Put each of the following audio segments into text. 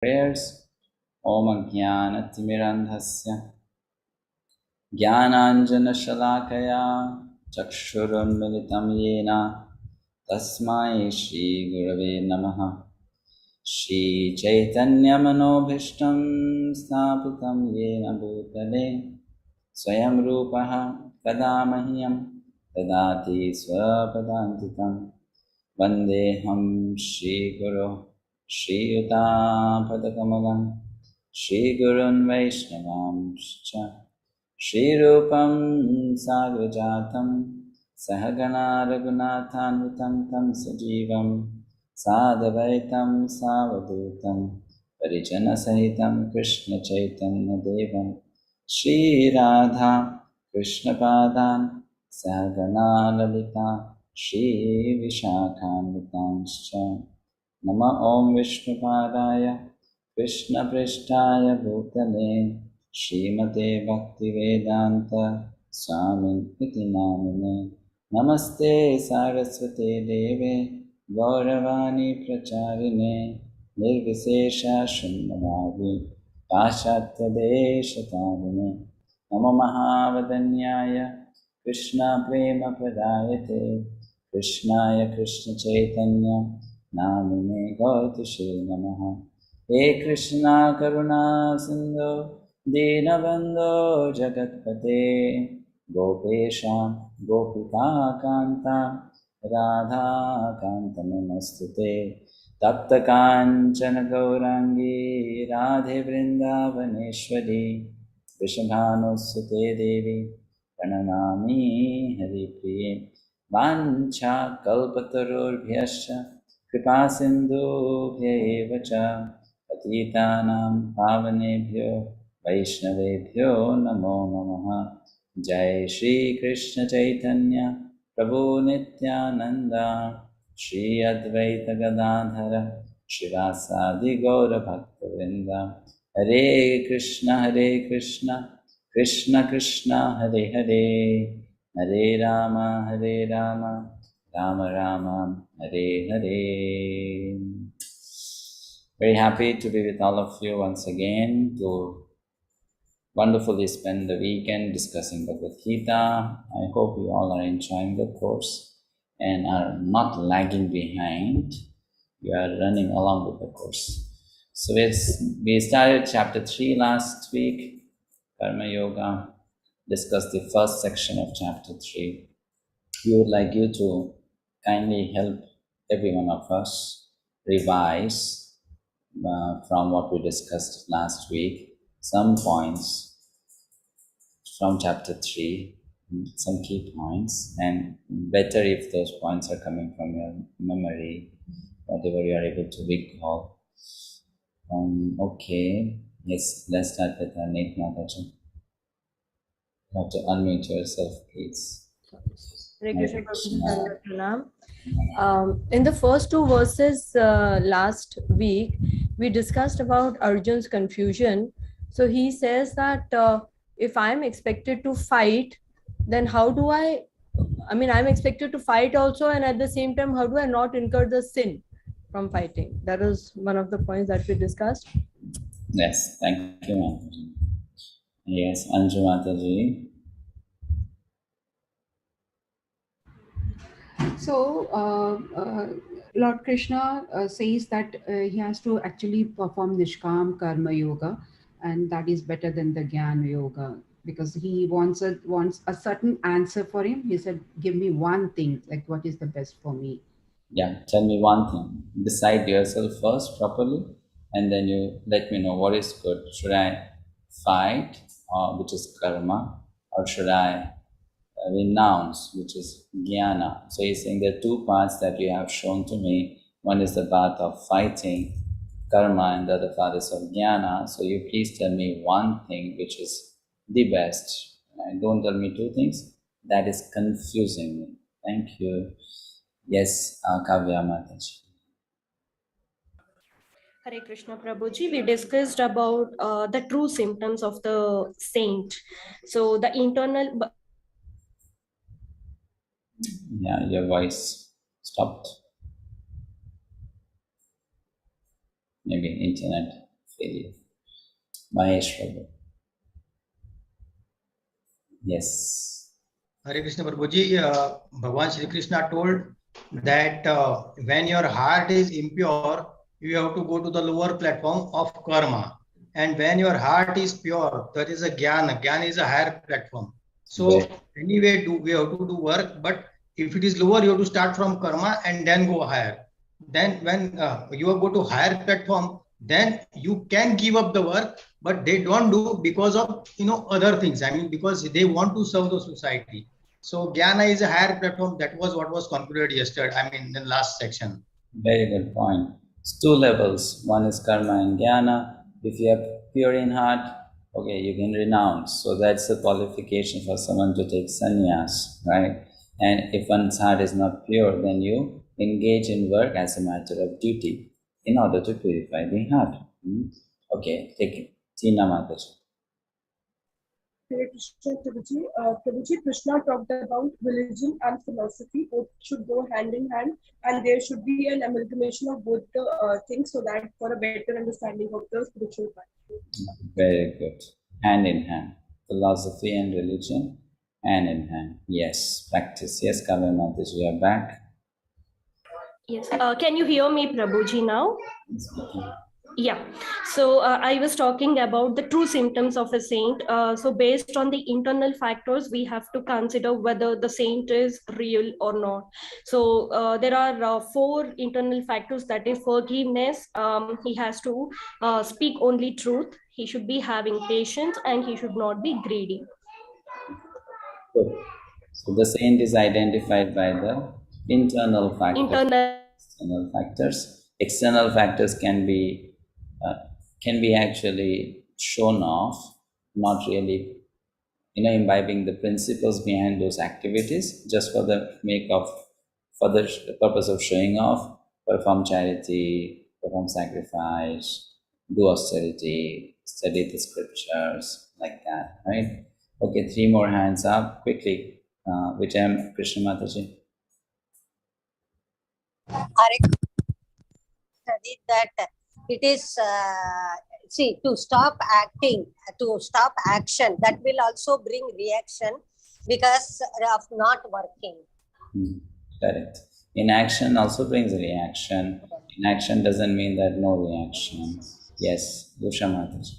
Prayers. Om Jnana-timirandhasya Jnananjana-shalakaya Chakshurunmilitam yena Tasmai Shri Gurave Namaha. Shri Chaitanya Manobhishtam Sthapitam yena bhutale Swayam Rupaha Kadamahyam Tadati Swapadantitam Vandeham Shri Guru Shri Yuta-padakamalam Shri Gurun Vaishnavamscha Shri Rupam Sagrajatam Sahagana Raghunathanvitam Tam Sajivam Sadavaitam Savadutam Parijana Sahitam Krishna Chaitanya Devam Shri Radha Krishna Padan Sahagana Lalita Shri Vishakhanvitanscha Nama Om Vishnupadaya Krishna Prishtaya Bhutale Srimate Bhaktivedanta Swami Iti Namine Namaste Saraswate Deve Gauravani Pracharine Nirvisesha Shunnavadi Pashatya Deshatarine Namo Mahavadanyaya Krishna Prema Pradayate Krishnaya Krishna Chaitanya Namine Gautashri Namaha. He Krishna Karuna Sindhu Dinabandhu Jagatpate Gopesha Gopika Kanta Radha Kanta Namastute Tapta Kanchana Gaurangi Radhe Vrindavaneshwari Vrishabhanusute Devi Pranamami Hari Priye Vancha Kalpatarubhyascha Kripa Sindhubhya eva cha Patitanam Pavanebhyo Vaishnavebhyo Namo Namaha. Jai Shri Krishna Chaitanya Prabhu Nityananda Shri Advaita Gadadhara Shivasadi Gaura Bhaktivinoda. Hare Krishna Krishna Krishna Hare Hare Hare Rama Rama Rama Hare Hare. Very happy to be with all of you once again to wonderfully spend the weekend discussing Bhagavad-gita. I hope you all are enjoying the course and are not lagging behind. You are running along with the course. So we started chapter 3 last week, Karma Yoga, discussed the first section of chapter 3. We would like you to kindly help every one of us revise from what we discussed last week, some points from chapter 3, some key points, and better if those points are coming from your memory, whatever you are able to recall. Okay, yes, let's start with Anik Mataji. You have to unmute yourself, please. Hare Krishna, Prabhupada. In the first two verses last week, we discussed about Arjun's confusion. So he says that if I'm expected to fight, then how do I'm expected to fight also, and at the same time, how do I not incur the sin from fighting? That is one of the points that we discussed. Yes, thank you, Mataji. Yes, Anju Mataji. So, Lord Krishna says that he has to actually perform Nishkam Karma Yoga, and that is better than the Jnana Yoga, because he wants a certain answer for him. He said, give me one thing, like what is the best for me. Yeah, tell me one thing. Decide yourself first properly, and then you let me know what is good. Should I fight, which is karma, or should I renounce, which is jnana? So he's saying there are two paths that you have shown to me. One is the path of fighting, karma, and the other path is of jnana. So you please tell me one thing which is the best. And don't tell me two things. That is confusing me. Thank you. Yes, Kavya Mataji. Hare Krishna Prabhuji, we discussed about the true symptoms of the saint. So the internal... Yeah, your voice stopped. Maybe internet. failure. Mahesh Prabhu. Yes. Hare Krishna Prabhuji, Bhagavan Shri Krishna told that when your heart is impure, you have to go to the lower platform of karma. And when your heart is pure, that is a jnana. Jnana is a higher platform. So anyway, we have to do work, but if it is lower, you have to start from karma and then go higher. Then when you go to higher platform, then you can give up the work, but they don't do because of other things. I mean, because they want to serve the society. So jnana is a higher platform. That was what was concluded yesterday. I mean, in the last section. Very good point. It's two levels. One is karma and jnana. If you are pure in heart, okay, you can renounce. So that's the qualification for someone to take sannyas, right? And if one's heart is not pure, then you engage in work as a matter of duty in order to purify the heart. Okay, take it. Tina Mataji. Hare Krishna, Prabhuji. Prabhuji, Krishna talked about religion and philosophy. Both should go hand in hand, and there should be an amalgamation of both the things so that for a better understanding of the spiritual path. Very good. Hand in hand. Philosophy and religion, hand in hand. Yes, practice. Yes, Kavya Mataji, you are back. Yes. Can you hear me, Prabhuji, now? Yeah. So I was talking about the true symptoms of a saint. So based on the internal factors, we have to consider whether the saint is real or not. So there are 4 internal factors, that is forgiveness. He has to speak only truth. He should be having patience, and he should not be greedy. Good. So the saint is identified by the internal factors. External factors. External factors can be actually shown off, not really, imbibing the principles behind those activities, just for the purpose of showing off, perform charity, perform sacrifice, do austerity, study the scriptures, like that, right? Okay, 3 more hands up, quickly. Which I am Krishna Mataji. Studied that it is to stop acting, to stop action, that will also bring reaction because of not working. Correct. Inaction also brings reaction. Inaction doesn't mean that no reaction. Yes, Dusha Mataji.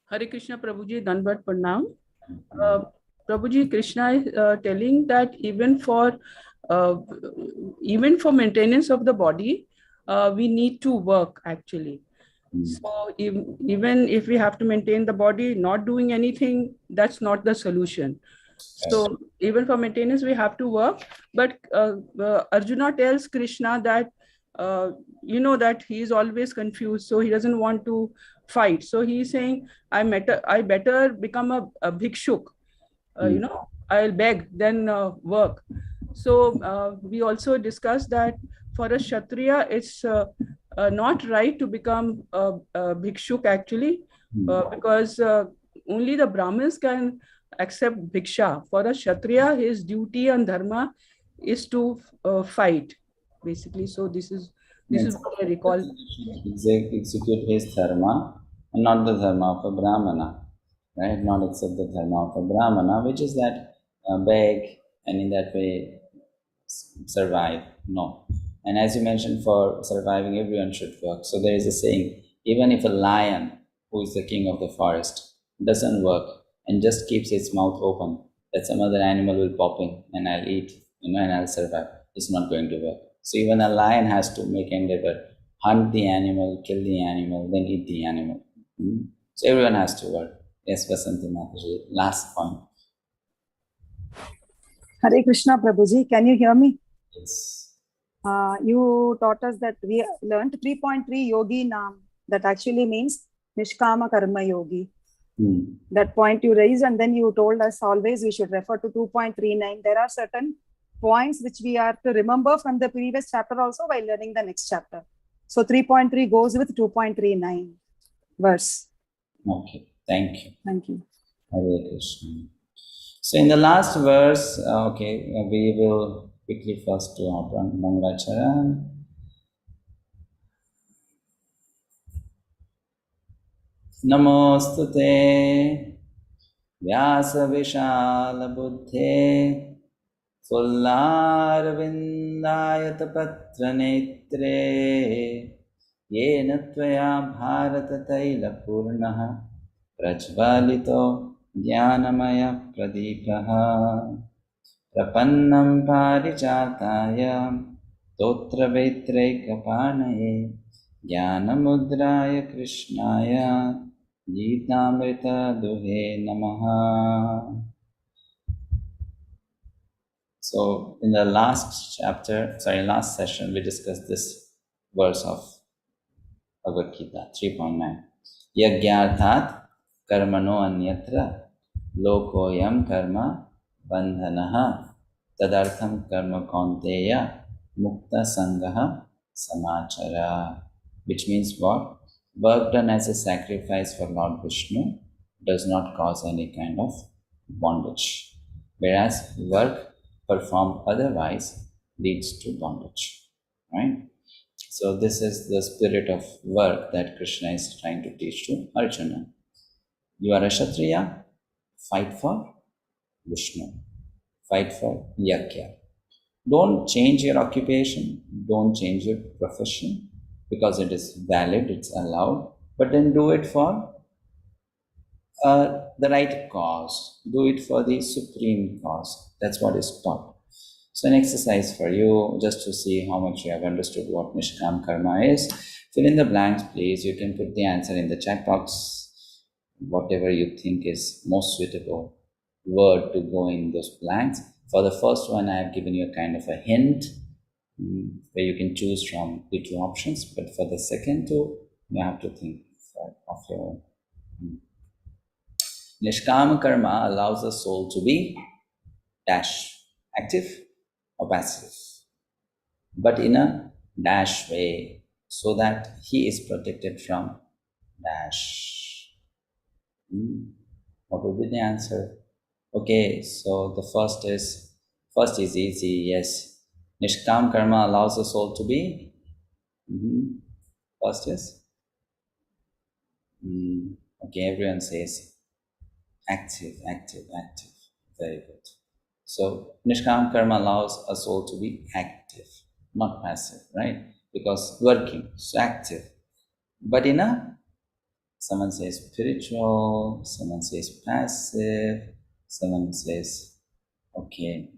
Hare Krishna Prabhuji, Dandavat Pranam. Prabhuji, Krishna is telling that even for maintenance of the body, we need to work actually. So even if we have to maintain the body, not doing anything, that's not the solution. So even for maintenance, we have to work. But Arjuna tells Krishna that, that he is always confused. So he doesn't want to fight. So he's saying, I better become a bhikshuk. I'll beg, then work. So we also discussed that for a Kshatriya, it's not right to become a bhikshuk actually, because only the Brahmins can accept bhiksha. For a Kshatriya, his duty and dharma is to fight, basically. So this is what I recall. Execute his dharma and not the dharma of a Brahmana, right? Not accept the dharma of a Brahmana, which is that beg and in that way survive. No. And as you mentioned, for surviving, everyone should work. So there is a saying, even if a lion, who is the king of the forest, doesn't work and just keeps its mouth open, that some other animal will pop in and I'll eat, and I'll survive. It's not going to work. So even a lion has to make endeavor, hunt the animal, kill the animal, then eat the animal. So everyone has to work. Yes, Vasanti Mataji, last point. Hare Krishna Prabhuji, can you hear me? Yes. You taught us that we learned 3.3 yogi nam, that actually means nishkama karma yogi. That point you raised, and then you told us always we should refer to 2.39. There are certain points which we are to remember from the previous chapter also while learning the next chapter. So 3.3 goes with 2.39 verse. Okay, thank you. Thank you. Hare Krishna. So in the last verse, we will quickly first do our Mangalacharan. Namostute Vyasa Vishala Buddhe Fullarvindayatapatra netre Yena Tvaya Bharata Taila Purnaha Prajvalito Dhyanamaya Pradipaha Prapannam Parijataya Totra Vetraikapanaye Jnanamudraya Krishnaya Gitamrita Duhe Namaha. So in the last session, we discussed this verse of Bhagavad-gita 3.9. Yagyarthat karmano anyatra lokoyam karma bandhanaha tadartham karma kaunteya mukta sangaha samachara. Which means what? Work done as a sacrifice for Lord Vishnu does not cause any kind of bondage, whereas work performed otherwise leads to bondage, right? So this is the spirit of work that Krishna is trying to teach to Arjuna. You are a Kshatriya, fight for Vishnu, fight for Yajna. Don't change your occupation, don't change your profession, because it is valid, it's allowed, but then do it for the right cause, do it for the supreme cause. That's what is taught. So an exercise for you, just to see how much you have understood what Nishkam Karma is. Fill in the blanks, please. You can put the answer in the chat box, whatever you think is most suitable word to go in those blanks. For the first one, I have given you a kind of a hint where you can choose from the two options, but for the second two, you have to think of your own. Nishkama Karma allows the soul to be dash, active or passive, but in a dash way, so that he is protected from dash. What would be the answer? Okay, so the first is easy, yes. Nishkam Karma allows the soul to be? First is? Okay, everyone says active. Very good. So Nishkam Karma allows a soul to be active, not passive, right? Because working, so active. But in a, someone says spiritual, someone says passive, someone says, okay,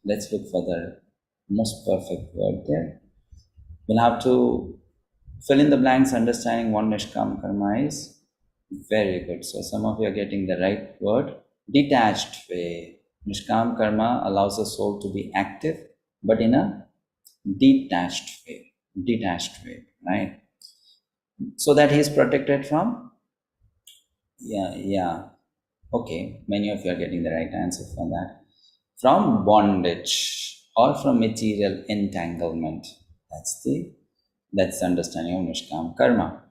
let's look for the most perfect word there. We'll have to fill in the blanks understanding what Nishkam Karma is. Very good. So some of you are getting the right word. Detached way. Nishkam Karma allows the soul to be active, but in a detached way, right? So that he is protected from, okay, many of you are getting the right answer for that. From bondage or from material entanglement. That's the understanding of Nishkam Karma.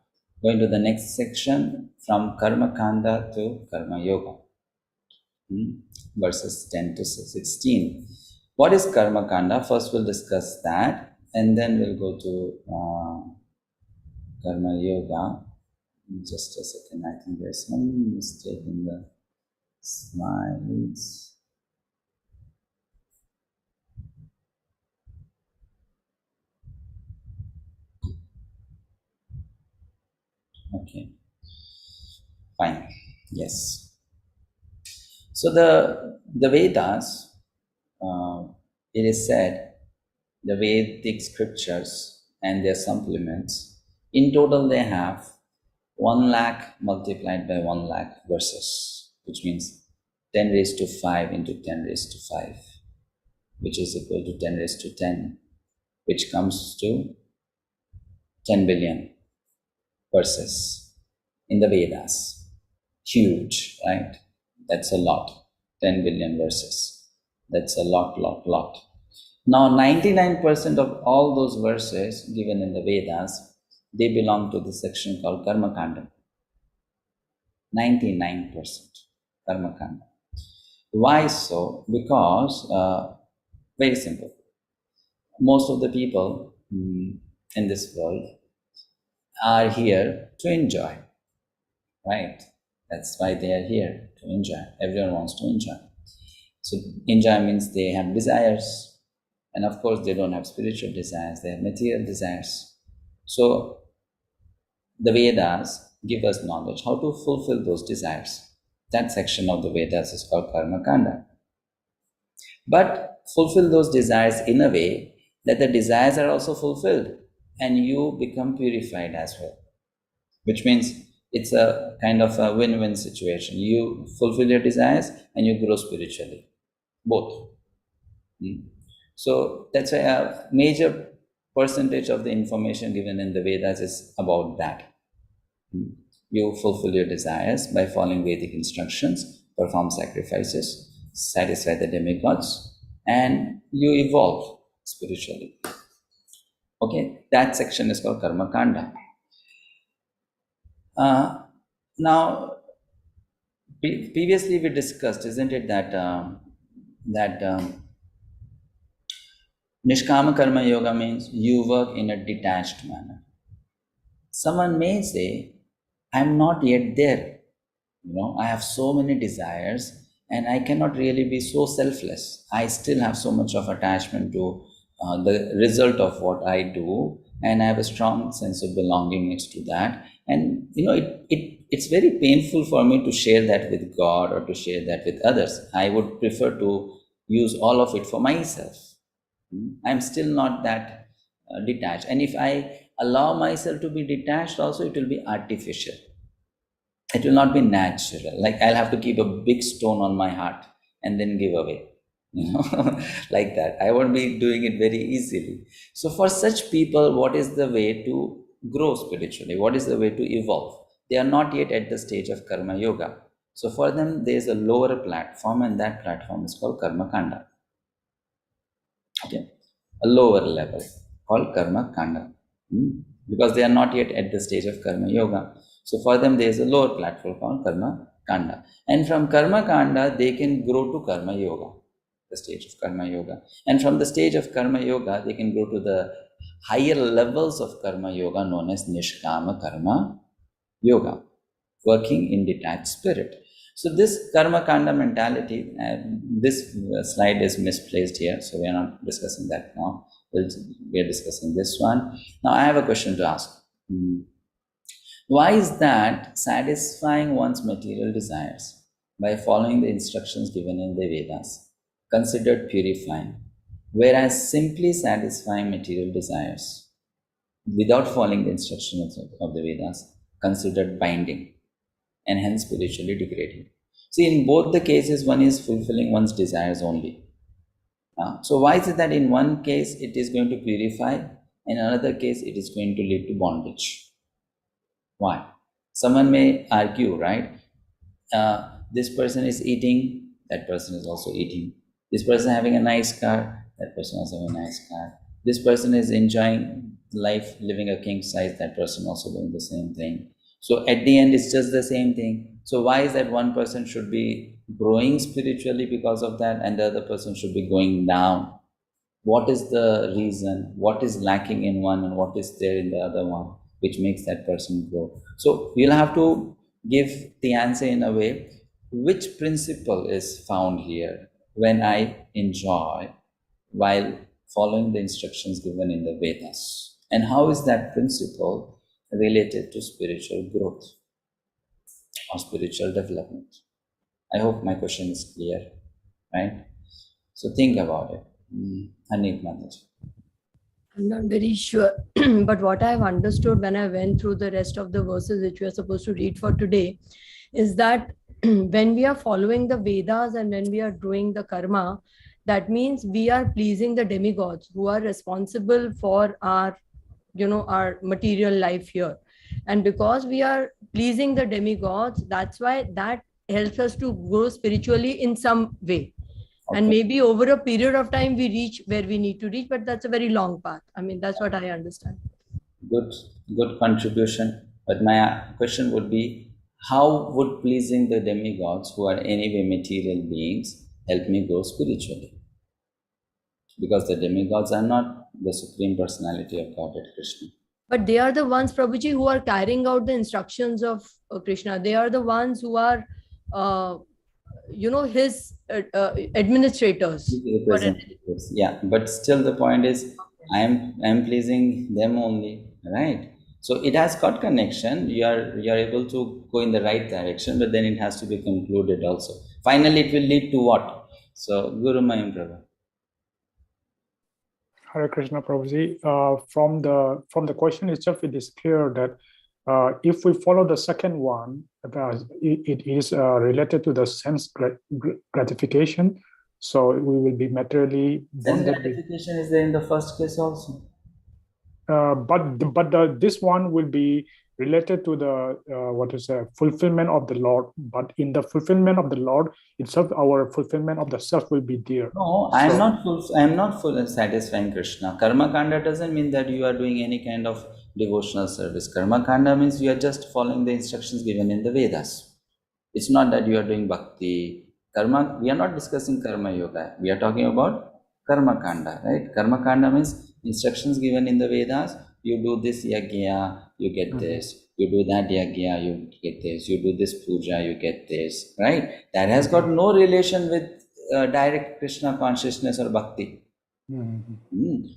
Going to the next section, from Karma Kanda to Karma Yoga. Verses 10 to 16. What is Karma Kanda? First we'll discuss that, and then we'll go to Karma Yoga. Just a second, I think there's some mistake in the slides. Okay, fine, yes. So the Vedas, it is said, the Vedic scriptures and their supplements, in total they have 1 lakh multiplied by 1 lakh verses, which means 10 raised to 5 into 10 raised to 5, which is equal to 10 raised to 10, which comes to 10 billion verses in the Vedas. Huge, right? That's a lot. 10 billion verses. That's a lot. Now, 99% of all those verses given in the Vedas, they belong to the section called Karma Kanda. 99% Karma Kanda. Why so? Because, very simple. Most of the people in this world are here to enjoy. right? That's why they are here, to enjoy. Everyone wants to enjoy. So enjoy means they have desires. And of course, they don't have spiritual desires, they have material desires. So the Vedas give us knowledge how to fulfill those desires. That section of the Vedas is called Karma Kanda. But fulfill those desires in a way that the desires are also fulfilled and you become purified as well. Which means it's a kind of a win-win situation. You fulfill your desires and you grow spiritually. Both. So that's why a major percentage of the information given in the Vedas is about that. You fulfill your desires by following Vedic instructions, perform sacrifices, satisfy the demigods, and you evolve spiritually. Okay, that section is called Karma Kanda. Now, previously we discussed, isn't it, that Nishkama Karma Yoga means you work in a detached manner. Someone may say, I'm not yet there. I have so many desires and I cannot really be so selfless. I still have so much of attachment to the result of what I do, and I have a strong sense of belongingness to that. And it's very painful for me to share that with God or to share that with others. I would prefer to use all of it for myself. I'm still not that detached. And if I allow myself to be detached also, it will be artificial. It will not be natural. Like I'll have to keep a big stone on my heart and then give away. Like that. I won't be doing it very easily. So for such people, what is the way to grow spiritually? What is the way to evolve? They are not yet at the stage of Karma Yoga. So for them, there is a lower platform, and that platform is called Karma Kanda. Okay, a lower level called Karma Kanda. Because they are not yet at the stage of Karma Yoga. So for them, there is a lower platform called Karma Kanda. And from Karma Kanda, they can grow to Karma Yoga, the stage of Karma Yoga. And from the stage of Karma Yoga, they can go to the higher levels of Karma Yoga known as Nishkama Karma Yoga, working in detached spirit. So this Karma Kanda mentality, this slide is misplaced here, so we are not discussing that now. We are discussing this one. Now I have a question to ask. Why is that satisfying one's material desires by following the instructions given in the Vedas considered purifying, whereas simply satisfying material desires without following the instructions of the Vedas considered binding and hence spiritually degrading? See, in both the cases, one is fulfilling one's desires only. So why is it that in one case it is going to purify, in another case it is going to lead to bondage? Why? Someone may argue, right? This person is eating, that person is also eating. This person having a nice car, that person also having a nice car. This person is enjoying life, living a king size, that person also doing the same thing. So at the end, it's just the same thing. So why is that one person should be growing spiritually because of that and the other person should be going down? What is the reason? What is lacking in one and what is there in the other one, which makes that person grow? So you'll have to give the answer in a way, which principle is found here when I enjoy while following the instructions given in the Vedas? And how is that principle related to spiritual growth or spiritual development? I hope my question is clear, right? So think about it. Anik Mataji. I'm not very sure, but what I've understood when I went through the rest of the verses which we are supposed to read for today is that when we are following the Vedas and when we are doing the karma, that means we are pleasing the demigods who are responsible for our, our material life here. And because we are pleasing the demigods, that's why that helps us to grow spiritually in some way. Okay. And maybe over a period of time, we reach where we need to reach, but that's a very long path. I mean, that's what I understand. Good contribution. But my question would be, how would pleasing the demigods, who are anyway material beings, help me grow spiritually? Because the demigods are not the Supreme Personality of Godhead Krishna. But they are the ones, Prabhuji, who are carrying out the instructions of Krishna. They are the ones who are, his administrators. Representatives. Yeah, but still the point is, I am pleasing them only, right? So it has got connection. You are able to go in the right direction, but then it has to be concluded also. Finally, it will lead to what? So, Guru Mayam Prabhu. Hare Krishna Prabhuji. From the question itself, it is clear that if we follow the second one, it is related to the sense gratification. So we will be materially. Sense gratification is there in the first case also. But this one will be related to the fulfillment of the Lord. But in the fulfillment of the Lord itself, our fulfillment of the self will be there. No, I am not full satisfying Krishna. Karma kanda doesn't mean that you are doing any kind of devotional service. Karma kanda means you are just following the instructions given in the Vedas. It's not that you are doing bhakti. Karma, we are not discussing karma yoga. We are talking about karma kanda, right? Karma kanda means instructions given in the Vedas. You do this yagya, you get this. You do that yagya, you get this. You do this puja, you get this, right? That has got no relation with direct Krishna consciousness or bhakti.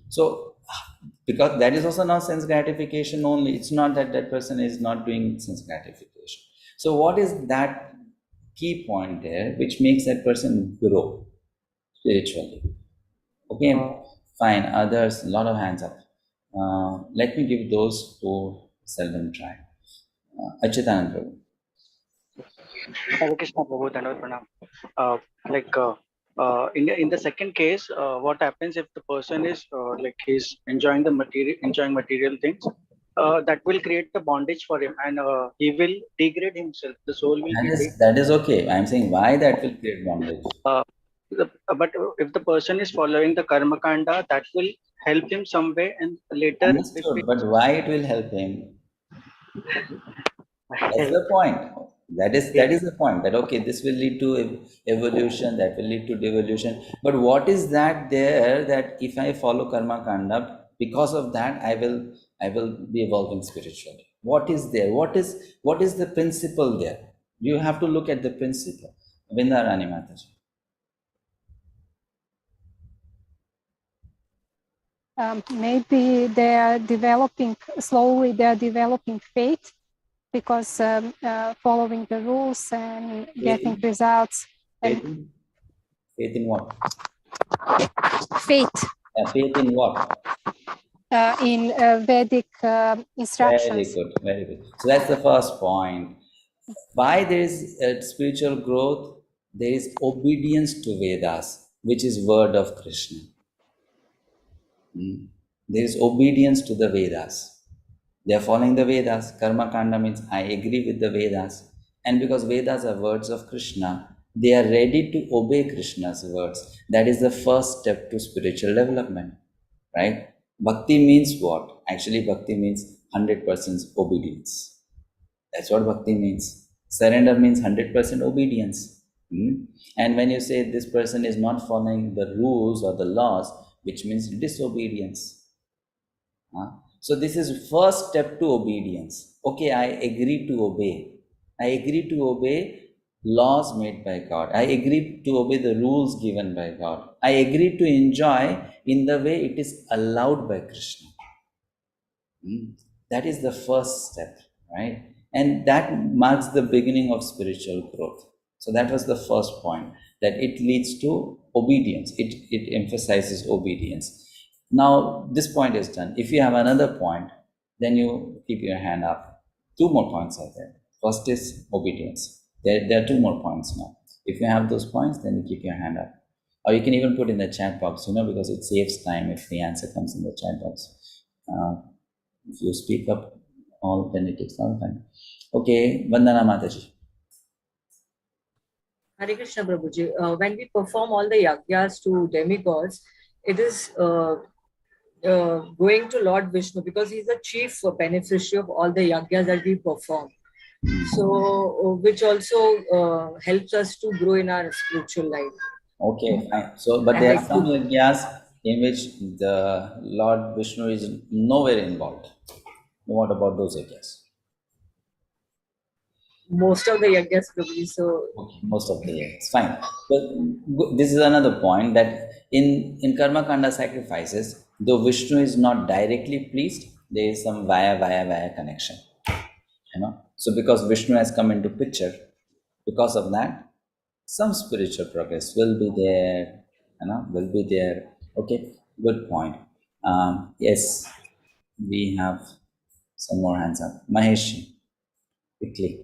So, because that is also not sense gratification only. It's not that that person is not doing sense gratification. So what is that key point there which makes that person grow spiritually? Okay, fine. Others, a lot of hands up. Let me give those who seldom try. Achitanand Prabhu. Hare Krishna Prabhu, Pranam. In the second case, what happens if the person is he's enjoying material things? That will create the bondage for him, and he will degrade himself. The soul will. That is okay. I am saying why that will create bondage. But if the person is following the karma kanda, that will help him some way, and later. Understood, but why it will help him? That's the point. That is the point. That okay, this will lead to evolution, that will lead to devolution. But what is that there that if I follow karma kanda, because of that I will be evolving spiritually? What is there? What is the principle there? You have to look at the principle. Vindarani Mataji. Maybe they are developing faith because following the rules and getting results. Faith in what? Faith. Faith in what? In Vedic instructions. Very good. So that's the first point. Why there is spiritual growth? There is obedience to Vedas, which is word of Krishna. There is obedience to the Vedas. They are following the Vedas. Karma kanda means I agree with the Vedas. And because Vedas are words of Krishna, they are ready to obey Krishna's words. That is the first step to spiritual development, right? Bhakti means what? Actually, bhakti means 100% obedience. That's what bhakti means. Surrender means 100% obedience. And when you say this person is not following the rules or the laws, which means disobedience. So this is first step to obedience. Okay, I agree to obey. I agree to obey laws made by God. I agree to obey the rules given by God. I agree to enjoy in the way it is allowed by Krishna. That is the first step, right? And that marks the beginning of spiritual growth. So that was the first point, that it leads to obedience. It emphasizes obedience. Now, this point is done. If you have another point, then you keep your hand up. 2 more points are there. First is obedience. There are 2 more points now. If you have those points, then you keep your hand up. Or you can even put in the chat box, because it saves time if the answer comes in the chat box. If you speak up, then it takes all time. Okay, Vandana Mataji. Hare Krishna Prabhuji. When we perform all the yagyas to demigods, it is going to Lord Vishnu because he's the chief beneficiary of all the yagyas that we perform. So, which also helps us to grow in our spiritual life. Okay, fine. So, but there are some yagyas in which the Lord Vishnu is nowhere involved. What about those yajnas? Most of the yajnas, Prabhuji. So Okay, most of the yajnas, fine. But this is another point that in karma kanda sacrifices, though Vishnu is not directly pleased, there is some via connection. So because Vishnu has come into picture, because of that, some spiritual progress will be there, will be there. Okay, good point. Yes, we have some more hands up. Mahesh, quickly.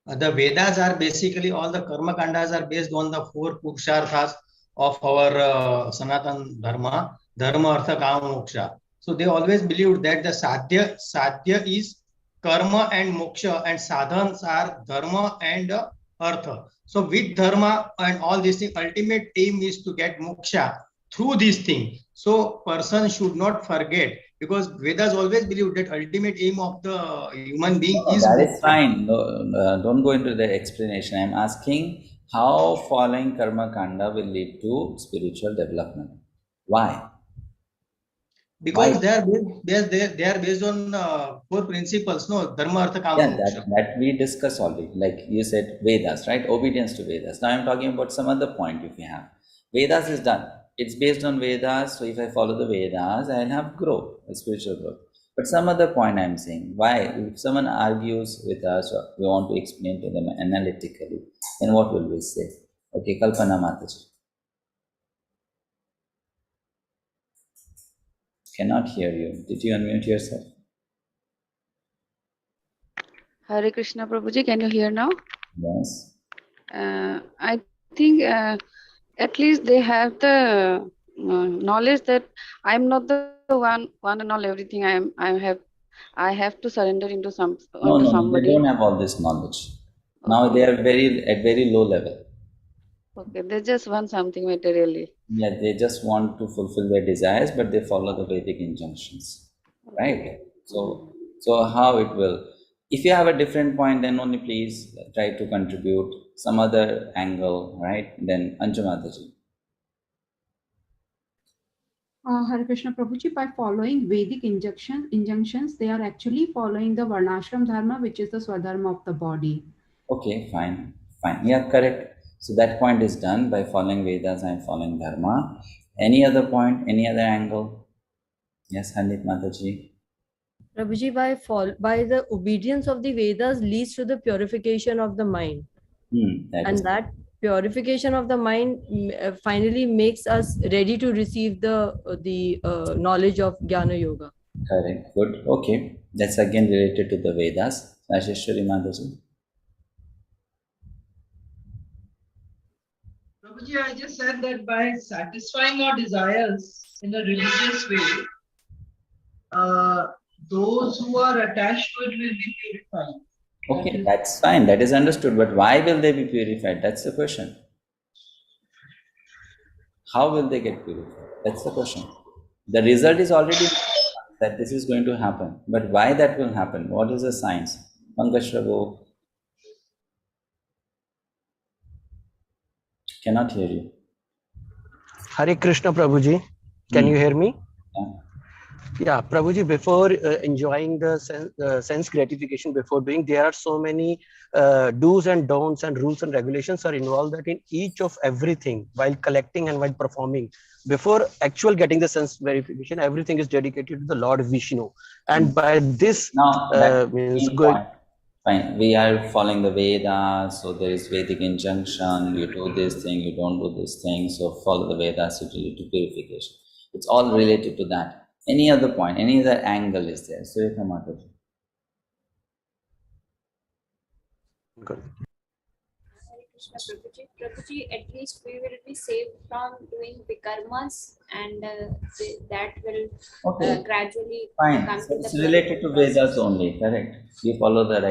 The Vedas are basically, all the karma kandas are based on the 4 purusharthas of our Sanatan Dharma, Dharma, Artha, Kama, Moksha. So they always believed that the sadhya is karma and moksha, and sadhans are dharma and artha. So with dharma and all these things, ultimate aim is to get moksha through these things. So person should not forget, because Vedas always believe that ultimate aim of the human being is that moksha. is fine. No, don't go into the explanation. I'm asking how following karma kanda will lead to spiritual development. Why? Because they are based on 4 principles, no? Dharma, Artha, Kama, Yeah, Moksha. that we discussed already. Like you said, Vedas, right? Obedience to Vedas. Now I'm talking about some other point if you have. Vedas is done. It's based on Vedas. So if I follow the Vedas, I'll have growth, spiritual growth. But some other point I'm saying, why? If someone argues with us, or we want to explain to them analytically, then what will we say? Okay, Kalpana Mataji. Cannot hear you. Did you unmute yourself? Hare Krishna Prabhuji, can you hear now? Yes. I think at least they have the knowledge that I'm not the one and all everything. I have to surrender into No, they somebody. don't have all this knowledge. Now they are at very low level. Okay, they just want something materially. Yeah, they just want to fulfill their desires, but they follow the Vedic injunctions, right? So how it will? If you have a different point, then only please try to contribute some other angle, right? Then Anju Mataji. Hare Krishna Prabhuji, by following Vedic injunctions, they are actually following the Varnashram Dharma, which is the Swadharma of the body. Okay, fine. Yeah, correct. So that point is done by following Vedas and following Dharma. Any other point, any other angle? Yes, Handit Mataji. Prabhuji, by the obedience of the Vedas leads to the purification of the mind. That purification of the mind finally makes us ready to receive the knowledge of Jnana Yoga. Correct. Good. Okay. That's again related to the Vedas. Rajeshwari Mataji. Prabhuji, I just said that by satisfying our desires in a religious way, those who are attached to it will be purified. Okay, that's fine. That is understood. But why will they be purified? That's the question. How will they get purified? That's the question. The result is already that this is going to happen. But why that will happen? What is the science? Pankaj Prabhu. Cannot hear you. Hare Krishna Prabhuji. Can you hear me? Yeah, Prabhuji, before enjoying the sense gratification, before doing, there are so many do's and don'ts and rules and regulations are involved that in each of everything, while collecting and while performing, before actual getting the sense verification, everything is dedicated to the Lord Vishnu. And by this means good. Fine. We are following the Vedas, so there is Vedic injunction, you do this thing, you don't do this thing, so follow the Vedas, it will lead to purification. It's all related to that. Any other point, any other angle is there? Sripad Ramanujacharya. Good. Prabhuji, at least we will be saved from doing the karmas, and that will gradually come to It's the related to Vedas only, correct? You follow the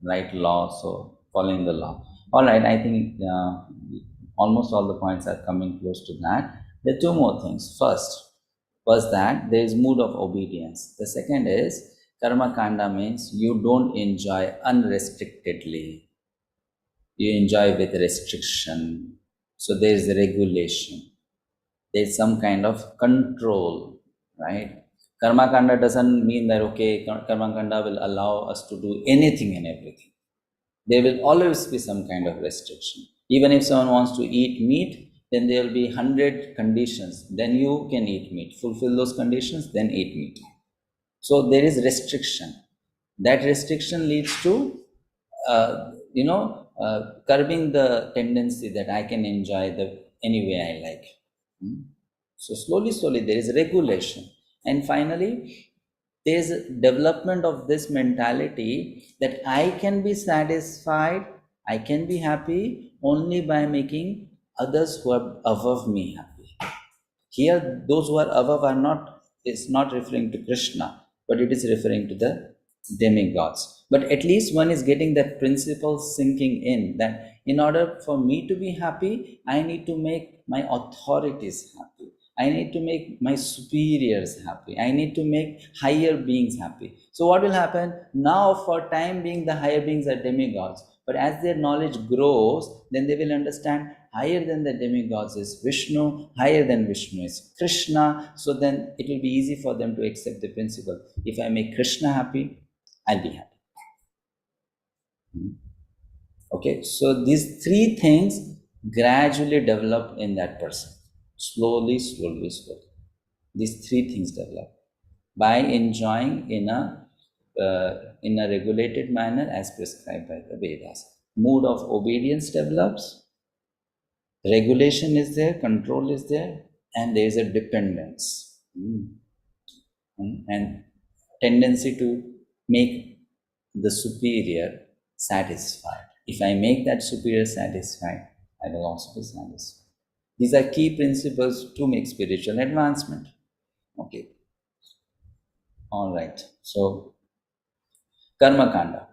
right law, so following the law. All right, I think almost all the points are coming close to that. There are two more things. First was that there is mood of obedience. The second is karma kanda means you don't enjoy unrestrictedly. You enjoy with restriction. So there is regulation. There is some kind of control, right? Karma kanda doesn't mean that, okay, karma kanda will allow us to do anything and everything. There will always be some kind of restriction. Even if someone wants to eat meat, then there will be 100 conditions. Then you can eat meat. Fulfill those conditions, then eat meat. So there is restriction. That restriction leads to, curbing the tendency that I can enjoy any way I like. So slowly, there is regulation. And finally, there is a development of this mentality that I can be satisfied, I can be happy only by making others who are above me happy. Here, those who are above is not referring to Krishna, but it is referring to the demigods. But at least one is getting that principle sinking in, that in order for me to be happy, I need to make my authorities happy. I need to make my superiors happy. I need to make higher beings happy. So what will happen? Now for time being, the higher beings are demigods. But as their knowledge grows, then they will understand higher than the demigods is Vishnu, higher than Vishnu is Krishna. So then it will be easy for them to accept the principle. If I make Krishna happy, I'll be happy. Okay, so these three things gradually develop in that person. Slowly. These three things develop by enjoying in a regulated manner as prescribed by the Vedas. Mood of obedience develops, regulation is there, control is there, and there is a dependence and tendency to make the superior satisfied. If I make that superior satisfied, I will also be satisfied. These are key principles to make spiritual advancement. Okay. All right. So, Karma Kanda.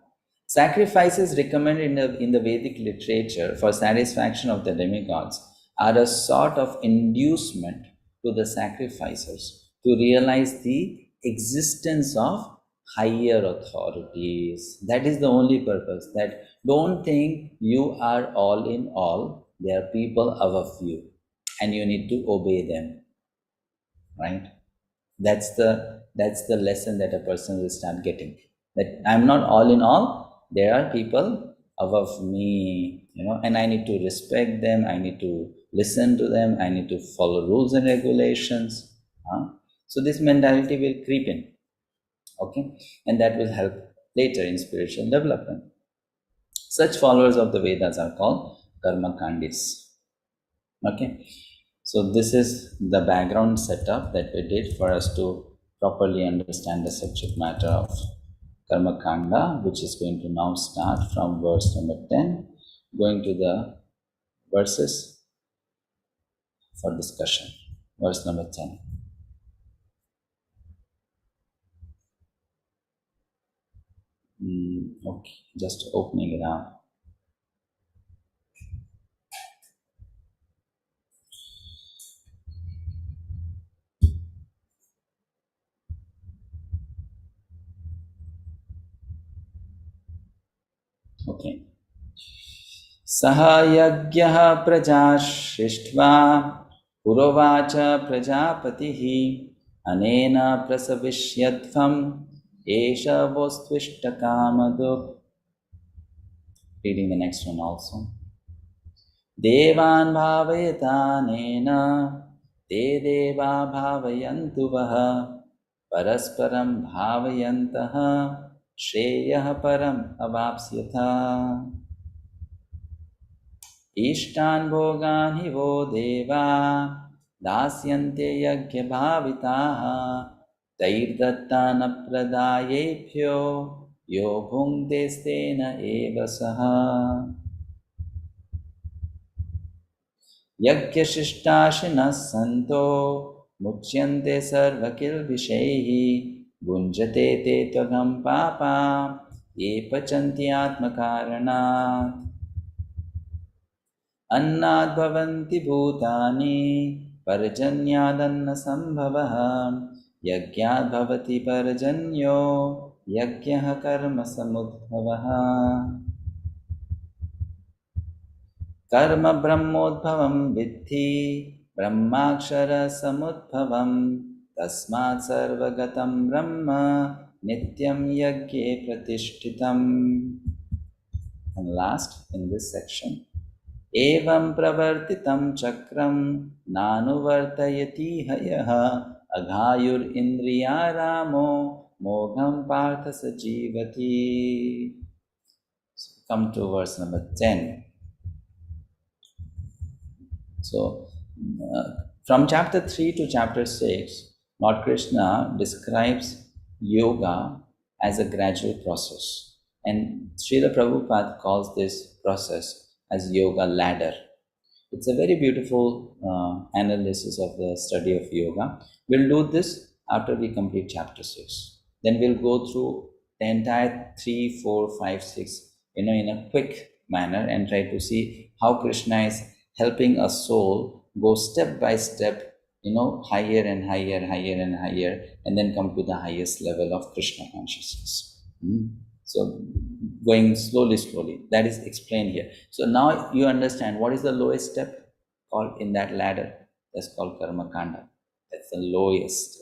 Sacrifices recommended in the Vedic literature for satisfaction of the demigods are a sort of inducement to the sacrificers to realize the existence of higher authorities. That is the only purpose. That don't think you are all in all. There are people above you, and you need to obey them. Right? That's the lesson that a person will start getting. That I'm not all in all. There are people above me, and I need to respect them. I need to listen to them. I need to follow rules and regulations. So this mentality will creep in. Okay, and that will help later in spiritual development. Such followers of the Vedas are called Karma Kandis. Okay. So this is the background setup that we did for us to properly understand the subject matter of Karma Kanda, which is going to now start from verse number 10, going to the verses for discussion. Verse number 10. Okay, just opening it up. Okay. Sahayagyaha prajashishtva purovacha prajapatihi anena prasavishyadvam esha vostvishtakamadu. Reading the next one also. Devan bhavayatanena te deva bhavayantu vaha parasparam bhavayantaha Shreyah param avapsyatha. Ishtan bhogan hi vo deva dasyante yagya bhavitaha tairdattana pradayebhyo yo bhungte stena eva saha. Yagya shishtashinas santo muchyante sarvakil vishaihi Gunjate te tvagam papa ye pachanti atmakaranat annad bhavanti bhutani parjanyadanna sambhavaha yagyad bhavati parjanyo yagyaha karma samudbhavaha karma brahmodbhavam vidhi brahmakshara samudbhavam Tasmat sarvagatam brahma nityam yagye pratishtitam. And last in this section, evam pravartitam chakram nanuvartayati hayaha aghayur indriyaramo mogham partha sajivati. So come to verse number 10. So from chapter 3 to chapter 6, Lord Krishna describes yoga as a gradual process. And Srila Prabhupada calls this process as yoga ladder. It's a very beautiful analysis of the study of yoga. We'll do this after we complete chapter 6. Then we'll go through the entire 3, 4, 5, 6, in a quick manner and try to see how Krishna is helping a soul go step by step, higher and higher, higher and higher, and then come to the highest level of Krishna consciousness. So going slowly, that is explained here. So now you understand what is the lowest step called in that ladder. That's called karma kanda. That's the lowest.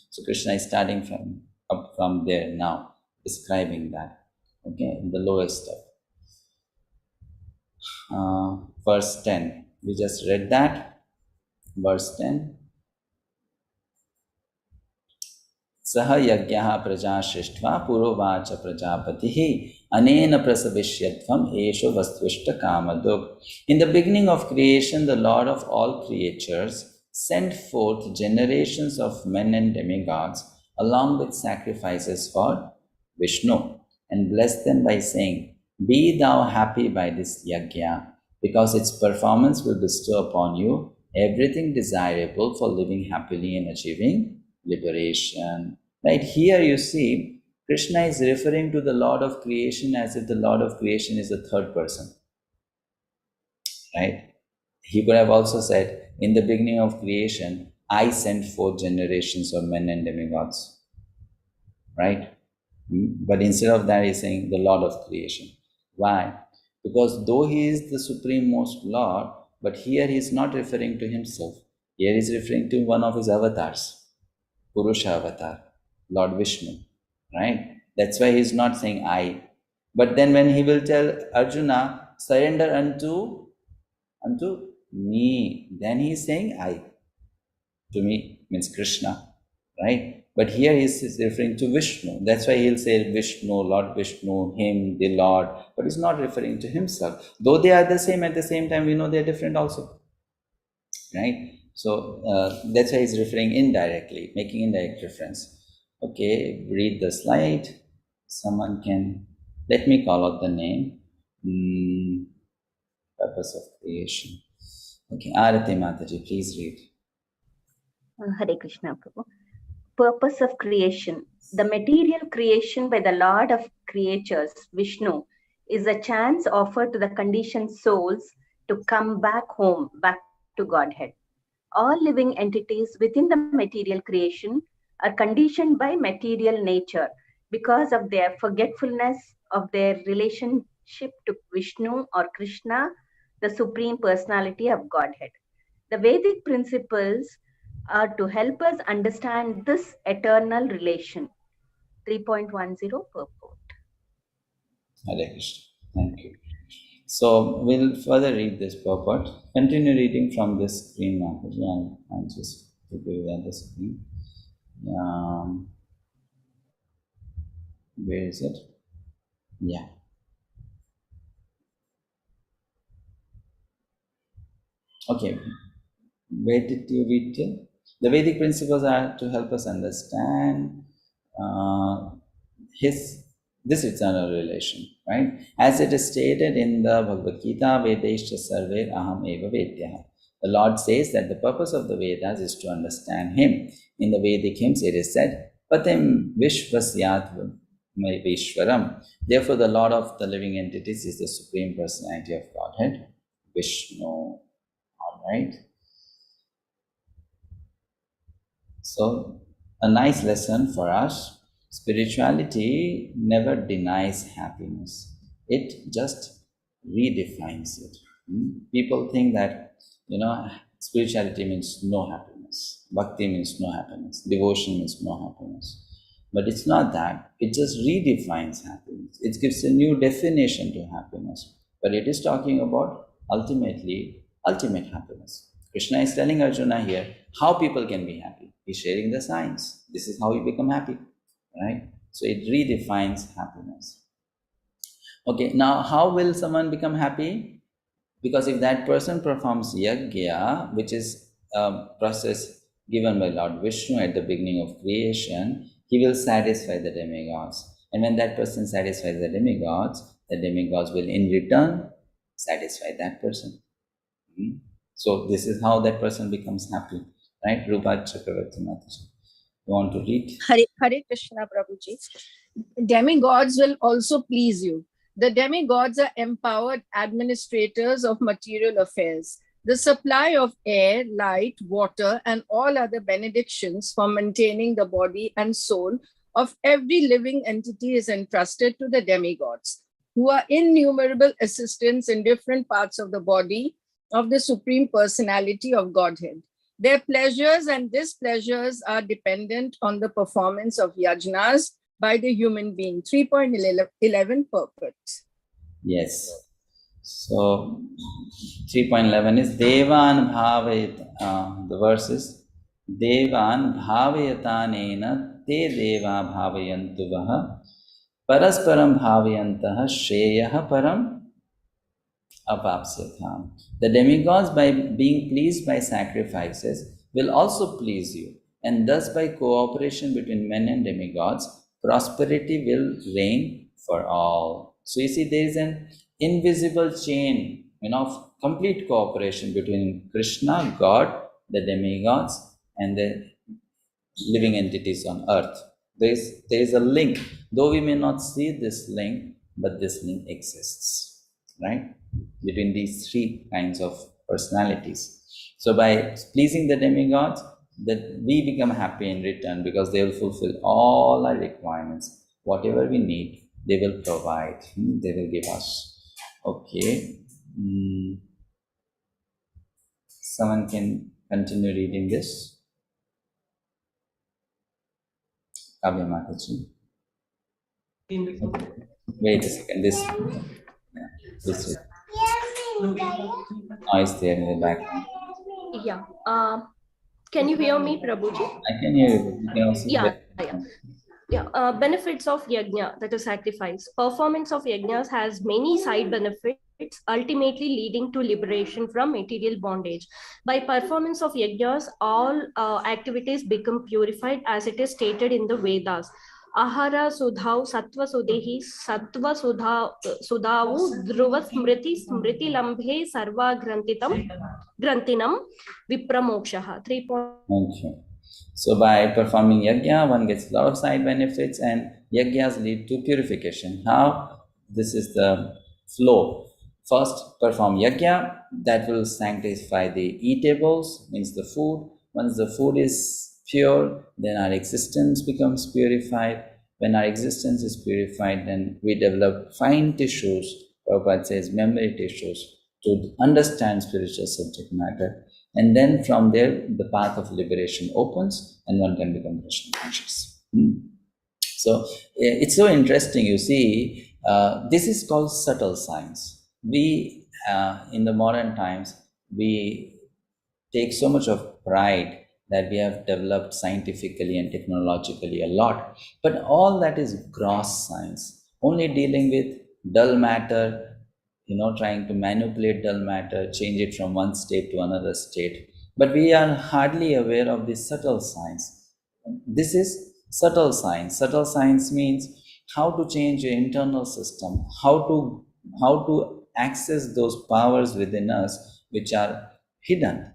So Krishna is starting from there now, describing that. Okay, the lowest step. Verse 10. We just read that. Verse 10. Saha yagyaha praja shishtva purovacha prajapatihi anena prasavishyatvam esho vastvishta kamaduk. In the beginning of creation, the Lord of all creatures sent forth generations of men and demigods along with sacrifices for Vishnu and blessed them by saying, "Be thou happy by this yagya, because its performance will bestow upon you everything desirable for living happily and achieving liberation." Right here you see, Krishna is referring to the Lord of creation as if the Lord of creation is the third person. Right? He could have also said, in the beginning of creation, I sent forth generations of men and demigods. Right? But instead of that, he's saying the Lord of creation. Why? Because though he is the Supreme Most Lord, but here he is not referring to himself. Here he is referring to one of his avatars, Purusha avatar, Lord Vishnu, right? That's why he is not saying I. But then when he will tell Arjuna, surrender unto me, then he is saying I. To me means Krishna, right? But here he is referring to Vishnu. That's why he'll say Vishnu, Lord Vishnu, him, the Lord, but he's not referring to himself. Though they are the same, at the same time we know they're different also, right? So that's why he's referring indirectly, making indirect reference. Okay, read the slide. Someone can, let me call out the name. Purpose of creation. Okay, Arati Mataji, please read. Hare Krishna Prabhu. Purpose of creation. The material creation by the Lord of creatures, Vishnu, is a chance offered to the conditioned souls to come back home, back to Godhead. All living entities within the material creation are conditioned by material nature because of their forgetfulness of their relationship to Vishnu or Krishna, the Supreme Personality of Godhead. The Vedic principles are to help us understand this eternal relation. 3.10 purport. Hare Krishna. Thank you. So we'll further read this purport. Continue reading from this screen, Mataji. I'll just give you the other screen. Where is it? Yeah. Okay. Where did you read till? The Vedic principles are to help us understand this eternal relation, right? As it is stated in the Bhagavad-gita, Vedescha sarver aham eva vedyaha. The Lord says that the purpose of the Vedas is to understand Him. In the Vedic hymns it is said, Patim Vishvasyat Vishwaram. Therefore the Lord of the living entities is the Supreme Personality of Godhead, Vishnu. Alright. So a nice lesson for us. Spirituality never denies happiness. It just redefines it. People think that, spirituality means no happiness. happiness. Bhakti means no happiness. Devotion means no happiness. But it's not that. It just redefines happiness. It gives a new definition to happiness. But it is talking about ultimately ultimate happiness. Krishna is telling Arjuna here how people can be happy. He's sharing the science. This is how you become happy, right? So it redefines happiness. Okay, now how will someone become happy? Because if that person performs yajna, which is a process given by Lord Vishnu at the beginning of creation, he will satisfy the demigods. And when that person satisfies the demigods will in return satisfy that person. So this is how that person becomes happy, right? Sripad Chakravarti Mataji. You want to read? Hare Krishna, Prabhuji. Demigods will also please you. The demigods are empowered administrators of material affairs. The supply of air, light, water, and all other benedictions for maintaining the body and soul of every living entity is entrusted to the demigods, who are innumerable assistants in different parts of the body of the Supreme Personality of Godhead. Their pleasures and displeasures are dependent on the performance of yajnas by the human being. 3.11 purport. Yes. So 3.11 is Devan Bhavayat. The verse is Devan Bhavayatanena Te Deva Bhavayantuvaha Parasparam Bhavayantaha Shreyaha Param Apapsatham. The demigods, by being pleased by sacrifices, will also please you, and thus by cooperation between men and demigods, prosperity will reign for all. So you see, there is an invisible chain, of complete cooperation between Krishna, God, the demigods, and the living entities on earth. There is a link, though we may not see this link, but this link exists, right? Between these three kinds of personalities. So by pleasing the demigods, that we become happy in return, because they will fulfill all our requirements. Whatever we need, they will provide. They will give us. Okay. Someone can continue reading this. Kavya Mataji. Wait a second. This noise there in the background. Yeah. Can you hear me, Prabhuji? I can hear you. You can also hear. Benefits of yajna, that is sacrifice. Performance of yajnas has many side benefits, ultimately leading to liberation from material bondage. By performance of yajnas, all activities become purified, as it is stated in the Vedas. Ahara sudhau sattva sudehi sattva sudhavu dhruva smriti lambhe sarva grantinam vipramokshaha. 3. Thank you. So by performing yajna, one gets a lot of side benefits, and yajnas lead to purification. How? This is the flow. First, perform yajna, that will sanctify the eatables, means the food. Once the food is pure, then our existence becomes purified. When our existence is purified, then we develop fine tissues, Prabhupada says memory tissues, to understand spiritual subject matter. And then from there, the path of liberation opens, and one can become Krishna conscious. So it's so interesting, you see, this is called subtle science. We, in the modern times, we take so much of pride that we have developed scientifically and technologically a lot. But all that is gross science, only dealing with dull matter, trying to manipulate dull matter, change it from one state to another state. But we are hardly aware of this subtle science. This is subtle science. Subtle science means how to change your internal system, how to access those powers within us which are hidden,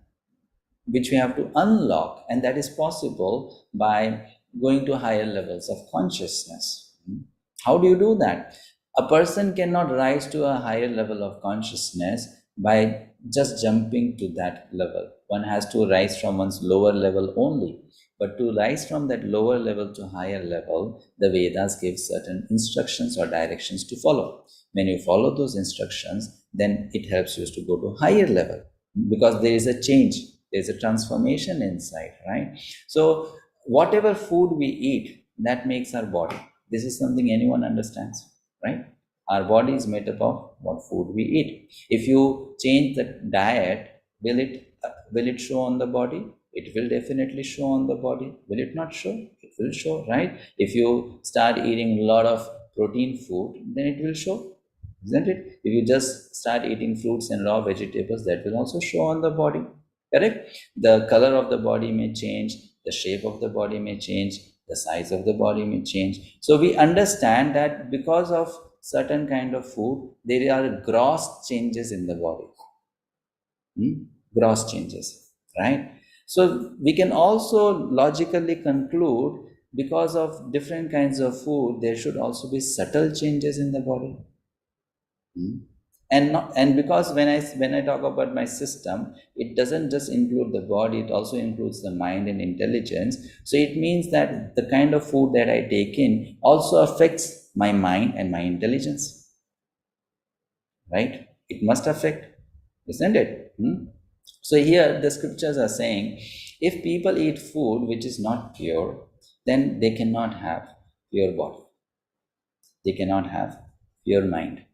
which we have to unlock, and that is possible by going to higher levels of consciousness. How do you do that? A person cannot rise to a higher level of consciousness by just jumping to that level. One has to rise from one's lower level only. But to rise from that lower level to higher level, the Vedas give certain instructions or directions to follow. When you follow those instructions, then it helps you to go to higher level, because there is a change. There's a transformation inside, right? So whatever food we eat, that makes our body. This is something anyone understands, right? Our body is made up of what food we eat. If you change the diet, will it show on the body? It will definitely show on the body. Will it not show? It will show, right? If you start eating a lot of protein food, then it will show, isn't it? If you just start eating fruits and raw vegetables, that will also show on the body, correct? The color of the body may change, the shape of the body may change, the size of the body may change. So we understand that because of certain kind of food, there are gross changes in the body. Gross changes, right? So we can also logically conclude, because of different kinds of food, there should also be subtle changes in the body. And because when I talk about my system, it doesn't just include the body, it also includes the mind and intelligence. So it means that the kind of food that I take in also affects my mind and my intelligence, right? It must affect, isn't it? So here the scriptures are saying, if people eat food which is not pure, then they cannot have pure body. They cannot have pure mind.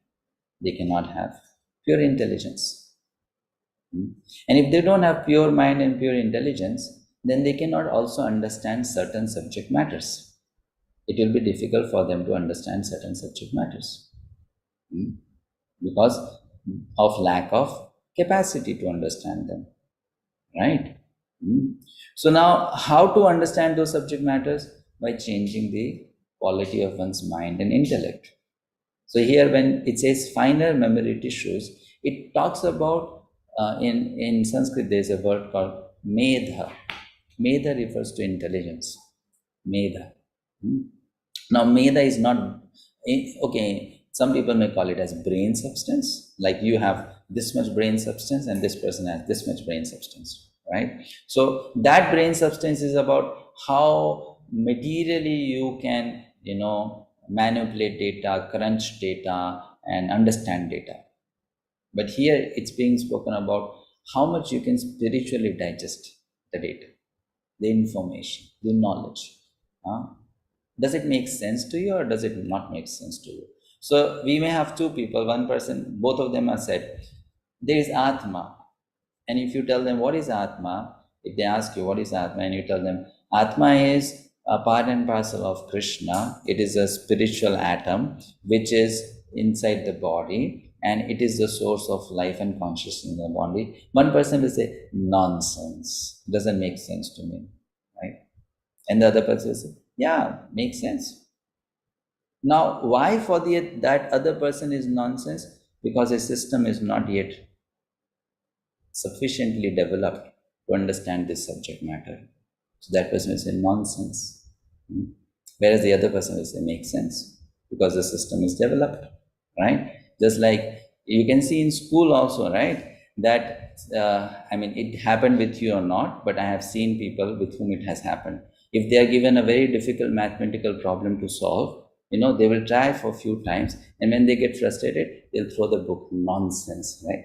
They cannot have pure intelligence. And if they don't have pure mind and pure intelligence, then they cannot also understand certain subject matters. It will be difficult for them to understand certain subject matters because of lack of capacity to understand them, right? So now, how to understand those subject matters? By changing the quality of one's mind and intellect. So here when it says finer memory tissues, it talks about, in Sanskrit there's a word called medha. Medha refers to intelligence. Medha. Now medha is not, okay, some people may call it as brain substance, like you have this much brain substance and this person has this much brain substance, right? So that brain substance is about how materially you can, manipulate data, crunch data, and understand data. But here it's being spoken about how much you can spiritually digest the data, the information, the knowledge. Does it make sense to you or does it not make sense to you? So we may have two people, one person, both of them are said, there is Atma. And if you tell them what is Atma, if they ask you what is Atma and you tell them Atma is a part and parcel of Krishna, it is a spiritual atom which is inside the body and it is the source of life and consciousness in the body. One person will say, nonsense, doesn't make sense to me, right? And the other person will say, yeah, makes sense. Now, why for that other person is nonsense? Because his system is not yet sufficiently developed to understand this subject matter. So that person will say nonsense. Whereas the other person will say makes sense because the system is developed, right? Just like you can see in school also, right? That, it happened with you or not, but I have seen people with whom it has happened. If they are given a very difficult mathematical problem to solve, they will try for a few times, and when they get frustrated, they'll throw the book. Nonsense, right?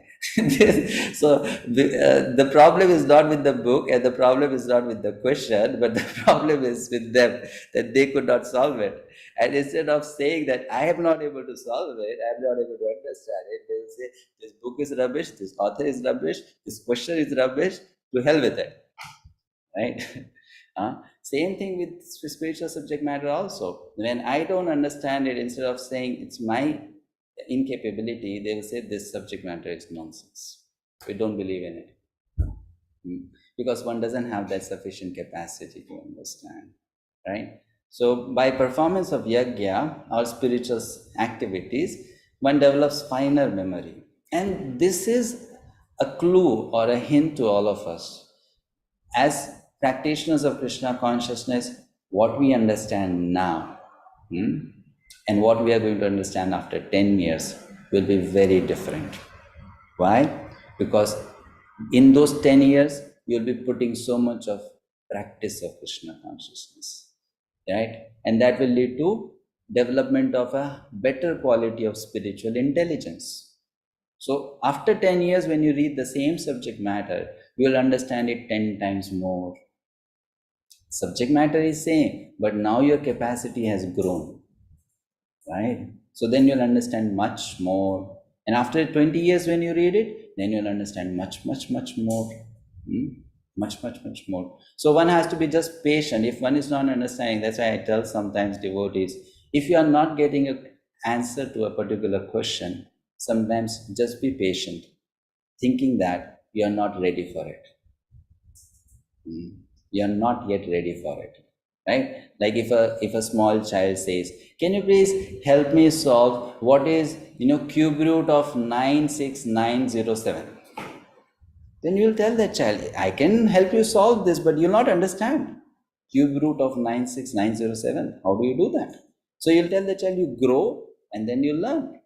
So the problem is not with the book, and the problem is not with the question, but the problem is with them, that they could not solve it. And instead of saying that I am not able to solve it, I am not able to understand it, they will say this book is rubbish, this author is rubbish, this question is rubbish, to hell with it, right? Same thing with spiritual subject matter also. When I don't understand it, instead of saying it's my incapability, they will say this subject matter is nonsense. We don't believe in it. Because one doesn't have that sufficient capacity to understand, right? So by performance of yajna or spiritual activities, one develops finer memory. And this is a clue or a hint to all of us. As practitioners of Krishna consciousness, what we understand now and what we are going to understand after 10 years will be very different. Why? Because in those 10 years, you'll be putting so much of practice of Krishna consciousness, right? And that will lead to development of a better quality of spiritual intelligence. So after 10 years, when you read the same subject matter, you will understand it 10 times more. Subject matter is same, but now your capacity has grown, right? So then you'll understand much more. And after 20 years when you read it, then you'll understand much more. Much more. So one has to be just patient. If one is not understanding, that's why I tell sometimes devotees, if you are not getting an answer to a particular question, sometimes just be patient, thinking that you are not ready for it. You are not yet ready for it, right? Like if a small child says, can you please help me solve what is cube root of 96907? Then you will tell that child, I can help you solve this, but you'll not understand. Cube root of 96907, how do you do that? So you'll tell the child, you grow and then you learn.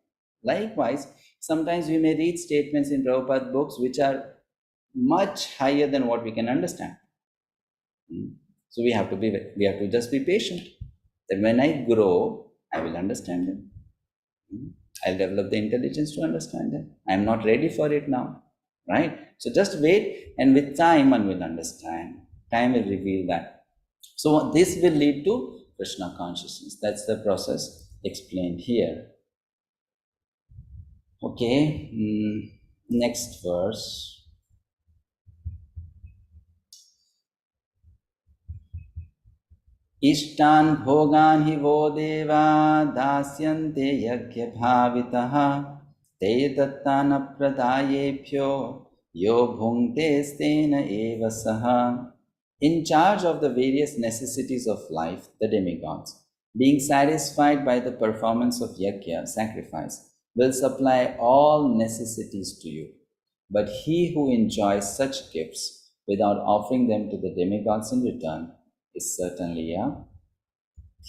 Likewise, sometimes we may read statements in Prabhupada books which are much higher than what we can understand. So we have to just be patient. Then when I grow, I will understand them. I'll develop the intelligence to understand them. I'm not ready for it now, right? So just wait, and with time one will understand. Time will reveal that. So this will lead to Krishna consciousness. That's the process explained here. Okay, next verse. Ishtan bhogan hi vo deva dasyante yagya bhavitaha te dattana pradayebhyo yo bhungte stena eva saha. In charge of the various necessities of life, the demigods, being satisfied by the performance of yajna, sacrifice, will supply all necessities to you. But he who enjoys such gifts without offering them to the demigods in return is certainly a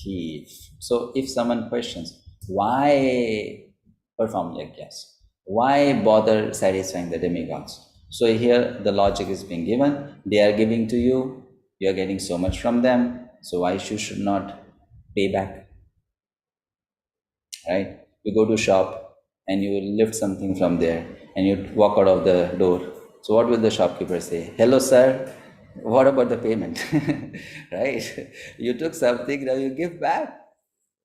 thief. So if someone questions, why perform yajnas? Why bother satisfying the demigods? So here the logic is being given. They are giving to you. You are getting so much from them. So why you should not pay back? Right? You go to shop and you lift something from there and you walk out of the door. So what will the shopkeeper say? Hello, sir. What about the payment? Right? You took something, now you give back.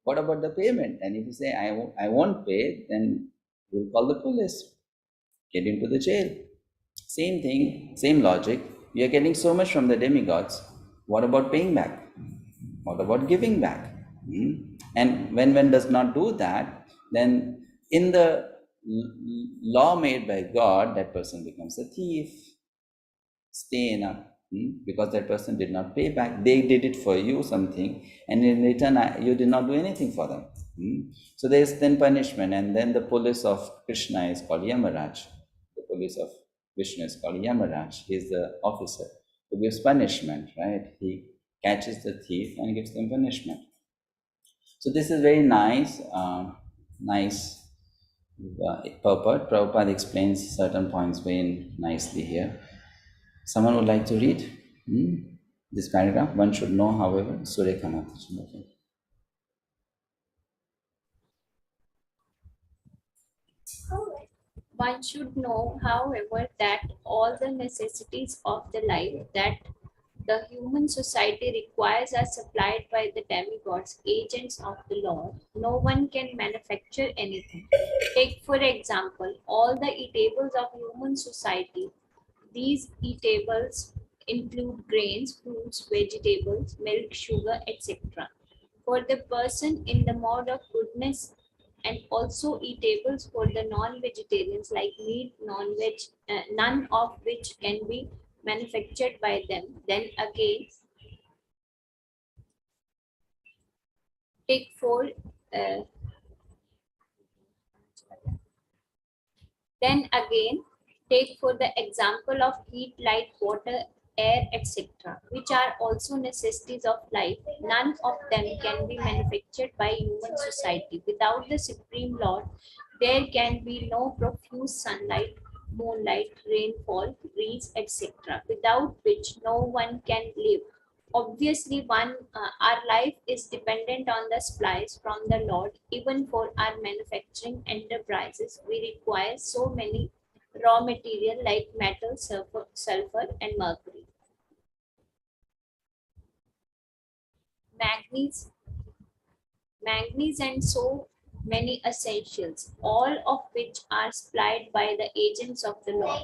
What about the payment? And if you say, I won't pay, then you'll call the police, get into the jail. Same thing, same logic. You are getting so much from the demigods. What about paying back? What about giving back? And when one does not do that, then in the law made by God, that person becomes a thief. Stay up. Because that person did not pay back. They did it for you something, and in return you did not do anything for them. So there is then punishment, and then the police of Krishna is called Yamaraj. The police of Vishnu is called Yamaraj. He is the officer who gives punishment, right? He catches the thief and gives them punishment. So this is very nice, purport. Prabhupada explains certain points very nicely here. Someone would like to read this paragraph? One should know, however, One should know, however, that all the necessities of the life that the human society requires are supplied by the demigods, agents of the Lord. No one can manufacture anything. Take, for example, all the eatables of human society. These eatables include grains, fruits, vegetables, milk, sugar, etc. For the person in the mode of goodness, and also eatables for the non-vegetarians like meat, non-veg, none of which can be manufactured by them. Then again, take for the example of heat, light, water, air, etc., which are also necessities of life. None of them can be manufactured by human society. Without the Supreme Lord, there can be no profuse sunlight, moonlight, rainfall, breeze, etc., without which no one can live. Obviously, our life is dependent on the supplies from the Lord. Even for our manufacturing enterprises, we require so many raw material like metal, sulfur and mercury. Manganese and so many essentials, all of which are supplied by the agents of the Lord,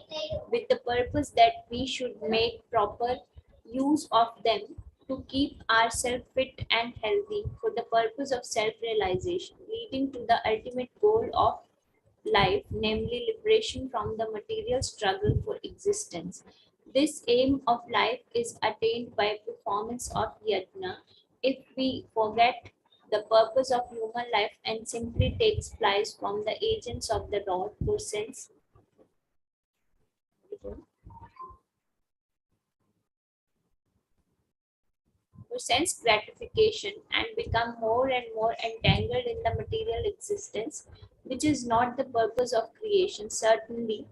with the purpose that we should make proper use of them to keep ourselves fit and healthy for the purpose of self-realization, leading to the ultimate goal of life, namely liberation from the material struggle for existence. This aim of life is attained by performance of yajna. If we forget the purpose of human life and simply take supplies from the agents of the Lord for sense gratification and become more and more entangled in the material existence, which is not the purpose of creation. Certainly,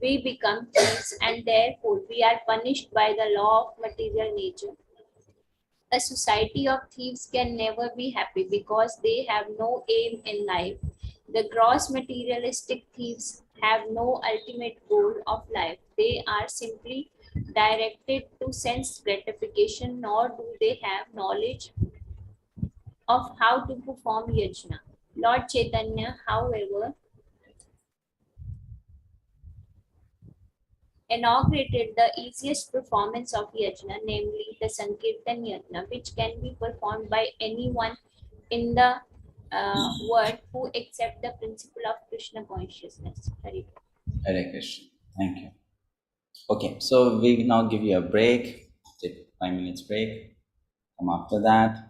we become thieves and therefore we are punished by the law of material nature. A society of thieves can never be happy because they have no aim in life. The gross materialistic thieves have no ultimate goal of life. They are simply directed to sense gratification, nor do they have knowledge of how to perform yajna. Lord Chaitanya, however, inaugurated the easiest performance of yajna, namely the Sankirtan yajna, which can be performed by anyone in the world who accept the principle of Krishna consciousness. Hare Krishna. Thank you. Okay, so we now give you a break, take 5 minutes break. Come after that.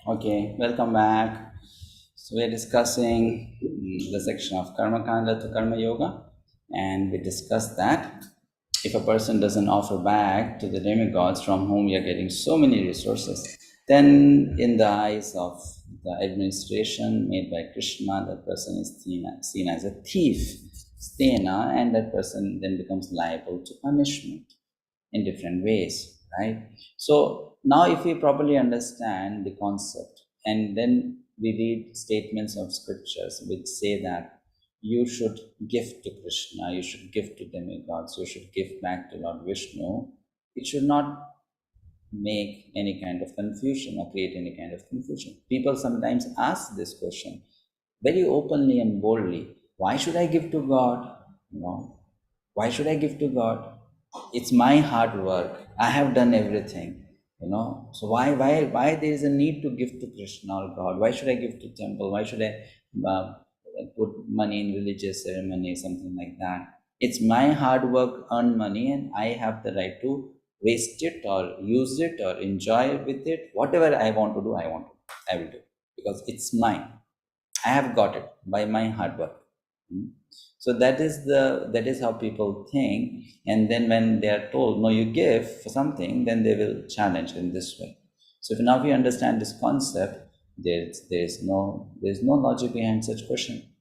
Okay, welcome back. So we're discussing the section of Karma Kanda to Karma Yoga, and we discussed that if a person doesn't offer back to the demigods from whom we are getting so many resources, then in the eyes of the administration made by Krishna, that person is seen as a thief, stena, and that person then becomes liable to punishment in different ways, right? So now if we properly understand the concept, and then we read statements of scriptures which say that you should give to Krishna, you should give to demigods, you should give back to Lord Vishnu, it should not make any kind of confusion or create any kind of confusion. People sometimes ask this question very openly and boldly: why should I give to God? Why should I give to God? It's my hard work. I have done everything. So why there is a need to give to Krishna or God? Why should I give to temple? Why should I put money in religious ceremony, something like that? It's my hard work, earned money, and I have the right to waste it or use it or enjoy with it. Whatever I want to do, I will do, because it's mine. I have got it by my hard work. So that is how people think, and then when they are told, no, you give for something, then they will challenge in this way. So if now we understand this concept, there's no logic behind such question.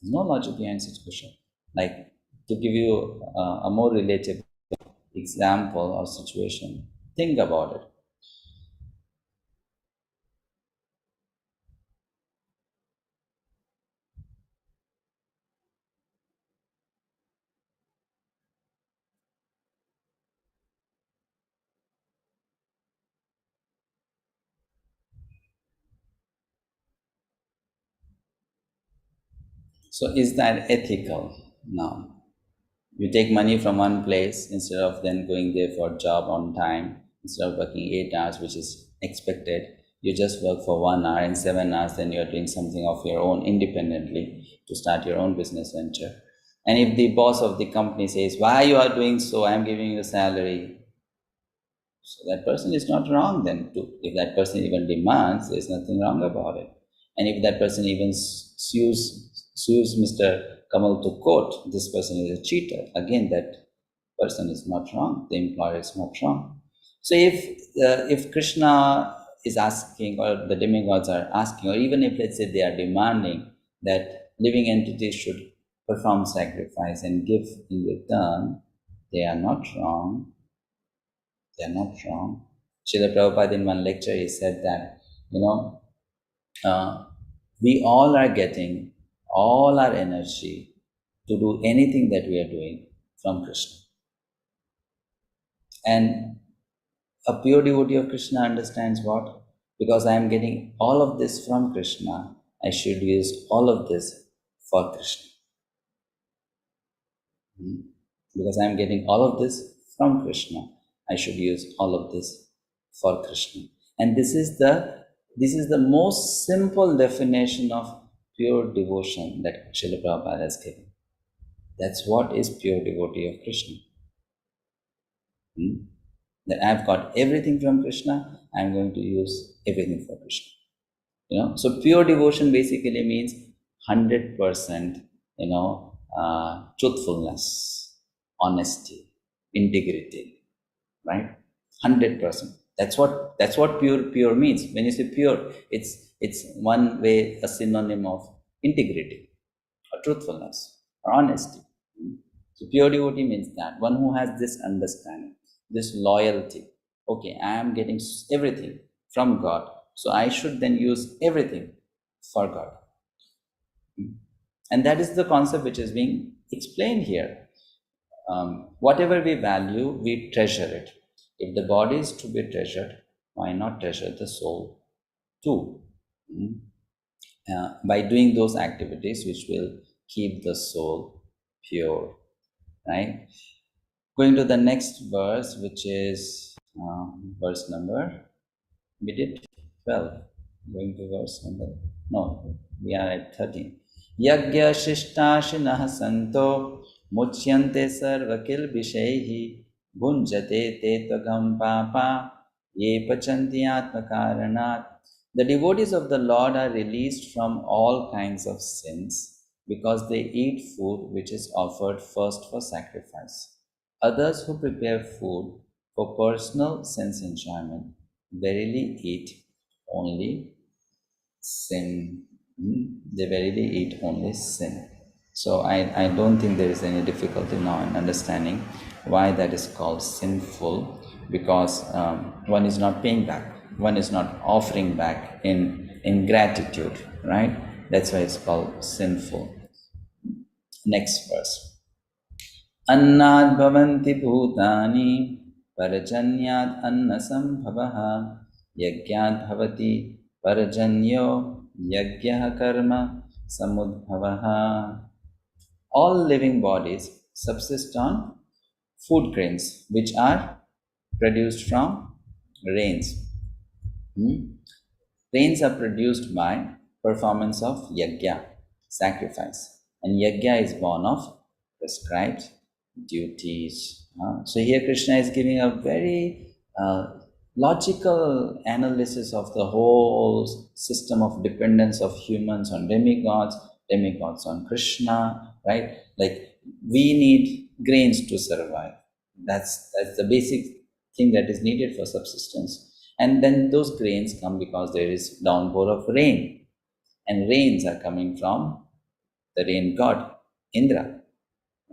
There's no logic behind such question. Like, to give you a more related example or situation, think about it. So is that ethical now? You take money from one place instead of then going there for a job on time, instead of working 8 hours, which is expected, you just work for 1 hour, and 7 hours, then you're doing something of your own independently to start your own business venture. And if the boss of the company says, why you are doing so, I'm giving you a salary. So that person is not wrong then too. If that person even demands, there's nothing wrong about it. And if that person even sues Mr. Kamal to court, this person is a cheater. Again, that person is not wrong. The employer is not wrong. So if Krishna is asking, or the demigods are asking, or even if, let's say, they are demanding that living entities should perform sacrifice and give in return, they are not wrong. They are not wrong. Srila Prabhupada in one lecture, he said that, we all are getting all our energy to do anything that we are doing from Krishna. And a pure devotee of Krishna understands what? Because I am getting all of this from Krishna, I should use all of this for Krishna. Because I am getting all of this from Krishna, I should use all of this for Krishna. And this is the most simple definition of pure devotion that Srila Prabhupada has given. That's what is pure devotee of Krishna. That I've got everything from Krishna, I'm going to use everything for Krishna. So pure devotion basically means 100%, truthfulness, honesty, integrity, right? 100%. That's what pure means. When you say pure, it's one way a synonym of integrity, or truthfulness, or honesty. So pure devotee means that one who has this understanding, this loyalty. Okay, I am getting everything from God, so I should then use everything for God. And that is the concept which is being explained here. Whatever we value, we treasure it. If the body is to be treasured, why not treasure the soul too? By doing those activities which will keep the soul pure, right? Going to the next verse, which is verse number, we did 12. Going to verse number, no, we are at 13. Yagya shishtashinah santo muchyante sarvakil bishaihi bhunjate te tvagam papa ye pachanti atmakaranat. The devotees of the Lord are released from all kinds of sins because they eat food which is offered first for sacrifice. Others who prepare food for personal sense enjoyment verily eat only sin. They verily eat only sin. So I don't think there is any difficulty now in understanding why that is called sinful, because one is not paying back, one is not offering back in gratitude, right? That's why it's called sinful. Next verse. Annad bhavanti bhutani parajanyad annasambhavaha yagyad bhavati parajanyo yagya karma samudbhavaha. All living bodies subsist on food grains which are produced from rains. Rains are produced by performance of yagya, sacrifice. And yagya is born of prescribed duties. So here Krishna is giving a very logical analysis of the whole system of dependence of humans on demigods, demigods on Krishna, right? Like we need grains to survive. That's the basic thing that is needed for subsistence. And then those grains come because there is downpour of rain. And rains are coming from the rain god, Indra,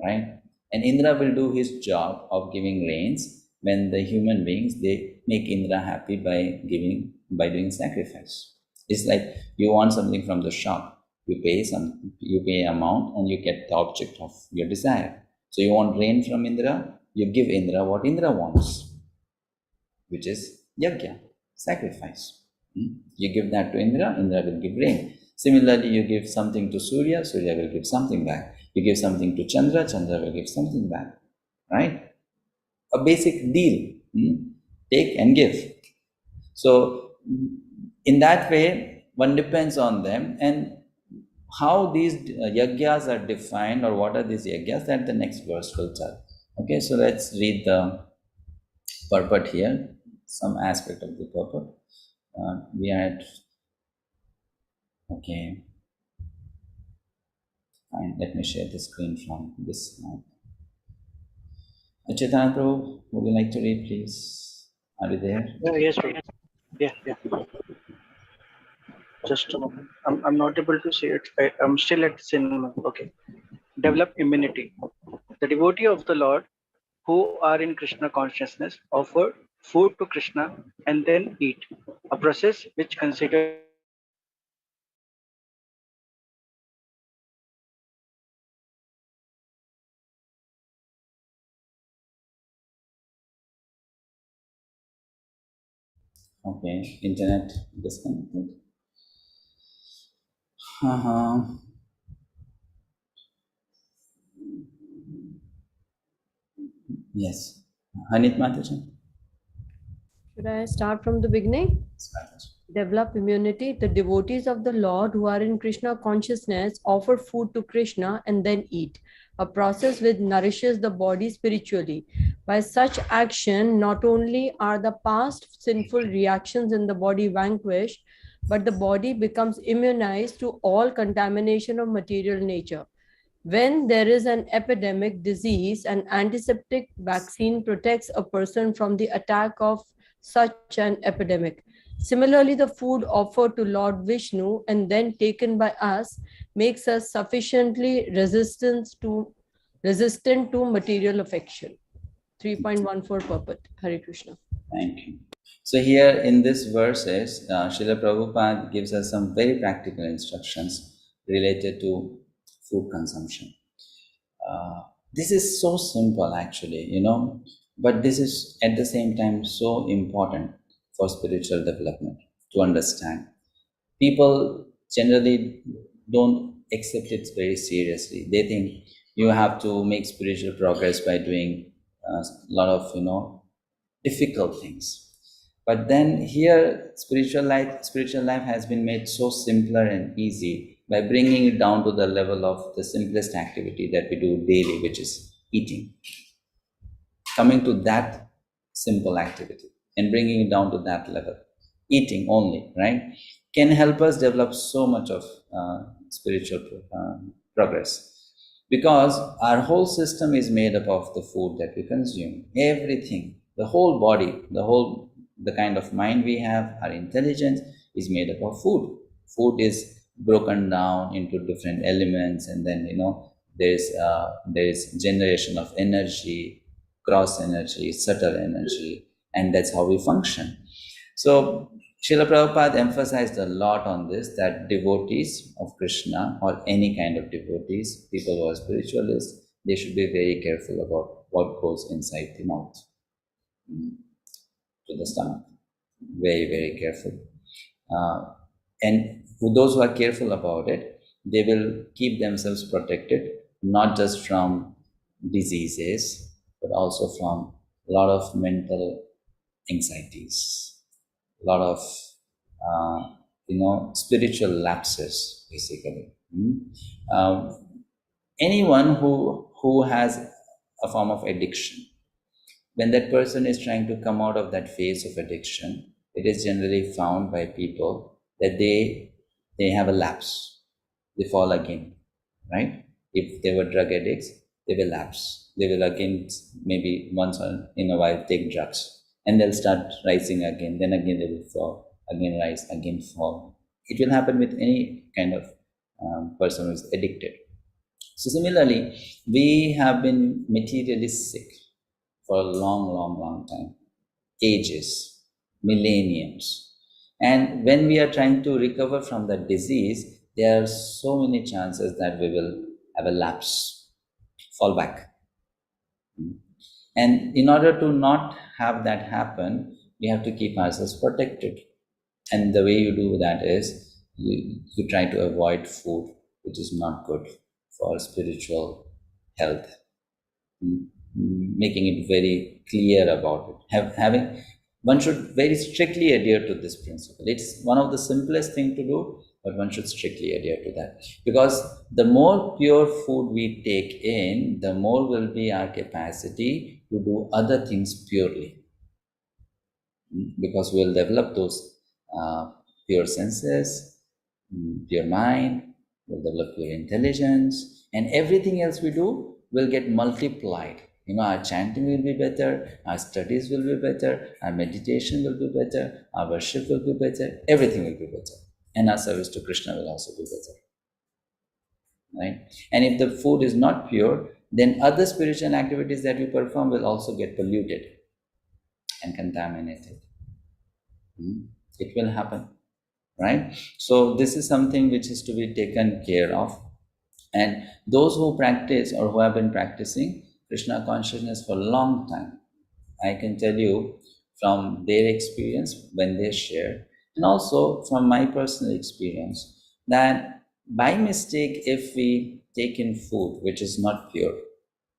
right? And Indra will do his job of giving rains when the human beings, they make Indra happy by doing sacrifice. It's like you want something from the shop, you pay amount and you get the object of your desire. So you want rain from Indra, you give Indra what Indra wants, which is yagya, sacrifice. You give that to Indra, Indra will give rain. Similarly, you give something to Surya, Surya will give something back. You give something to Chandra, Chandra will give something back, right? A basic deal, take and give. So in that way, one depends on them, and how these yagyas are defined, or what are these yagyas, that the next verse will tell. Okay, so let's read the purport here, some aspect of the purport. We are at, okay, fine, let me share the screen from this slide. Chaitanya Prabhu, would you like to read, please? Are you there? Yes, Prabhu. Yeah. Just a moment. I'm not able to see it. I'm still at cinema. Okay. Develop immunity. The devotee of the Lord who are in Krishna consciousness offer food to Krishna and then eat, a process which considers Okay, internet disconnected. Yes. Hanit Mataji? Should I start from the beginning? Develop immunity. The devotees of the Lord who are in Krishna consciousness offer food to Krishna and then eat, a process which nourishes the body spiritually. By such action, not only are the past sinful reactions in the body vanquished, but the body becomes immunized to all contamination of material nature. When there is an epidemic disease, an antiseptic vaccine protects a person from the attack of such an epidemic. Similarly, the food offered to Lord Vishnu and then taken by us makes us sufficiently resistant to material affection. 3.14 purport. Hare Krishna. Thank you. So here in this verses, Srila Prabhupada gives us some very practical instructions related to food consumption. This is so simple actually, but this is at the same time so important for spiritual development to understand. People generally don't accept it very seriously. They think you have to make spiritual progress by doing a lot of, difficult things. But then here, spiritual life has been made so simpler and easy by bringing it down to the level of the simplest activity that we do daily, which is eating. Coming to that simple activity and bringing it down to that level, eating only, right, can help us develop so much of spiritual progress. Because our whole system is made up of the food that we consume. Everything, the whole body, the kind of mind we have, our intelligence is made up of food. Food is broken down into different elements, and then there is generation of energy, gross energy, subtle energy, and that's how we function. So Srila Prabhupada emphasized a lot on this, that devotees of Krishna, or any kind of devotees, people who are spiritualists, they should be very careful about what goes inside the mouth, to the stomach. Very, very careful. And those who are careful about it, they will keep themselves protected, not just from diseases, but also from a lot of mental anxieties, a lot of spiritual lapses, basically. Anyone who has a form of addiction, when that person is trying to come out of that phase of addiction, it is generally found by people that they have a lapse. They fall again, right? If they were drug addicts, they will lapse. They will again, maybe once in a while, take drugs, and they'll start rising again. Then again they will fall, again rise, again fall. It will happen with any kind of person who is addicted. So similarly, we have been materially sick for a long time, ages, millenniums. And when we are trying to recover from that disease, there are so many chances that we will have a lapse, fall back. And in order to not have that happen, we have to keep ourselves protected. And the way you do that is you try to avoid food which is not good for spiritual health. Making it very clear about it. One should very strictly adhere to this principle. It's one of the simplest thing to do, but one should strictly adhere to that. Because the more pure food we take in, the more will be our capacity to do other things purely. Because we'll develop those pure senses, pure mind, we'll develop pure intelligence, and everything else we do will get multiplied. Our chanting will be better, our studies will be better, our meditation will be better, our worship will be better, everything will be better. And our service to Krishna will also be better. Right? And if the food is not pure, then other spiritual activities that we perform will also get polluted and contaminated. It will happen. Right? So this is something which is to be taken care of. And those who practice or who have been practicing Krishna consciousness for a long time, I can tell you from their experience when they share, and also from my personal experience, that by mistake, if we take in food which is not pure,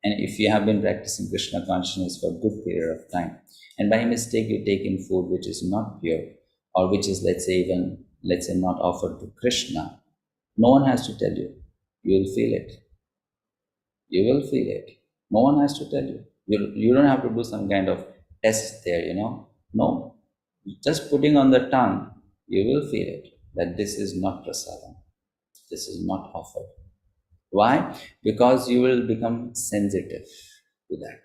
and if you have been practicing Krishna consciousness for a good period of time, and by mistake you take in food which is not pure, or which is, let's say, not offered to Krishna, no one has to tell you. You will feel it. You will feel it. No one has to tell you. You don't have to do some kind of test there, No. Just putting on the tongue, you will feel it, that this is not prasadam. This is not offered. Why? Because you will become sensitive to that.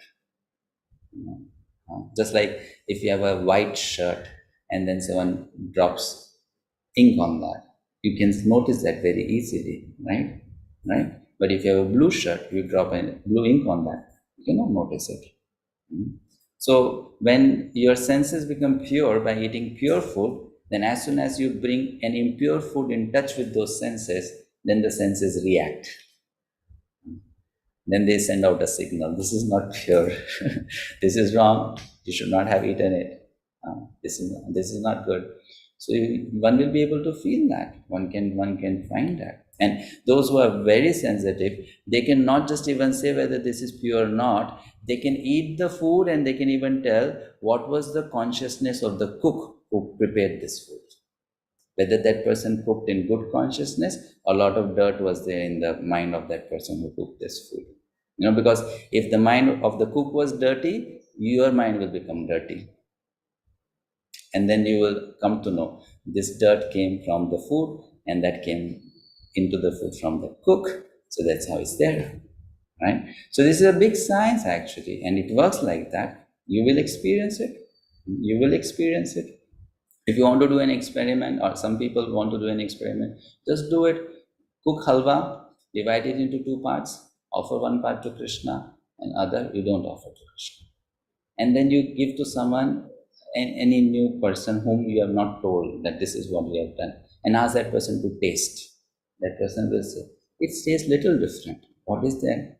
Just like if you have a white shirt and then someone drops ink on that, you can notice that very easily, right? But if you have a blue shirt, you drop a blue ink on that, you cannot notice it. So when your senses become pure by eating pure food, then as soon as you bring an impure food in touch with those senses, then the senses react. Then they send out a signal. This is not pure. This is wrong. You should not have eaten it. This is not good. So one will be able to feel that. One can find that. And those who are very sensitive, they can not just even say whether this is pure or not. They can eat the food and they can even tell what was the consciousness of the cook who prepared this food. Whether that person cooked in good consciousness, a lot of dirt was there in the mind of that person who cooked this food. Because if the mind of the cook was dirty, your mind will become dirty. And then you will come to know this dirt came from the food and that came into the food from the cook. So that's how it's there, right? So this is a big science actually, and it works like that. You will experience it. You will experience it. If you want to do an experiment, or some people want to do an experiment, just do it. Cook halwa, divide it into 2 parts, offer 1 part to Krishna and other you don't offer to Krishna. And then you give to someone, any new person whom you have not told that this is what you have done, and ask that person to taste. That person will say, it tastes little different. What is that?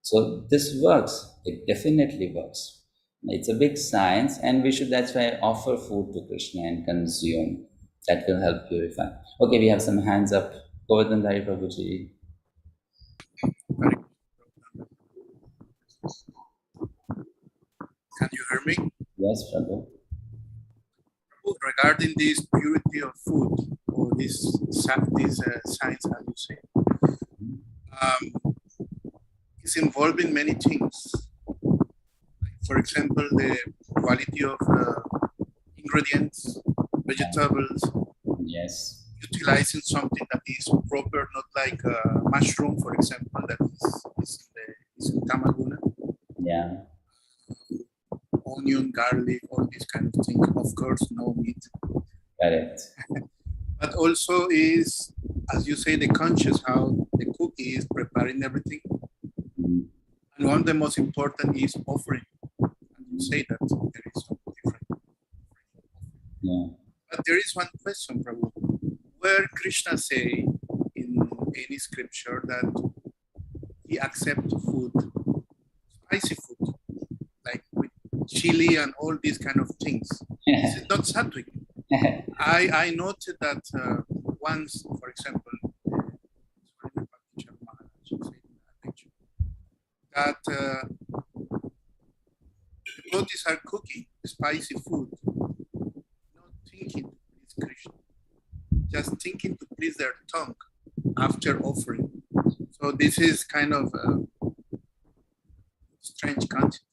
So this works. It definitely works. It's a big science, and we should, that's why, offer food to Krishna and consume. That will help purify. Okay, we have some hands up. Govardhan Prabhuji. Can you hear me? Yes, Prabhu. Regarding this purity of food, or this science, as you say, it's involving many things. For example, the quality of ingredients, vegetables. Yes. Utilizing something that is proper, not like a mushroom, for example, that is in Tamaguna. Yeah. Onion, garlic, all these kind of things. Of course, no meat. Correct. But also is, as you say, the conscious, how the cook is preparing everything. And one of the most important is offering. And you say that there is something different. Yeah. But there is one question, Prabhu. Where Krishna say in any scripture that he accepts food, spicy food, like with chili and all these kind of things. This is not sattvic. I noted that once, for example, that the devotees are cooking spicy food, not thinking to please Krishna, just thinking to please their tongue after offering. So this is kind of a strange concept.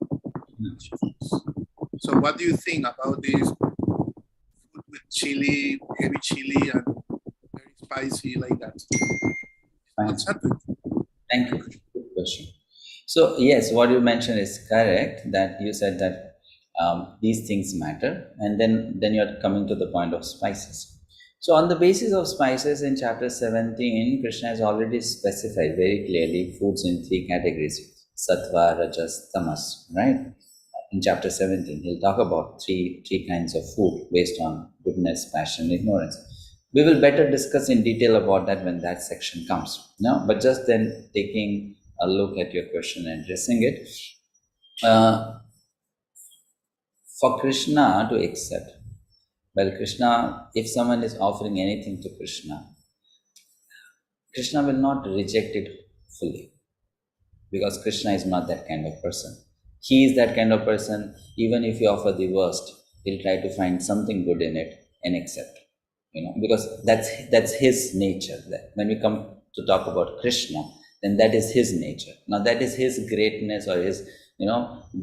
So what do you think about this food with chili, heavy chili, and very spicy like that? What's happened? Thank you. Good question. So yes, what you mentioned is correct, that you said that these things matter, and then you're coming to the point of spices. So on the basis of spices in chapter 17, Krishna has already specified very clearly foods in 3 categories: sattva, rajas, tamas, right? In chapter 17, he'll talk about three kinds of food based on goodness, passion, ignorance. We will better discuss in detail about that when that section comes. No, but just then taking a look at your question and addressing it. For Krishna to accept, well, Krishna, if someone is offering anything to Krishna, Krishna will not reject it fully, because Krishna is not that kind of person. He is that kind of person, even if you offer the worst, he'll try to find something good in it and accept. Because that's his nature. When we come to talk about Krishna, then that is his nature. Now that is his greatness or his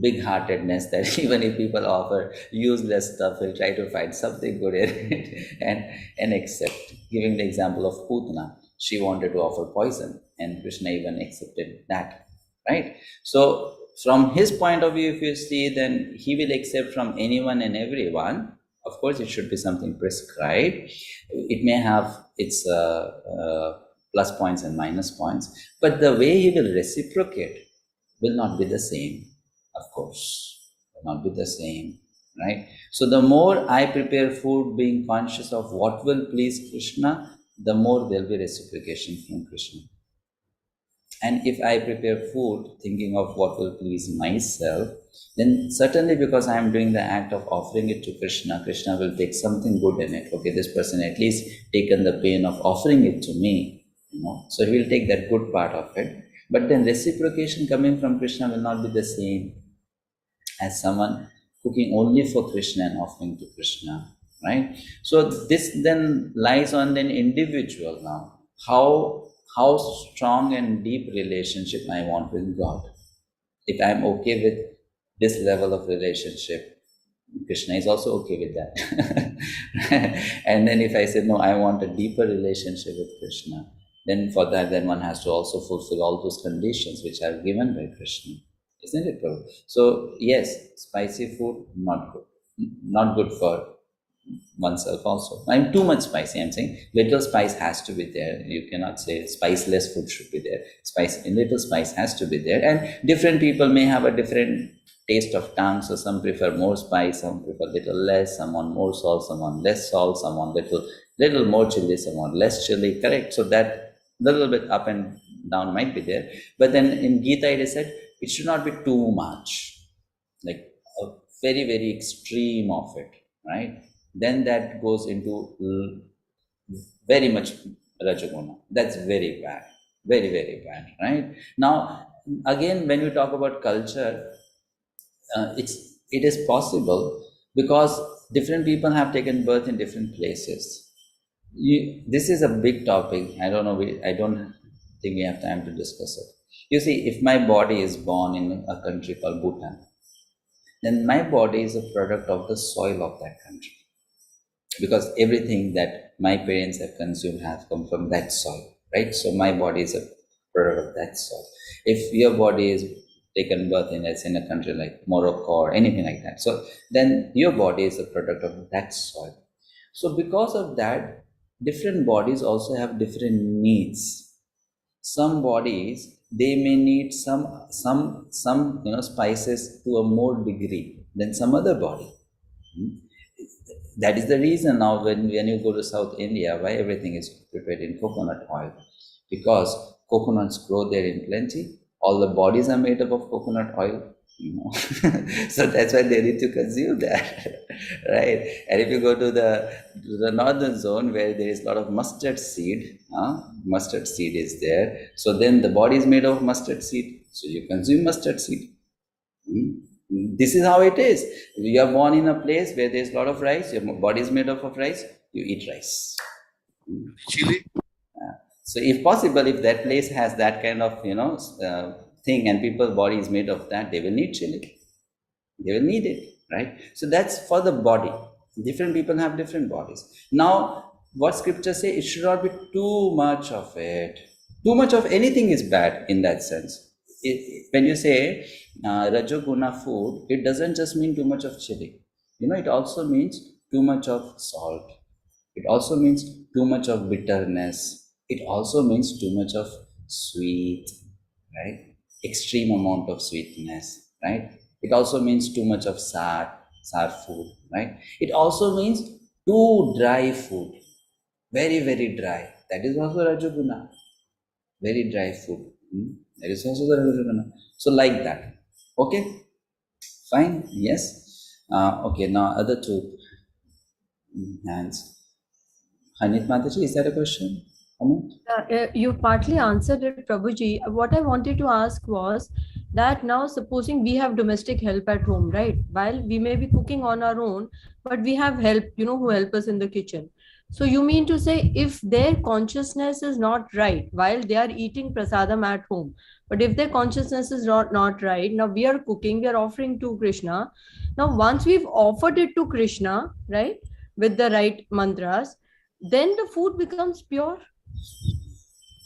big-heartedness, that even if people offer useless stuff, he'll try to find something good in it and accept. Giving the example of Putana, she wanted to offer poison, and Krishna even accepted that, right? So from his point of view, if you see, then he will accept from anyone and everyone. Of course, it should be something prescribed. It may have its plus points and minus points, but the way he will reciprocate will not be the same, of course, will not be the same, right? So the more I prepare food being conscious of what will please Krishna, the more there will be reciprocation from Krishna. And if I prepare food thinking of what will please myself, then certainly because I am doing the act of offering it to Krishna, Krishna will take something good in it. Okay, this person at least taken the pain of offering it to me, so he will take that good part of it. But then reciprocation coming from Krishna will not be the same as someone cooking only for Krishna and offering to Krishna, right? So this then lies on an individual now. How strong and deep relationship I want with God. If I'm okay with this level of relationship, Krishna is also okay with that. And then if I say, no, I want a deeper relationship with Krishna, then for that, then one has to also fulfill all those conditions which are given by Krishna. Isn't it, Prabhu? So yes, spicy food, not good. Not good for oneself also. I'm too much spicy, I'm saying. Little spice has to be there. You cannot say spiceless food should be there. Little spice has to be there. And different people may have a different taste of tongue. So some prefer more spice, some prefer little less, some want more salt, some want less salt, some want little more chili, some want less chili, correct? So that little bit up and down might be there. But then in Gita it is said, it should not be too much, like a very, very extreme of it, right? Then that goes into very much Rajaguna. That's very bad, very, very bad, right? Now, again, when you talk about culture, it is possible because different people have taken birth in different places. This is a big topic. I don't think we have time to discuss it. You see, if my body is born in a country called Bhutan, then my body is a product of the soil of that country. Because everything that my parents have consumed has come from that soil, right? So my body is a product of that soil. If your body is taken birth in a country like Morocco or anything like that, so then your body is a product of that soil. So because of that, different bodies also have different needs. Some bodies, they may need some spices to a more degree than some other body. That is the reason now when you go to South India, why everything is prepared in coconut oil. Because coconuts grow there in plenty. All the bodies are made up of coconut oil. So that's why they need to consume that, right? And if you go to the northern zone where there is a lot of mustard seed is there, so then the body is made of mustard seed, so you consume mustard seed. This is how it is. You are born in a place where there is a lot of rice, your body is made up of rice, you eat rice. Chili? So if possible, if that place has that kind of, thing and people's body is made of that, they will need chili. They will need it, right? So that's for the body. Different people have different bodies. Now, what scriptures say, it should not be too much of it. Too much of anything is bad in that sense. When you say Rajoguna food, it doesn't just mean too much of chili. It also means too much of salt. It also means too much of bitterness. It also means too much of sweet, right? Extreme amount of sweetness, right? It also means too much of sour food, right? It also means too dry food, very, very dry. That is also Rajoguna, very dry food. That is also the Rajoguna. So like that, okay? Fine, yes. Okay, now other two hands. Hanit Mataji, is that a question? You partly answered it, Prabhuji. What I wanted to ask was that now supposing we have domestic help at home, right? While we may be cooking on our own, but we have help, who help us in the kitchen. So you mean to say if their consciousness is not right while they are eating prasadam at home, but if their consciousness is not right, now we are cooking, we are offering to Krishna. Now once we've offered it to Krishna, right, with the right mantras, then the food becomes pure.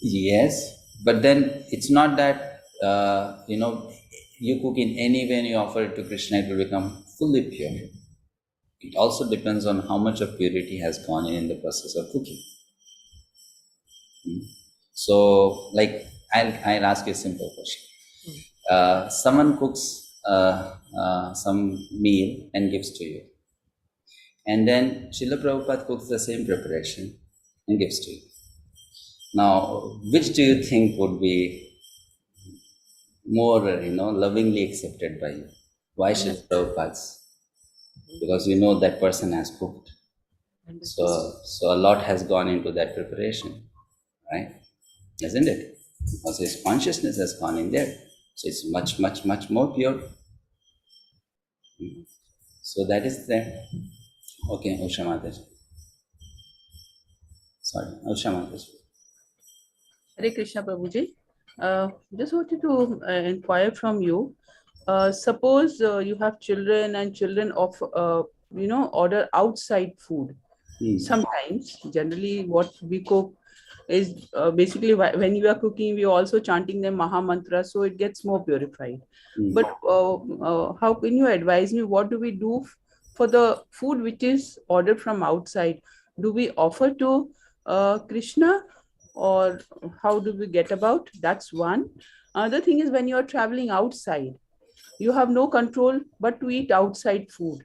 Yes, but then it's not that, you cook in any way and you offer it to Krishna, it will become fully pure. It also depends on how much of purity has gone in the process of cooking. So, like, I'll ask you a simple question. Someone cooks some meal and gives to you. And then Srila Prabhupada cooks the same preparation and gives to you. Now, which do you think would be more, lovingly accepted by you? Why Srila Prabhupada's? Because that person has cooked. So a lot has gone into that preparation, right? Isn't it? Because his consciousness has gone in there. So it's much, much, much more pure. So that is there. Okay, Usha Mataji. Sorry, Usha Mataji. Hare Krishna Prabhuji. Just wanted to inquire from you. Suppose you have children and children order outside food. Sometimes, generally, what we cook is basically when you are cooking, we are also chanting the Maha Mantra, so it gets more purified. But how can you advise me? What do we do for the food which is ordered from outside? Do we offer to Krishna? Or how do we get about? That's one. Another thing is when you are traveling outside, you have no control but to eat outside food.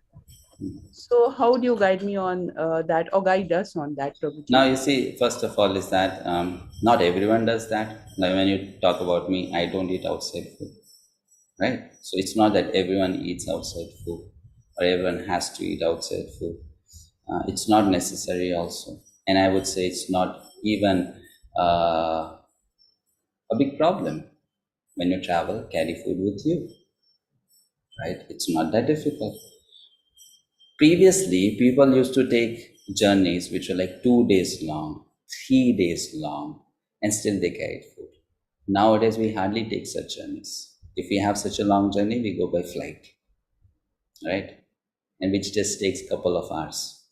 So how do you guide me on that, or guide us on that, Prabhuji? Now you see, first of all is that not everyone does that. Now when you talk about me, I don't eat outside food, right? So it's not that everyone eats outside food or everyone has to eat outside food. It's not necessary also. And I would say it's not even a big problem. When you travel, carry food with you, right? It's not that difficult. Previously, people used to take journeys which were like 2 days long, 3 days long, and still they carried food. Nowadays, we hardly take such journeys. If we have such a long journey, we go by flight, right? And which just takes a couple of hours.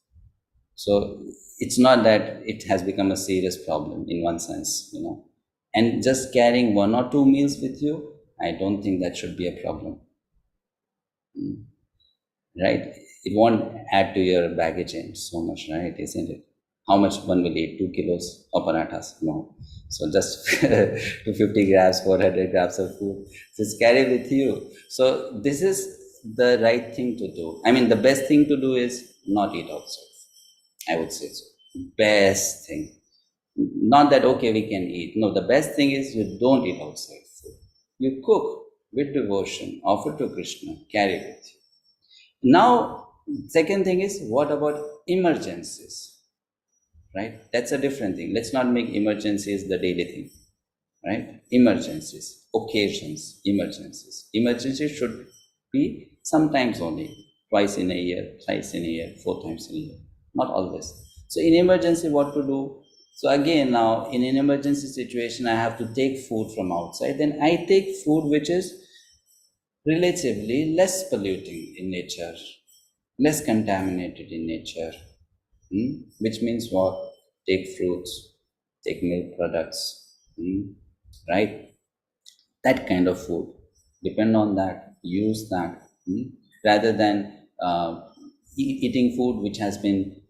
So it's not that it has become a serious problem in one sense, And just carrying 1 or 2 meals with you, I don't think that should be a problem, right? It won't add to your baggage so much, right? Isn't it? How much one will eat? 2 kilos of parathas? No. So just 250 grams, 400 grams of food. Just carry with you. So this is the right thing to do. I mean, the best thing to do is not eat outside. I would say so. Best thing. Not that, okay, we can eat. No, the best thing is you don't eat outside food. You cook. with devotion, offer to Krishna, carry with you. Now, second thing is, what about emergencies? Right? That's a different thing. Let's not make emergencies the daily thing. Right? Emergencies, occasions, emergencies. Emergencies should be sometimes only, twice in a year, thrice in a year, 4 times in a year, not always. So in emergency, what to do? So again, now in an emergency situation, I have to take food from outside. Then I take food which is relatively less polluting in nature, less contaminated in nature. Which means what? Take fruits, take milk products, right? That kind of food. Depend on that, use that, rather than eating food which has been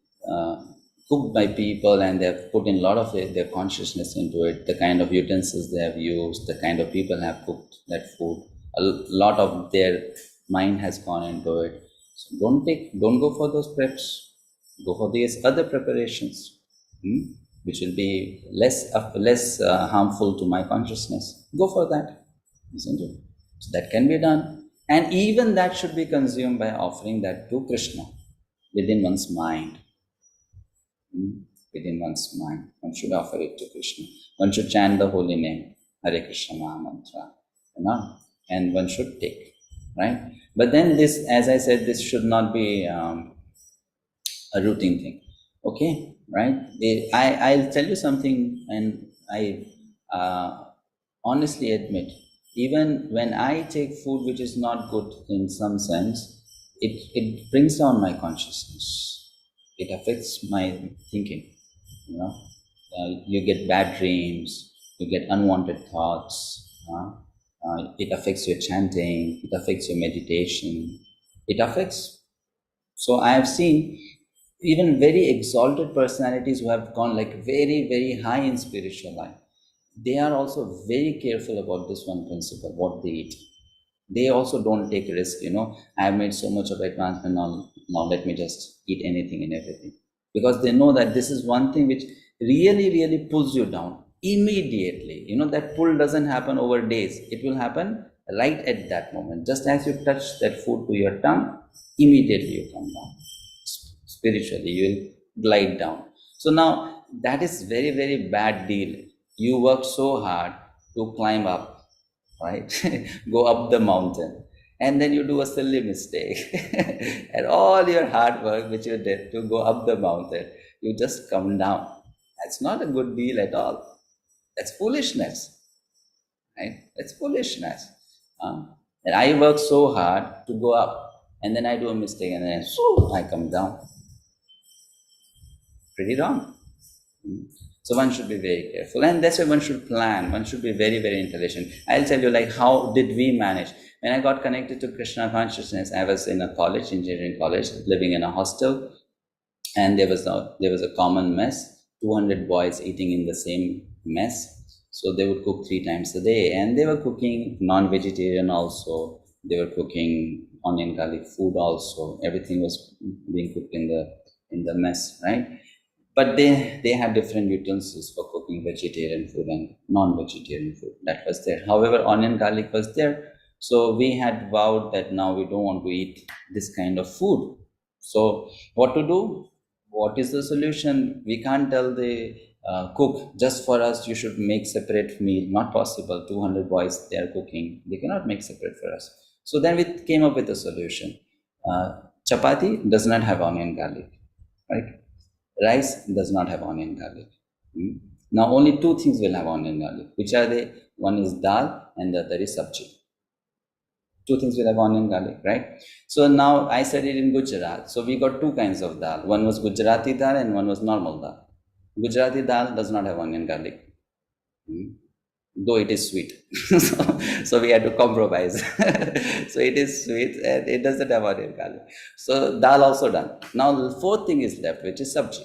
cooked by people and they've put in a lot of their consciousness into it, the kind of utensils they have used, the kind of people have cooked that food. A lot of their mind has gone into it. So don't go for those preps. Go for these other preparations, which will be less harmful to my consciousness. Go for that, isn't it? So that can be done. And even that should be consumed by offering that to Krishna within one's mind. Within one's mind. One should offer it to Krishna. One should chant the holy name, Hare Krishna Maha Mantra, and one should take, right? But then this, as I said, this should not be a routine thing, okay, right? I'll tell you something, and I honestly admit, even when I take food which is not good in some sense, it brings down my consciousness. It affects my thinking, you get bad dreams, you get unwanted thoughts, it affects your chanting, it affects your meditation, it affects. So I have seen even very exalted personalities who have gone like very, very high in spiritual life. They are also very careful about this one principle, what they eat. They also don't take risk, I have made so much of advancement, now let me just eat anything and everything. Because they know that this is one thing which really, really pulls you down immediately. That pull doesn't happen over days. It will happen right at that moment. Just as you touch that food to your tongue, immediately you come down. Spiritually, you will glide down. So now that is very, very bad deal. You work so hard to climb up, right? Go up the mountain, and then you do a silly mistake. And all your hard work which you did to go up the mountain, you just come down. That's not a good deal at all. That's foolishness, right? That's foolishness. And I work so hard to go up, and then I do a mistake, and then I come down. Pretty wrong. So one should be very careful, and that's why one should plan. One should be very, very intelligent. I'll tell you, how did we manage? When I got connected to Krishna consciousness, I was in a college, engineering college, living in a hostel, and there was a common mess. 200 boys eating in the same mess. So they would cook 3 times a day, and they were cooking non-vegetarian also. They were cooking onion garlic food also. Everything was being cooked in the mess, right? But they had different utensils for cooking vegetarian food and non-vegetarian food. That was there. However, onion garlic was there. So we had vowed that now we don't want to eat this kind of food. So what to do? What is the solution? We can't tell the cook, just for us, you should make separate meal. Not possible. 200 boys, they are cooking. They cannot make separate for us. So then we came up with a solution. Chapati does not have onion garlic, right? Rice does not have onion garlic. Now only 2 things will have onion garlic. Which are they? One is dal and the other is sabji. 2 things will have onion garlic, right? So now I studied in Gujarat. So we got 2 kinds of dal. One was Gujarati dal and one was normal dal. Gujarati dal does not have onion garlic, though it is sweet. so we had to compromise. So it is sweet and it doesn't have onion garlic. So dal also done. Now the 4th thing is left, which is sabji.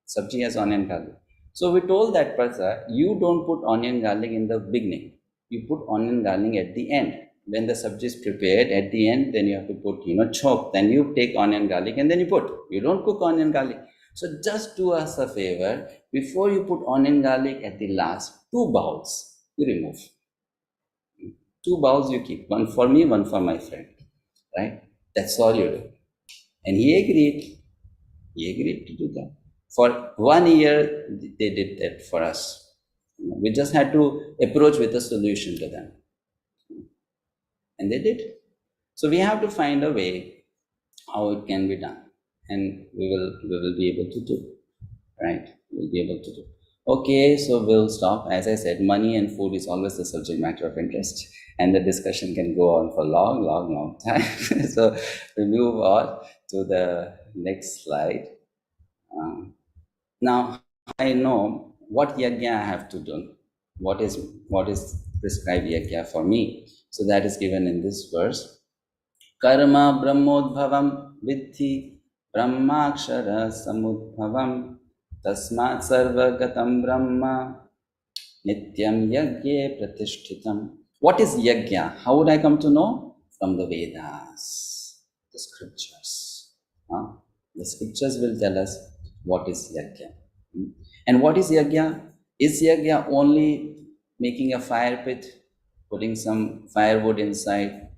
Sabji has onion garlic. So we told that person, you don't put onion garlic in the beginning. You put onion garlic at the end. When the sabji is prepared at the end, then you have to put, chop. Then you take onion garlic and then you put. You don't cook onion garlic. So just do us a favor. Before you put onion garlic at the last, 2 bowls, you remove. 2 bowls you keep, one for me, one for my friend, right? That's all you do. And he agreed. He agreed to do that. For 1 year, they did that for us. We just had to approach with a solution to them. And they did. So we have to find a way how it can be done. And we will be able to do, right? We'll be able to do. Okay, so we'll stop. As I said, money and food is always the subject matter of interest. And the discussion can go on for long time. So we move on to the next slide. Now, I know what yajna I have to do. What is prescribed yajna for me? So that is given in this verse. Karma brahmodbhavam vidhi brahmakshara samudbhavam tasmat sarvagatam brahma nityam yajna pratishtitam. What is yajna? How would I come to know? From the Vedas, the scriptures. The scriptures will tell us what is yajna. And what is yajna? Is yajna only making a fire pit, putting some firewood inside,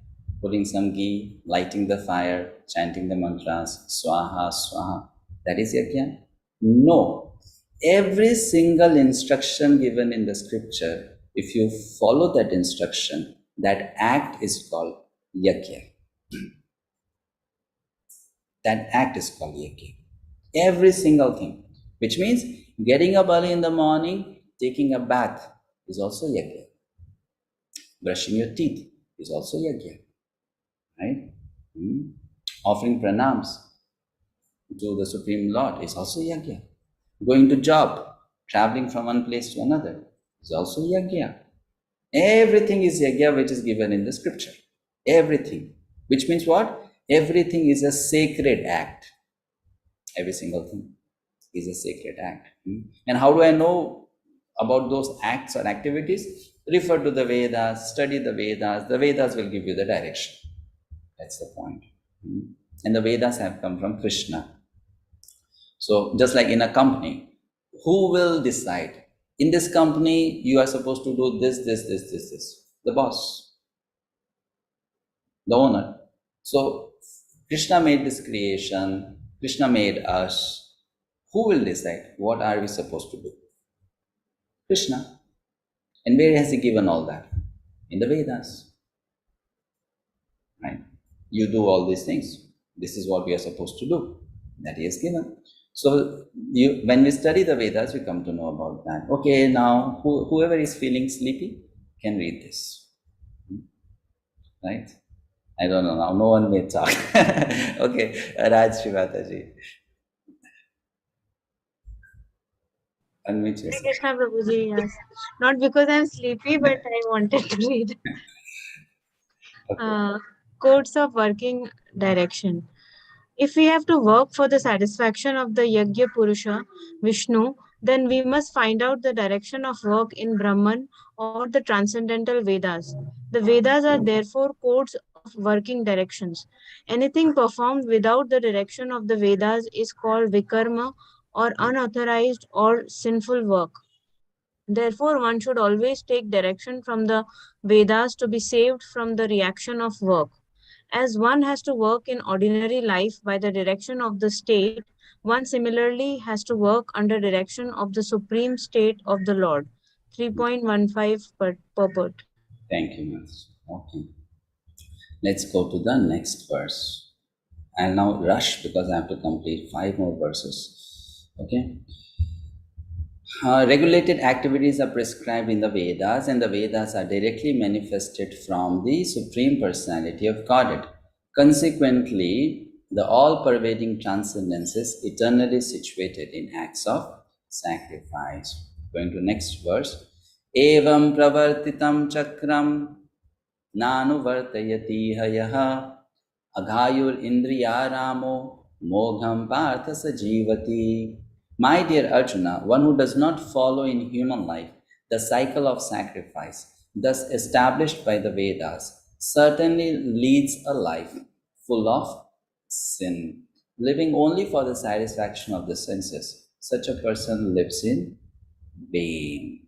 putting some ghee, lighting the fire, chanting the mantras, swaha, swaha? That is yajna? No. Every single instruction given in the scripture, if you follow that instruction, that act is called yajna. That act is called yajna. Every single thing. Which means getting up early in the morning, taking a bath is also yajna. Brushing your teeth is also yajna. Right? Offering pranams to the Supreme Lord is also yajna. Going to job, traveling from one place to another is also yajna. Everything is yajna which is given in the scripture. Everything. Which means what? Everything is a sacred act. Every single thing is a sacred act. And how do I know about those acts or activities? Refer to the Vedas, study the Vedas. The Vedas will give you the direction. That's the point. And the Vedas have come from Krishna. So just like in a company, who will decide? In this company, you are supposed to do this. The boss, the owner. So Krishna made this creation. Krishna made us. Who will decide what are we supposed to do? Krishna. And where has he given all that? In the Vedas. Right? You do all these things. This is what we are supposed to do. That he has given. So when we study the Vedas, we come to know about that. Okay, now whoever is feeling sleepy can read this. Right? I don't know now. No one may talk. Okay, Raj Shivataji. Unmute yourself. Krishna Prabhuji, yes. Not because I'm sleepy, but I wanted to read. Codes of working direction. If we have to work for the satisfaction of the Yajna Purusha, Vishnu, then we must find out the direction of work in Brahman or the transcendental Vedas. The Vedas are therefore codes of working directions. Anything performed without the direction of the Vedas is called vikarma or unauthorized or sinful work. Therefore, one should always take direction from the Vedas to be saved from the reaction of work. As one has to work in ordinary life by the direction of the state, one similarly has to work under direction of the supreme state of the Lord. 3.15 purport. Thank you, Master. Okay. Let's go to the next verse. I'll now rush because I have to complete 5 more verses. Okay. Regulated activities are prescribed in the Vedas, and the Vedas are directly manifested from the Supreme Personality of Godhead. Consequently, the all-pervading transcendence is eternally situated in acts of sacrifice. Going to next verse. Evam pravartitam chakram nanuvartayati hayaha aghayur indriyaramo mogham partha sajivati. My dear Arjuna, one who does not follow in human life the cycle of sacrifice, thus established by the Vedas, certainly leads a life full of sin, living only for the satisfaction of the senses. Such a person lives in vain,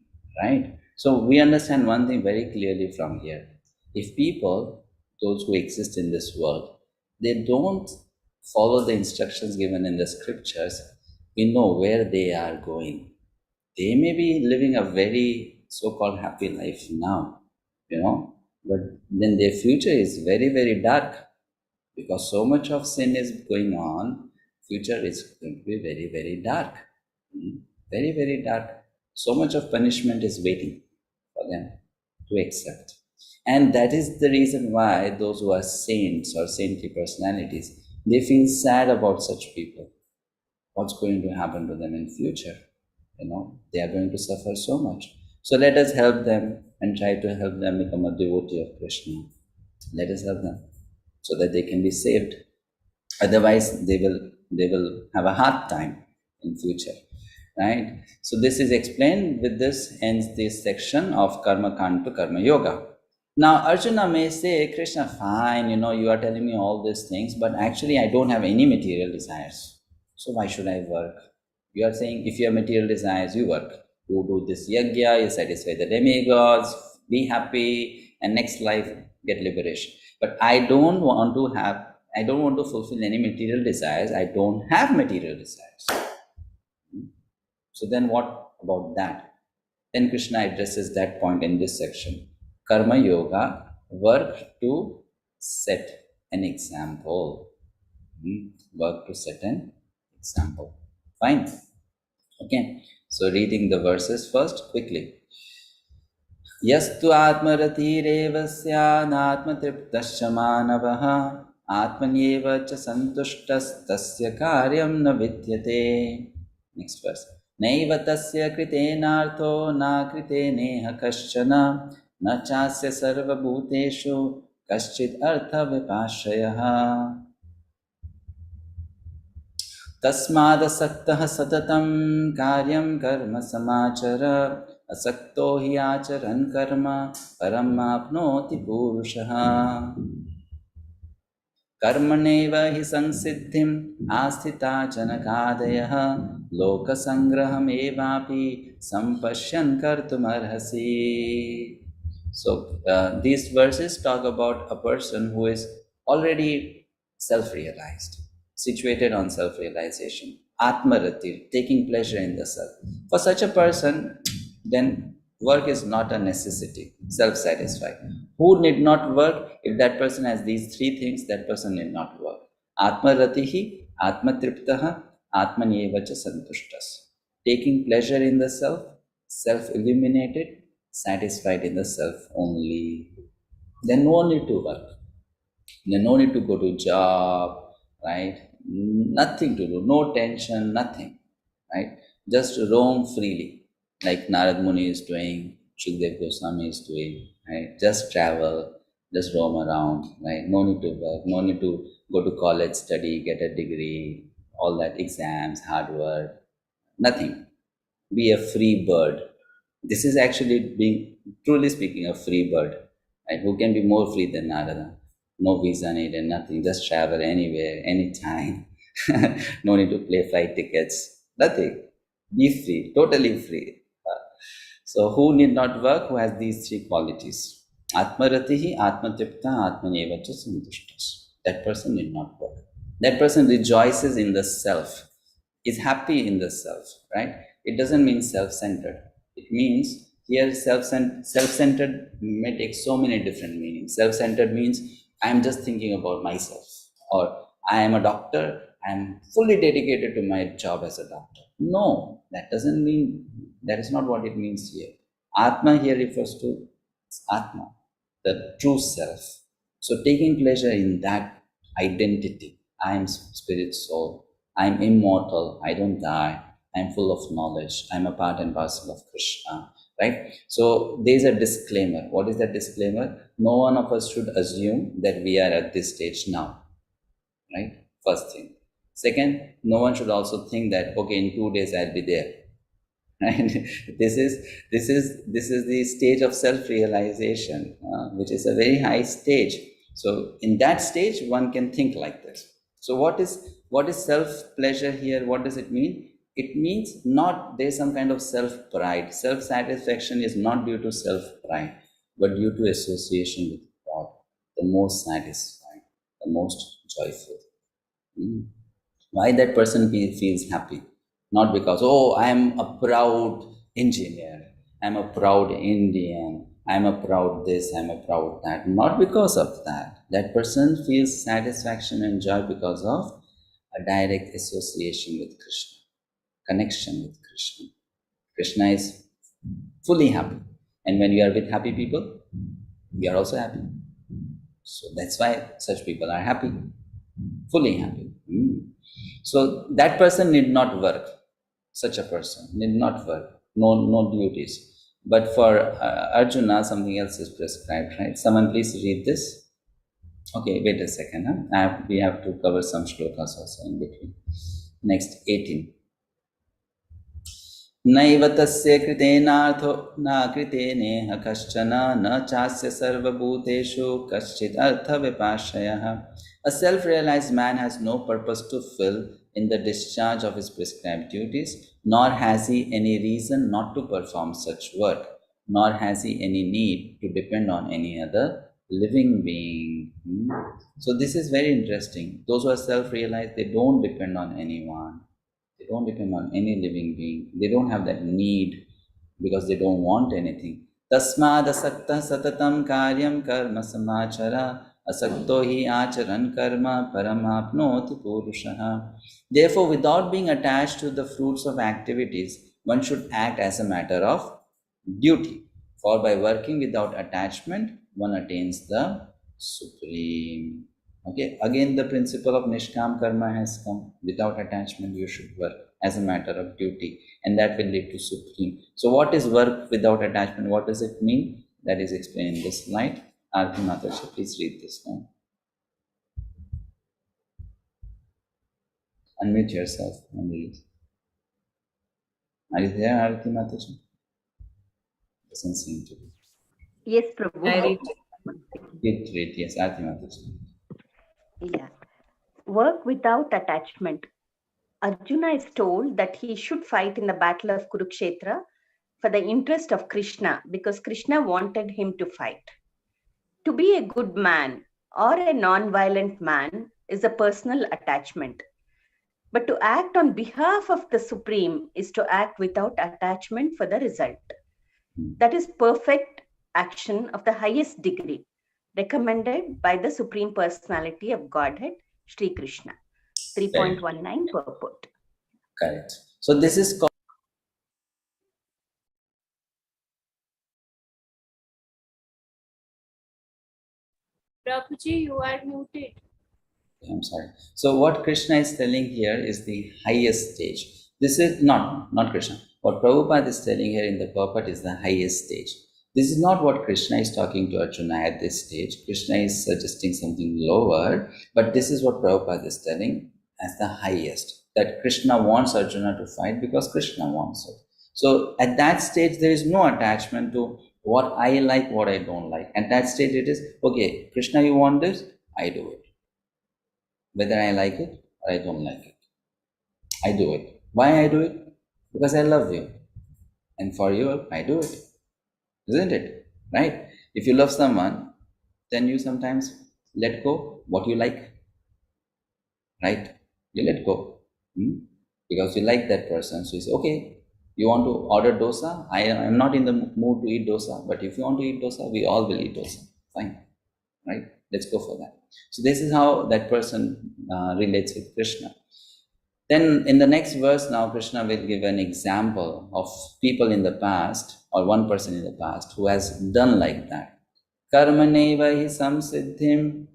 right? So we understand one thing very clearly from here. if people, those who exist in this world, they don't follow the instructions given in the scriptures, we know where they are going. They may be living a very so-called happy life now, but then their future is very, very dark, because so much of sin is going on. Future is going to be very, very dark. Very, very dark. So much of punishment is waiting for them to accept. And that is the reason why those who are saints or saintly personalities, they feel sad about such people. What's going to happen to them in future? They are going to suffer so much. So let us help them and try to help them become a devotee of Krishna. Let us help them so that they can be saved. Otherwise, they will have a hard time in future. Right? So this is explained. With this ends this section of Karma Kand to Karma Yoga. Now Arjuna may say, Krishna, fine, you are telling me all these things, but actually I don't have any material desires. So why should I work? You are saying if you have material desires, you work. You do this yajna, you satisfy the demigods, be happy, and next life get liberation. But I don't want to fulfill any material desires. I don't have material desires. So then what about that? Then Krishna addresses that point in this section. Karma Yoga, work to set an example. Work to set an example. Fine. Okay. So reading the verses first quickly. Yastu atmaratireva syānātma triptasya manavaha atmanyeva cha santushtas tasya karyam na vidyate. Next verse. Naiva tasya kritenartho na kriteneha kaśchana na chasya sarva bhuteshu kaśchid 𝗪𝗵𝗿. Tasmādasaktaha satatam karyam karma samāchara asakto hi acharan karma param apnoti purushaha. Karmaneva hi sansiddhim asthita janakādayaha lokasangraham evapi sampashyan kartumarhasi. So these verses talk about a person who is already self-realized, situated on self-realization, atmarati, taking pleasure in the self. For such a person, then work is not a necessity, self-satisfied. Who need not work? If that person has these three things, that person need not work. Atmaratihi, atmatriptaha, atmanyevacha santushtas. Taking pleasure in the self, self-illuminated, satisfied in the self only. Then no need to work. Then no need to go to job, right? Nothing to do, no tension, nothing, right? Just roam freely, like Narad Muni is doing, Shukdev Goswami is doing, right? Just travel, just roam around, right? No need to work, no need to go to college, study, get a degree, all that, exams, hard work, nothing. Be a free bird. This is actually being, truly speaking, a free bird, right? Who can be more free than Narada? No visa needed, nothing, just travel anywhere, anytime. No need to pay flight tickets, nothing. Be free, totally free. So who need not work? Who has these three qualities? Atmaratihi, atmatripta, atmanyevacha santushtas. That person need not work. That person rejoices in the self, is happy in the self, right? It doesn't mean self-centered. It means here self-centered may take so many different meanings. Self-centered means I am just thinking about myself, or I am a doctor, I am fully dedicated to my job as a doctor. No, that doesn't mean, that is not what it means here. Atma here refers to Atma, the true self. So taking pleasure in that identity, I am spirit soul, I am immortal, I don't die, I am full of knowledge, I am a part and parcel of Krishna. Right? So there is a disclaimer. What is that disclaimer? No one of us should assume that we are at this stage now. Right? First thing. Second, no one should also think that, okay, in 2 days I'll be there. Right? This is the stage of self-realization, which is a very high stage. So in that stage, one can think like this. So what is self-pleasure here? What does it mean? It means not there's some kind of self-pride. Self-satisfaction is not due to self-pride, but due to association with the most satisfied, the most joyful. Why that person feels happy? Not because, oh, I am a proud engineer, I'm a proud Indian, I'm a proud this, I'm a proud that. Not because of that. That person feels satisfaction and joy because of a direct association with Krishna, connection with Krishna. Krishna is fully happy. And when you are with happy people, you are also happy. So that's why such people are happy, fully happy. So that person need not work. Such a person need not work. No duties. But for Arjuna, something else is prescribed, right? Someone please read this. Okay, wait a second. We have to cover some shlokas also in between. Next, 18. नैव तस्य कृतेनार्थो न कृतेनेह कश्चन न चास्य सर्वभूतेषु कश्चित् अर्थविपाश्रयः. A self-realized man has no purpose to fill in the discharge of his prescribed duties, nor has he any reason not to perform such work, nor has he any need to depend on any other living being. So this is very interesting. Those who are self-realized, they don't depend on anyone. They don't depend on any living being. They don't have that need because they don't want anything. Tasmad asakta satatam karyam karma samachara asakto hi acharan karma paramapnoti purushaha. Therefore, without being attached to the fruits of activities, one should act as a matter of duty. For by working without attachment, one attains the supreme. Okay, again the principle of Nishkam Karma has come. Without attachment, you should work as a matter of duty, and that will lead to supreme. So what is work without attachment? What does it mean? That is explained in this slide. Arti Mataji, please read this now. Unmute yourself and read. Are you there, Arti Mataji? Doesn't seem to be. Yes, Prabhu. Read, yes, Arti Mataji. Yeah. Work without attachment. Arjuna is told that he should fight in the battle of Kurukshetra for the interest of Krishna because Krishna wanted him to fight. To be a good man or a non-violent man is a personal attachment. But to act on behalf of the Supreme is to act without attachment for the result. That is perfect action of the highest degree, recommended by the Supreme Personality of Godhead, Sri Krishna. 3.19 purport. Correct. So this is called Prabhuji, you are muted. I'm sorry. So what Krishna is telling here is the highest stage. This is not Krishna. What Prabhupada is telling here in the purport is the highest stage. This is not what Krishna is talking to Arjuna at this stage. Krishna is suggesting something lower, but this is what Prabhupada is telling as the highest. That Krishna wants Arjuna to fight because Krishna wants it. So at that stage, there is no attachment to what I like, what I don't like. At that stage, it is, okay, Krishna, you want this? I do it. Whether I like it or I don't like it, I do it. Why I do it? Because I love you. And for you, I do it. Isn't it? Right? If you love someone, then you sometimes let go what you like. Right? You let go. Because you like that person. So you say, okay, you want to order dosa? I am not in the mood to eat dosa. But if you want to eat dosa, we all will eat dosa. Fine. Right? Let's go for that. So this is how that person relates with Krishna. Then in the next verse now, Krishna will give an example of people in the past, or one person in the past, who has done like that. Karmaneva hi samsiddhim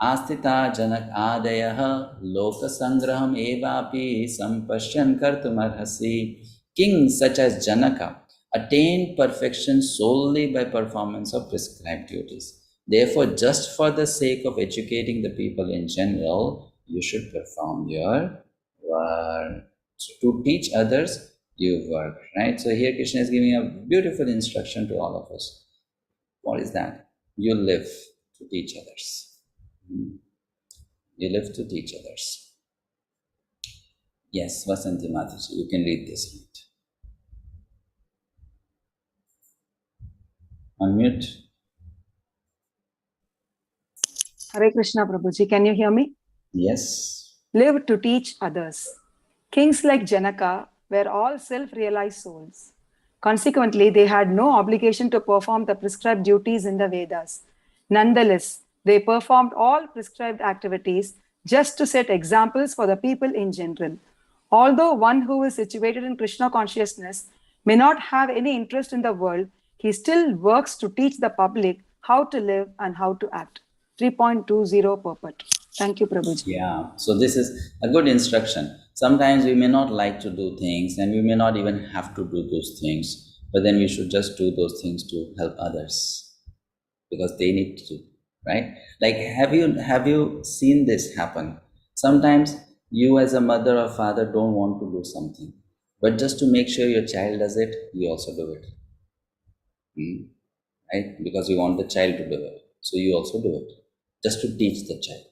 astita janak adayah loka sangraham evapi sampashyan kartumarhasi. Kings such as Janaka attained perfection solely by performance of prescribed duties. Therefore, just for the sake of educating the people in general, you should perform your work. So to teach others, you work, right? So here Krishna is giving a beautiful instruction to all of us. What is that? You live to teach others. You live to teach others. Yes, Vasanti Mataji, you can read this. Unmute. Hare Krishna, Prabhuji. Can you hear me? Yes. Live to teach others. Kings like Janaka were all self-realized souls. Consequently, they had no obligation to perform the prescribed duties in the Vedas. Nonetheless, they performed all prescribed activities just to set examples for the people in general. Although one who is situated in Krishna consciousness may not have any interest in the world, he still works to teach the public how to live and how to act. 3.20 purport. Thank you, Prabhuji. Yeah, so this is a good instruction. Sometimes we may not like to do things and we may not even have to do those things, but then we should just do those things to help others because they need to, right? Like, have you seen this happen? Sometimes you as a mother or father don't want to do something, but just to make sure your child does it, you also do it. Right? Because you want the child to do it. So you also do it, just to teach the child.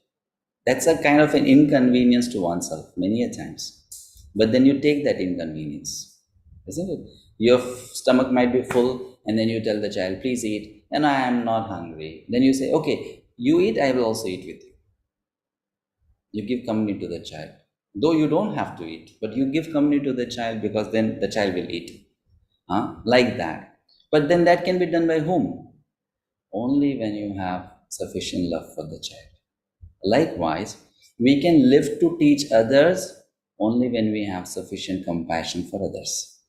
That's a kind of an inconvenience to oneself many a times. But then you take that inconvenience, isn't it? Your stomach might be full and then you tell the child, please eat, and I am not hungry. Then you say, okay, you eat, I will also eat with you. You give company to the child. Though you don't have to eat, but you give company to the child because then the child will eat. Like that. But then that can be done by whom? Only when you have sufficient love for the child. Likewise, we can live to teach others only when we have sufficient compassion for others.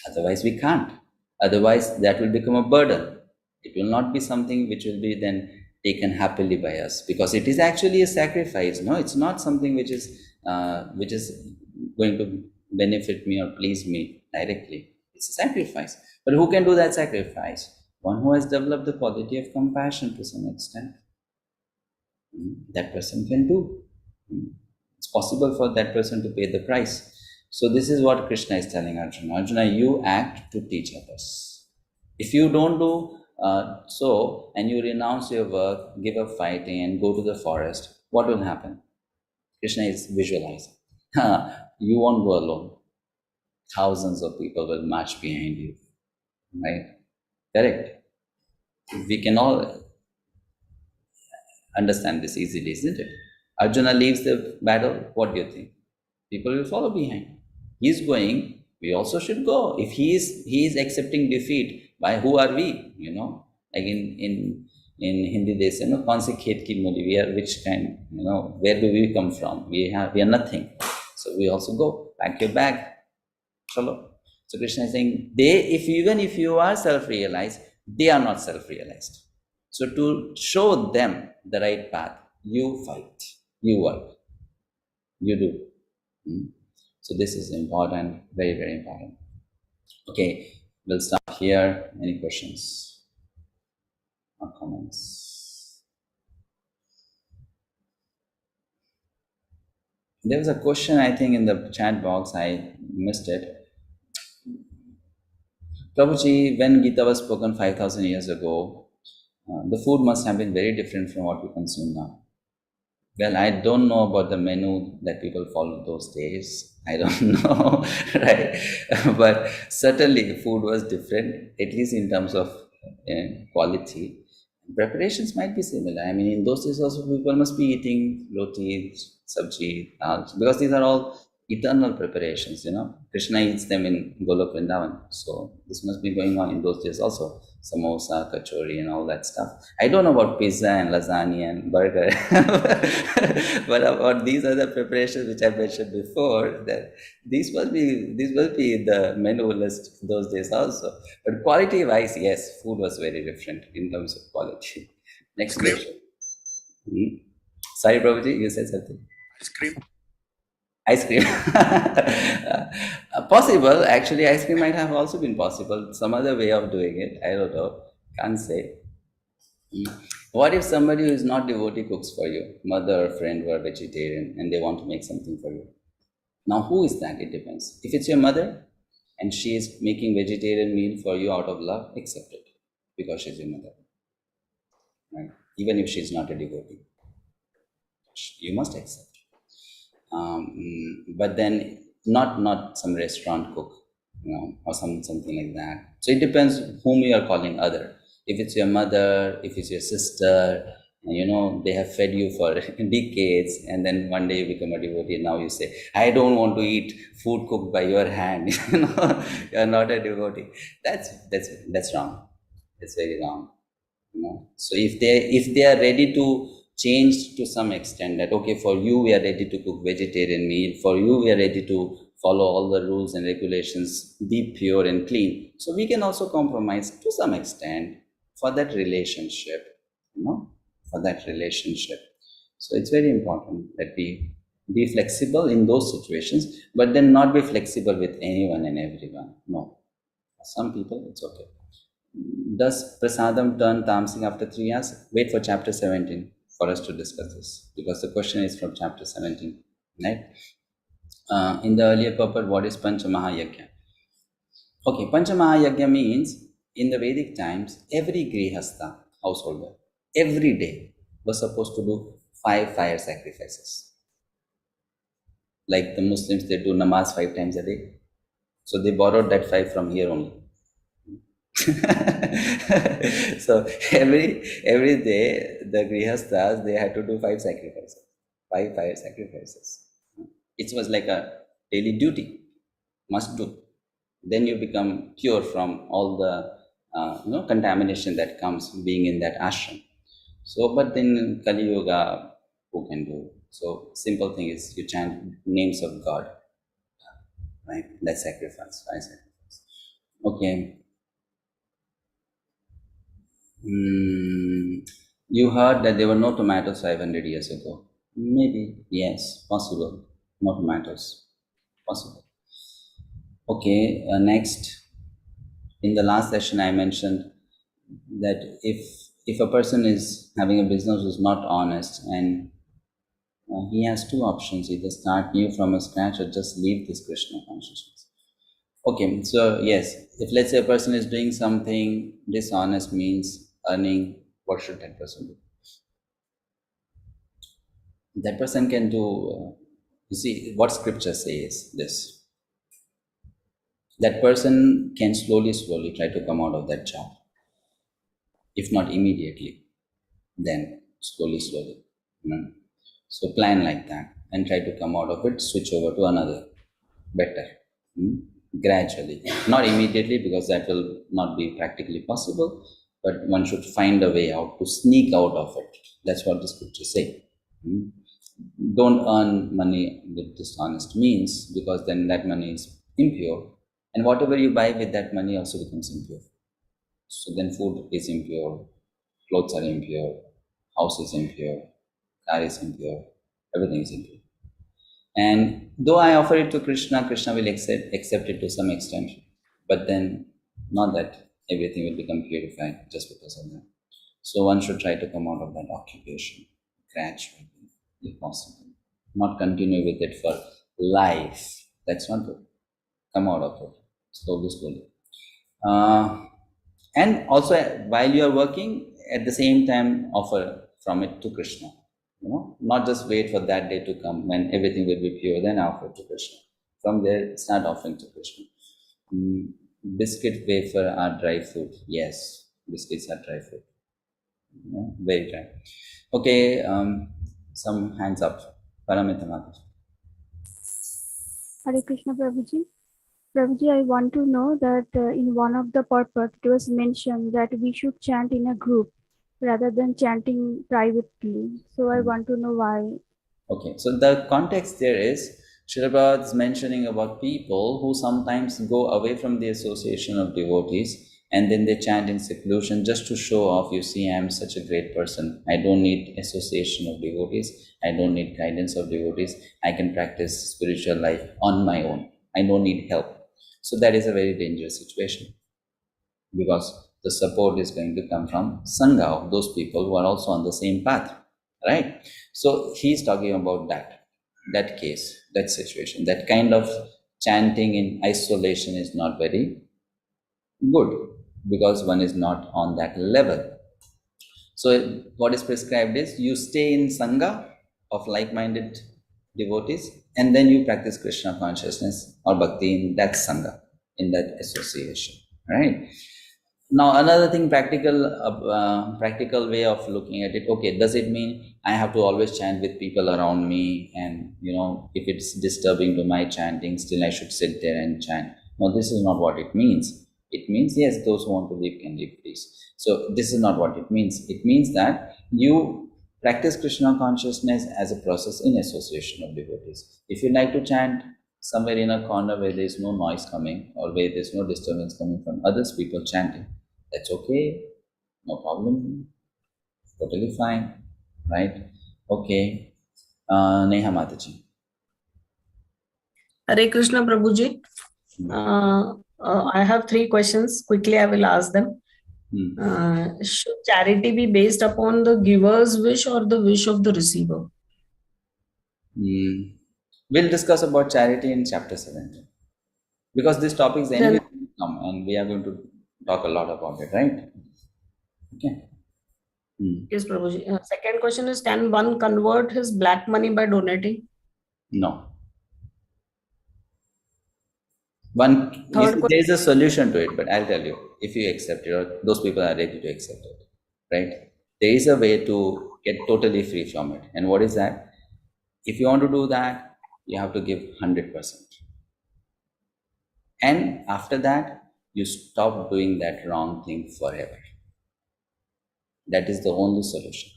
Otherwise, we can't. Otherwise, that will become a burden. It will not be something which will be then taken happily by us, because it is actually a sacrifice. No, it's not something which is going to benefit me or please me directly. It's a sacrifice. But who can do that sacrifice? One who has developed the quality of compassion to some extent. That person can do. It's possible for that person to pay the price. So this is what Krishna is telling Arjuna. Arjuna, you act to teach others. If you don't do so, and you renounce your work, give up fighting and go to the forest, what will happen? Krishna is visualizing. You won't go alone. Thousands of people will march behind you. Right? Correct? We can all understand this easily, isn't it? Arjuna leaves the battle, what do you think? People will follow behind. He's going, we also should go. If he is accepting defeat, by who are we? You know, like in Hindi they say, no, kaun si khet ki muli, we are which kind, you know, where do we come from? We are nothing. So we also go, pack your bag. Chalo. So Krishna is saying, even if you are self-realized, they are not self-realized. So to show them the right path, you fight, you work, you do. So this is important, very, very important. Okay, we'll stop here. Any questions or comments? There was a question, I think, in the chat box. I missed it. Prabhuji, when Gita was spoken 5,000 years ago, the food must have been very different from what we consume now. Well, I don't know about the menu that people followed those days. I don't know, right? But certainly food was different, at least in terms of quality. Preparations might be similar. I mean, in those days also people must be eating roti, sabji, dal, because these are all eternal preparations, you know. Krishna eats them in Golok Vrindavan. So this must be going on in those days also. Samosa, kachori and all that stuff. I don't know about pizza and lasagna and burger. But about these other preparations which I mentioned before, that these must be the menu list those days also. But quality wise, yes, food was very different in terms of quality. Next question. Sorry, Prabhuji, you said something. Ice cream. Possible. Actually, ice cream might have also been possible. Some other way of doing it. I don't know. Can't say. What if somebody who is not devotee cooks for you? Mother or friend who are vegetarian and they want to make something for you. Now, who is that? It depends. If it's your mother and she is making vegetarian meal for you out of love, accept it. Because she's your mother. Right? Even if she's not a devotee. You must accept. But then not some restaurant cook, you know, or something like that. So it depends whom you are calling other. If it's your mother, if it's your sister, You know, they have fed you for decades, and then one day you become a devotee, and now you say, I don't want to eat food cooked by your hand. You know, you're not a devotee. That's wrong. That's very wrong. You know? So if they are ready to change to some extent, that okay, for you we are ready to cook vegetarian meal, for you we are ready to follow all the rules and regulations, be pure and clean. So we can also compromise to some extent for that relationship, you know, for that relationship. So it's very important that we be flexible in those situations, but then not be flexible with anyone and everyone. No. For some people, it's okay. Does prasadam turn tamasic after 3 hours? Wait for chapter 17 for us to discuss this, because the question is from chapter 17, right? In the earlier purport, what is Pancha Mahayagya? Okay, Pancha Mahayagya means in the Vedic times, every grihastha, householder, every day was supposed to do 5 fire sacrifices. Like the Muslims, they do namaz 5 times a day. So they borrowed that 5 from here only. So every day, the grihasthas, they had to do 5 sacrifices, 5 fire sacrifices. It was like a daily duty, must do. Then you become pure from all the contamination that comes being in that ashram. So, but then Kali Yuga, who can do? So, simple thing is you chant names of God, right? That's sacrifice, fire sacrifice. Okay. You heard that there were no tomatoes 500 years ago. Maybe, yes, possible. No tomatoes, possible. Okay, next, in the last session I mentioned that if a person is having a business who's not honest, and he has 2 options, either start new from a scratch or just leave this Krishna consciousness. Okay, so yes, if let's say a person is doing something dishonest, means earning, what should that person do? That person can do, you see, what scripture says this. That person can slowly try to come out of that job. If not immediately, then slowly. You know? So plan like that and try to come out of it, switch over to another, better, gradually. Not immediately, because that will not be practically possible, but one should find a way out to sneak out of it. That's what the scriptures say. Don't earn money with dishonest means, because then that money is impure, and whatever you buy with that money also becomes impure. So then food is impure, clothes are impure, house is impure, car is impure, everything is impure. And though I offer it to Krishna, Krishna will accept it to some extent, but then not that everything will become purified just because of that. So one should try to come out of that occupation gradually, if possible. Not continue with it for life. That's not good. Come out of it slowly. And also, while you are working, at the same time, offer from it to Krishna. You know, not just wait for that day to come when everything will be pure, then offer to Krishna. From there, start offering to Krishna. Biscuit, wafer are dry food. Yes, biscuits are dry food. Very dry. Okay, some hands up. Paramita Mataji. Hare Krishna Prabhuji. Prabhuji, I want to know that in one of the purport it was mentioned that we should chant in a group rather than chanting privately. So I want to know why. Okay, so the context there is Srila Prabhupada is mentioning about people who sometimes go away from the association of devotees and then they chant in seclusion just to show off, you see, I am such a great person. I don't need association of devotees. I don't need guidance of devotees. I can practice spiritual life on my own. I don't need help. So that is a very dangerous situation, because the support is going to come from Sangha of those people who are also on the same path, right? So he's talking about that case, that situation. That kind of chanting in isolation is not very good, because one is not on that level. So what is prescribed is you stay in Sangha of like-minded devotees, and then you practice Krishna consciousness or bhakti in that Sangha, in that association, right? Now another thing, practical way of looking at it. Okay, does it mean I have to always chant with people around me, and if it's disturbing to my chanting, still I should sit there and chant? No, this is not what it means. It means, yes, those who want to live can live, please. So this is not what it means. It means that you practice Krishna consciousness as a process in association of devotees. If you like to chant somewhere in a corner where there is no noise coming, or where there is no disturbance coming from others people chanting, that's okay, no problem, totally fine, right? Okay, Neha Mataji. Hare Krishna Prabhuji. I have 3 questions. Quickly, I will ask them. Should charity be based upon the giver's wish or the wish of the receiver? We'll discuss about charity in chapter 17. Because this topic is anyway come, and we are going to talk a lot about it, right? Okay. Yes, Prabhuji. Second question is, can one convert his black money by donating? No. There's a solution to it, but I'll tell you, if you accept it, or those people are ready to accept it, right? There is a way to get totally free from it. And what is that? If you want to do that, you have to give 100%. And after that, you stop doing that wrong thing forever. That is the only solution.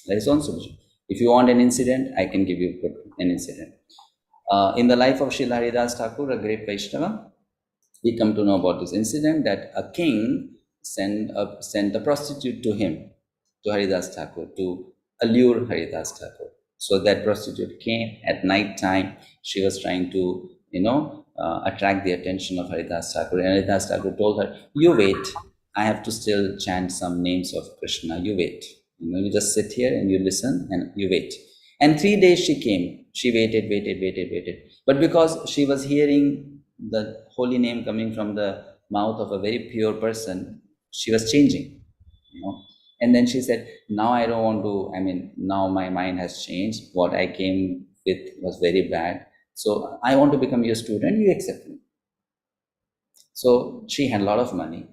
That is the only solution. If you want an incident, I can give you an incident. In the life of Srila Haridas Thakur, a great Vaishnava, we come to know about this incident that a king sent a prostitute to him, to Haridas Thakur, to allure Haridas Thakur. So that prostitute came at night time. She was trying to, attract the attention of Haridas Thakur. And Haridas Thakur told her, you wait. I have to still chant some names of Krishna. You wait. You just sit here and you listen and you wait. And 3 days she came. She waited. But because she was hearing the holy name coming from the mouth of a very pure person, she was changing. And then she said, now I don't want to, now my mind has changed. What I came with was very bad. So I want to become your student. You accept me. So she had a lot of money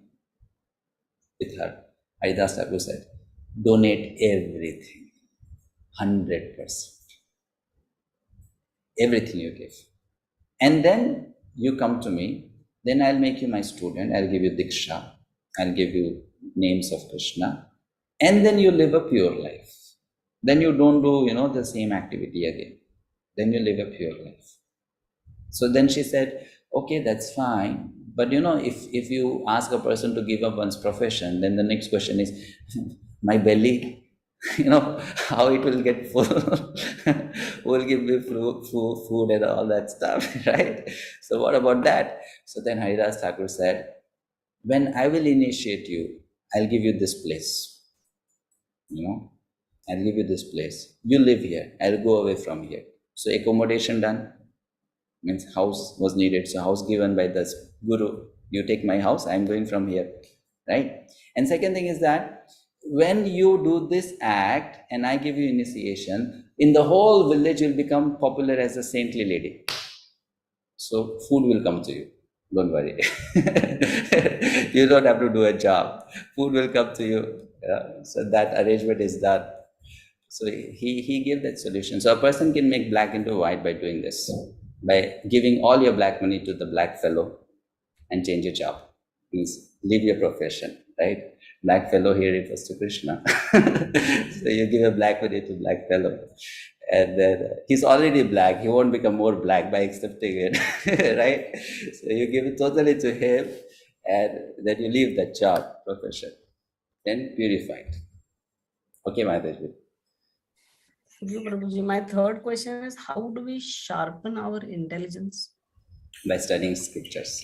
with her. Haridas Thakur said, donate everything, 100%. Everything you give. And then you come to me, then I'll make you my student. I'll give you Diksha. I'll give you names of Krishna. And then you live a pure life. Then you don't do, the same activity again. Then you live a pure life. So then she said, okay, that's fine. But if you ask a person to give up one's profession, then the next question is, my belly, how it will get full, who will give me food and all that stuff, right? So what about that? So then Haridas Thakur said, when I will initiate you, I'll give you this place. I'll give you this place. You live here. I'll go away from here. So accommodation done. Means house was needed. So house given by the guru. You take my house. I'm going from here. Right? And second thing is that when you do this act and I give you initiation, in the whole village you'll become popular as a saintly lady. So food will come to you. Don't worry. You don't have to do a job. Food will come to you. So that arrangement is done. So he gave that solution. So a person can make black into white by doing this, by giving all your black money to the black fellow and change your job. Means leave your profession, right? Black fellow here refers to Krishna. So you give a black money to black fellow. And then he's already black. He won't become more black by accepting it, right? So you give it totally to him and then you leave that job, profession. Then purified. Okay, Mataji. Thank you, Prabhuji. My third question is, how do we sharpen our intelligence? By studying scriptures.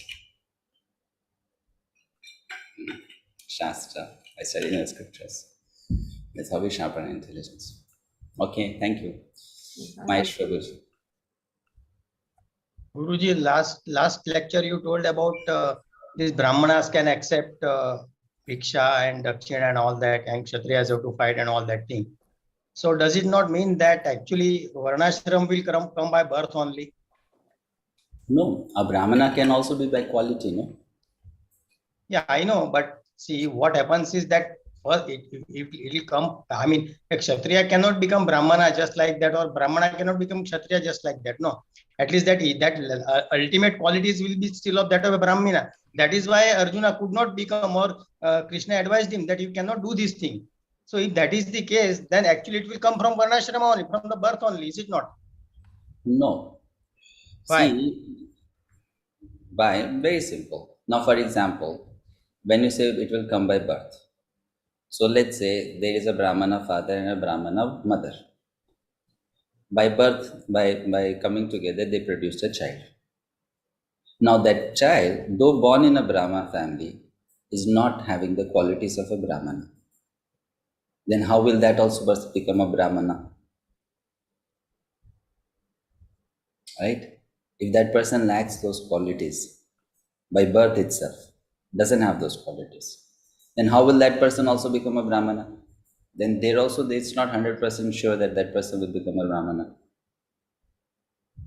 Shastra, by studying the scriptures. That's how we sharpen intelligence. Okay, thank you. Mahesh Prabhuji. Guruji, last lecture you told about these Brahmanas can accept Bhiksha and Dakshina and all that, and Kshatriyas have to fight and all that thing. So does it not mean that actually Varnashram will come by birth only? No, a Brahmana can also be by quality, no? Yeah, I know, but see, what happens is that first it will come. I mean, a Kshatriya cannot become Brahmana just like that, or Brahmana cannot become Kshatriya just like that. No, at least that ultimate qualities will be still of that of a Brahmana. That is why Arjuna could not become, or Krishna advised him that you cannot do this thing. So if that is the case, then actually it will come from Varnashrama only, from the birth only, is it not? No. Why? See, very simple. Now, for example, when you say it will come by birth, so let's say there is a Brahmana father and a Brahmana mother. By birth, by coming together, they produced a child. Now that child, though born in a Brahma family, is not having the qualities of a Brahmana. Then how will that also become a Brahmana? Right? If that person lacks those qualities by birth itself, doesn't have those qualities, then how will that person also become a Brahmana? Then it's not 100% sure that that person will become a Brahmana.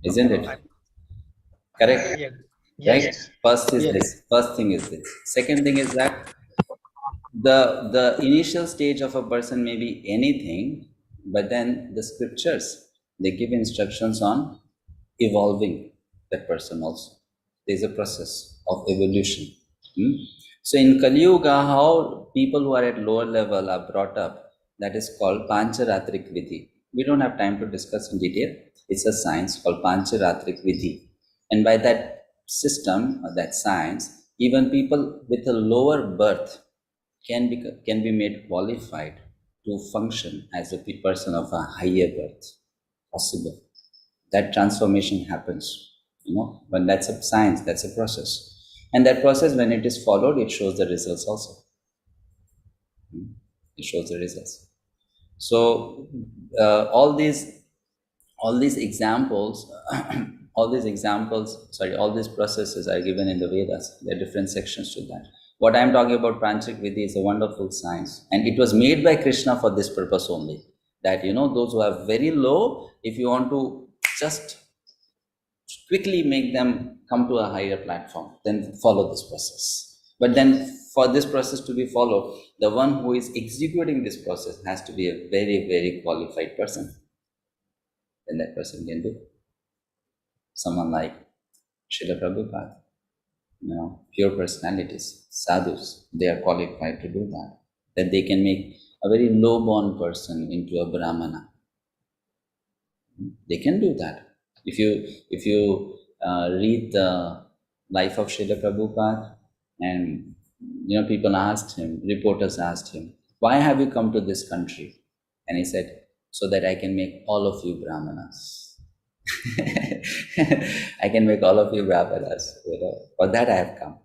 Isn't it? Correct? Yes. Right? First is this. First thing is this. Second thing is that the initial stage of a person may be anything, but then the scriptures, they give instructions on evolving that person also. There's a process of evolution. So in Kali Yuga, how people who are at lower level are brought up, that is called Pancharatrik Vidhi. We don't have time to discuss in detail. It's a science called Pancharatrik Vidhi. And by that system, or that science, even people with a lower birth can be made qualified to function as a person of a higher birth. Possible. That transformation happens, when that's a science, that's a process. And that process, when it is followed, it shows the results also. It shows the results. So all these examples, all these processes are given in the Vedas. There are different sections to that. What I am talking about, Panchik Vidhi, is a wonderful science. And it was made by Krishna for this purpose only. That, those who are very low, if you want to just quickly make them come to a higher platform, then follow this process. But then for this process to be followed, the one who is executing this process has to be a very, very qualified person. Then that person can do. Someone like Srila Prabhupada, pure personalities, sadhus, they are qualified to do that. That they can make a very low-born person into a Brahmana. They can do that. If you read the life of Srila Prabhupada, and people asked him, reporters asked him, why have you come to this country? And he said, so that I can make all of you Brahmanas. I can make all of you Brahmanas. For that I have come.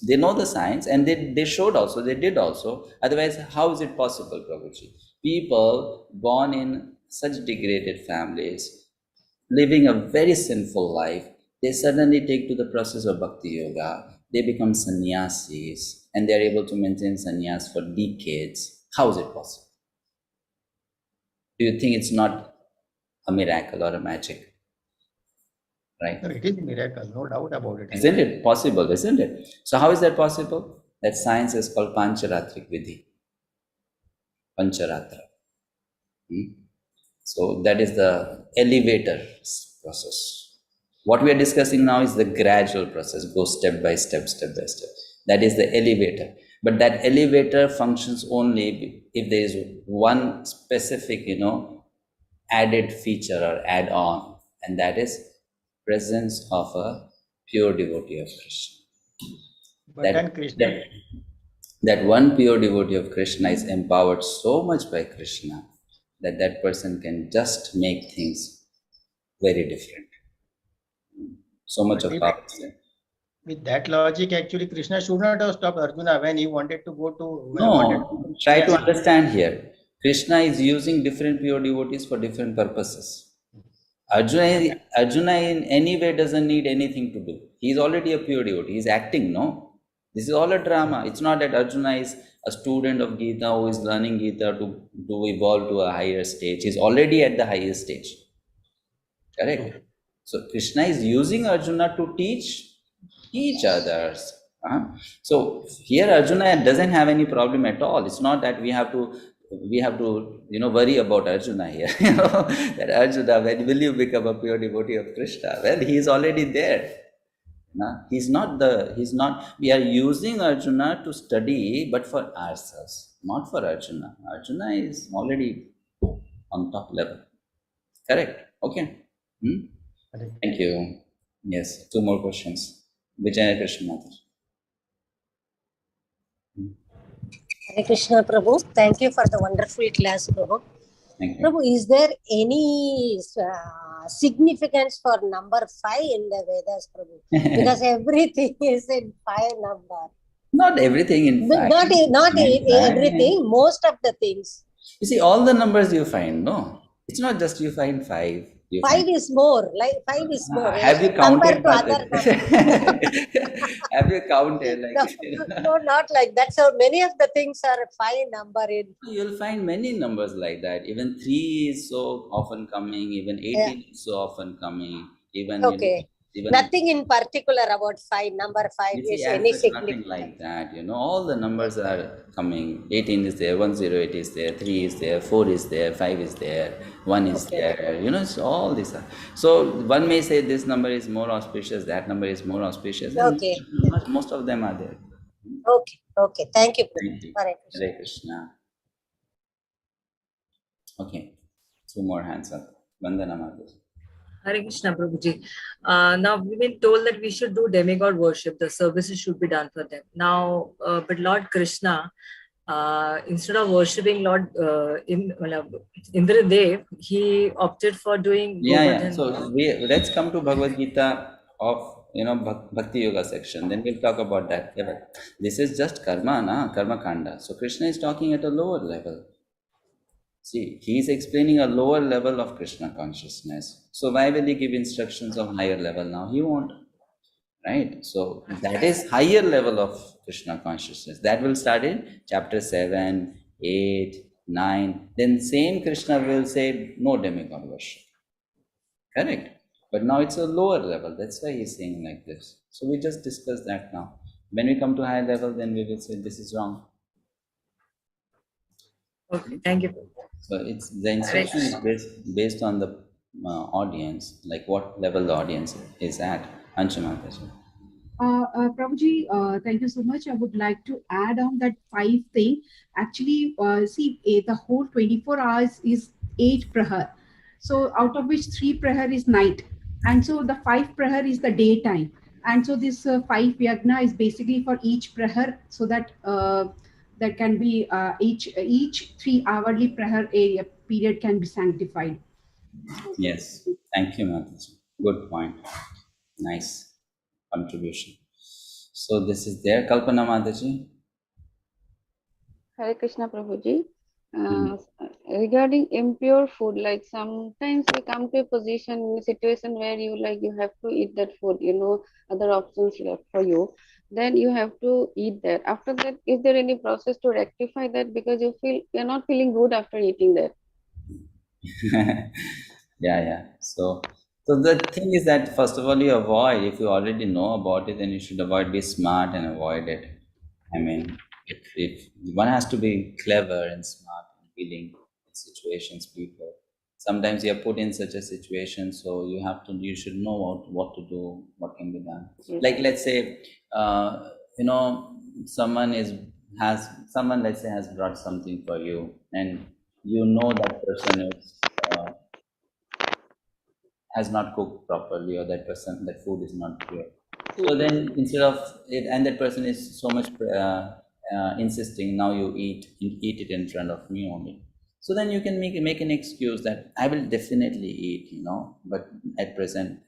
They know the science, and they showed also, they did also. Otherwise, how is it possible, Prabhuji? People born in such degraded families, living a very sinful life, they suddenly take to the process of Bhakti Yoga. They become sannyasis, and they are able to maintain sannyas for decades. How is it possible? Do you think it's not a miracle or a magic? Right? It is a miracle, no doubt about it. Isn't it possible, isn't it? So how is that possible? That science is called Pancharatrik Vidhi. Pancharatra. So that is the elevator process. What we are discussing now is the gradual process, go step by step, step by step. That is the elevator. But that elevator functions only if there is one specific, added feature or add-on, and that is presence of a pure devotee of Krishna. But then Krishna... That one pure devotee of Krishna is empowered so much by Krishna that that person can just make things very different. So much of power. With that logic, actually, Krishna should not have stopped Arjuna when he wanted to go to... No, try to understand here. Krishna is using different pure devotees for different purposes. Arjuna in any way doesn't need anything to do. He is already a pure devotee. He is acting, no? This is all a drama. It's not that Arjuna is a student of Gita who is learning Gita to evolve to a higher stage. He's already at the highest stage. Correct? So Krishna is using Arjuna to teach others So here Arjuna doesn't have any problem at all. It's not that we have to worry about Arjuna here. That Arjuna, when will you become a pure devotee of Krishna? Well, he is already there. We are using Arjuna to study, but for ourselves, not for Arjuna. Arjuna is already on top level. Correct? Okay. Thank you. Yes, 2 more questions. Vijaya Krishna. Hare Krishna, Prabhu. Thank you for the wonderful class, Prabhu. Thank you. Prabhu, is there any significance for number 5 in the Vedas, Prabhu? Because everything is in 5 number. Not everything in 5. Not everything, most of the things. You see, all the numbers you find, no? It's not just you find 5. 5 is more, like 5 is more. Have you counted? Have you counted? No, not like that. So many of the things are 5 number in. You'll find many numbers like that. Even 3 is so often coming. Even 18 is so often coming. Even nothing in particular about 5. Number 5 is any significant. Nothing like that. All the numbers are coming. 18 is there, 108 is there, 3 is there, 4 is there, 5 is there, 1 is there. So all these are. So one may say this number is more auspicious, that number is more auspicious. Okay. Most of them are there. Okay. Thank you. Thank you. Hare Krishna. Okay. 2 more hands up. Vandana Mataji. Hare Krishna, Prabhuji. Now, we've been told that we should do demigod worship. The services should be done for them. Now, but Lord Krishna, instead of worshipping Lord Indradev, he opted for doing Govardhan. So let's come to Bhagavad-gita of Bhakti Yoga section. Then we'll talk about that. This is just karma kanda. So Krishna is talking at a lower level. See, he is explaining a lower level of Krishna consciousness. So why will he give instructions of higher level now? He won't. Right? So that is higher level of Krishna consciousness. That will start in chapter 7, 8, 9. Then same Krishna will say no demigod worship. Correct? But now it's a lower level. That's why he's saying like this. So we just discussed that now. When we come to higher level, then we will say this is wrong. Okay, thank you. So it's the instruction is based on the audience, like what level the audience is at. Anshumataji. Prabhuji, thank you so much. I would like to add on that 5 thing. Actually, the whole 24 hours is 8 prahar. So out of which 3 prahar is night. And so the 5 prahar is the daytime. And so this 5 yagna is basically for each prahar, so that that can be each 3 hourly prahar area period can be sanctified. Yes, thank you, Mataji. Good point. Nice contribution. So this is there, Kalpana Mataji. Hare Krishna, Prabhuji. Regarding impure food, like sometimes we come to a position, in a situation where you have to eat that food, other options left for you, then you have to eat that. After that, is there any process to rectify that, because you're not feeling good after eating that? Yeah. So the thing is that first of all, you avoid. If you already know about it, then you should avoid. Be smart and avoid it. I mean, if one has to be clever and smart in dealing with situations, people. Sometimes you are put in such a situation, so you should know what to do, what can be done. Yes. Like let's say, someone let's say has brought something for you, and that person has not cooked properly, or that food is not pure. So then instead of it, and that person is so much insisting, now you eat it in front of me only. So then you can make an excuse that I will definitely eat, but at present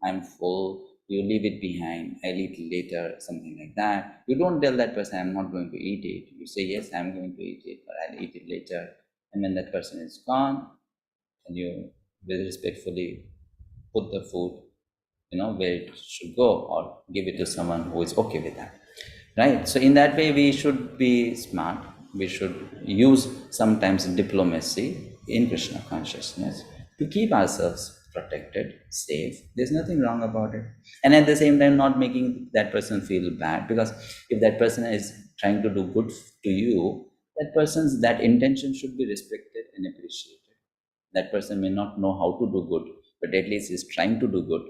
I'm full. You leave it behind. I'll eat later, something like that. You don't tell that person I'm not going to eat it. You say yes, I'm going to eat it, but I'll eat it later. And when that person is gone, and you very respectfully put the food, where it should go, or give it to someone who is okay with that, right? So in that way, we should be smart. We should use sometimes diplomacy in Krishna consciousness to keep ourselves protected, safe. There's nothing wrong about it. And at the same time, not making that person feel bad, because if that person is trying to do good to you, that intention should be respected and appreciated. That person may not know how to do good, but at least is trying to do good.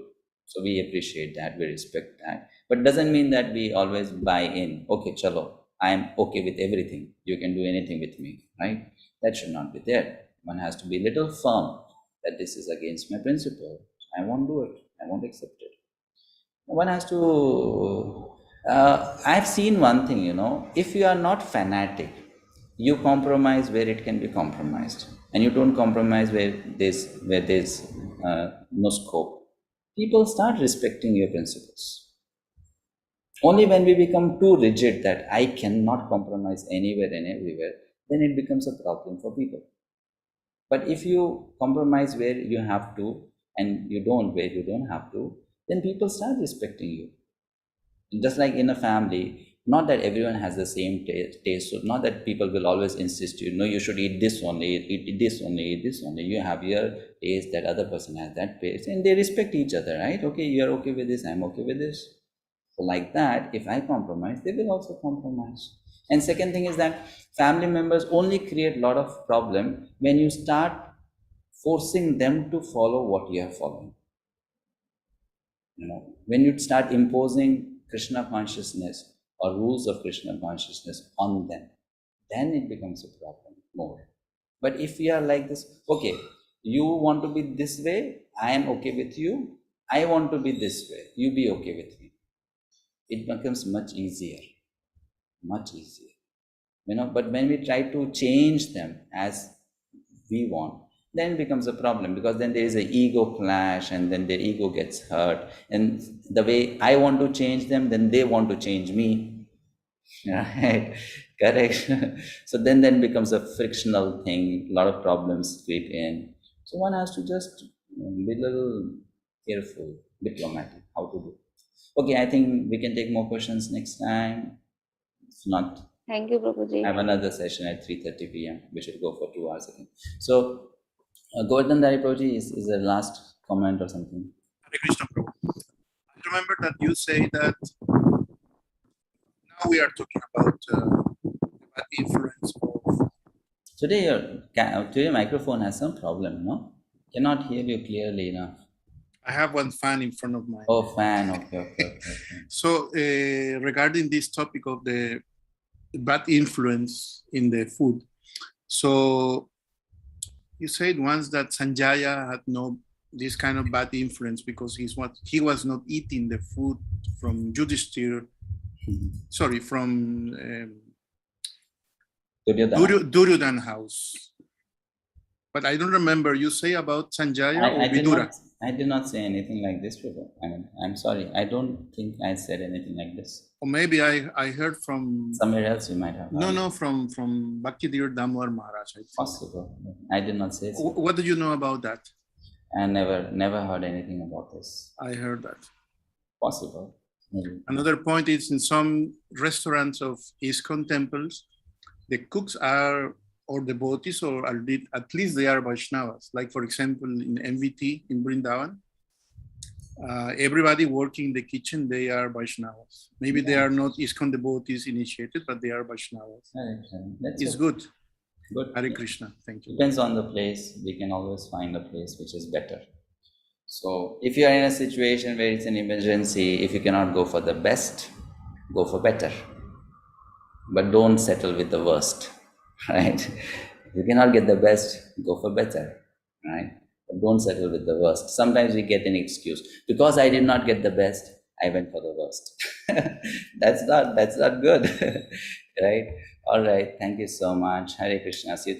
So we appreciate that, we respect that. But doesn't mean that we always buy in, okay, chalo, I am okay with everything. You can do anything with me, right? That should not be there. One has to be a little firm that this is against my principle. I won't do it. I won't accept it. One has to, I've seen one thing, if you are not fanatic, you compromise where it can be compromised, and you don't compromise where there's no scope. People start respecting your principles. Only when we become too rigid that I cannot compromise anywhere and everywhere, then it becomes a problem for people. But if you compromise where you have to, and you don't where you don't have to, then people start respecting you. Just like in a family, not that everyone has the same taste, so not that people will always insist you should eat this only, eat this only, eat this only. You have your taste, that other person has that taste, and they respect each other, right? Okay, you're okay with this, I'm okay with this. So like that, if I compromise, they will also compromise. And second thing is that family members only create a lot of problem when you start forcing them to follow what you are following. When you start imposing Krishna consciousness or rules of Krishna consciousness on them, then it becomes a problem more. But if we are like this, okay, you want to be this way, I am okay with you. I want to be this way, you be okay with me. It becomes much easier. But when we try to change them as we want, then it becomes a problem, because then there is an ego clash, and then their ego gets hurt. And the way I want to change them, then they want to change me. Right? Correct. So then becomes a frictional thing. A lot of problems creep in. So one has to just be a little careful, diplomatic, how to do. Okay, I think we can take more questions next time. If not, thank you, Prabhuji. I have another session at 3:30 p.m. We should go for 2 hours again. So, Govardhan Dari Prabhuji, is the last comment or something? Hare Krishna, Prabhu. I remember that you say that now we are talking about bad influence of... Today your microphone has some problem, no? Cannot hear you clearly enough. I have one fan in front of mine. Oh, fan, okay. So regarding this topic of the bad influence in the food, so you said once that Sanjaya had this kind of bad influence because he was not eating the food from Yudhishthira, from Duryodhana house. But I don't remember, you say about Sanjaya or Vidura? I did not say anything like this, Prabhu. I'm sorry. I don't think I said anything like this. Or maybe I heard from... somewhere else you might have. No, from Bhaktivinoda Damodar Maharaj. Possible. I did not say so. What do you know about that? I never heard anything about this. I heard that. Possible. Maybe. Another point is in some restaurants of ISKCON temples, the cooks are or devotees, or at least they are Vaishnavas. Like for example, in MVT in Vrindavan, everybody working in the kitchen, they are Vaishnavas. Maybe they are not ISKCON devotees initiated, but they are Vaishnavas. It's good. Good. Hare Krishna. Thank you. Depends on the place. We can always find a place which is better. So if you are in a situation where it's an emergency, if you cannot go for the best, go for better. But don't settle with the worst. Right? If you cannot get the best, go for better, right? But don't settle with the worst. Sometimes we get an excuse. Because I did not get the best, I went for the worst. That's not good, right? All right. Thank you so much. Hare Krishna. See you tomorrow.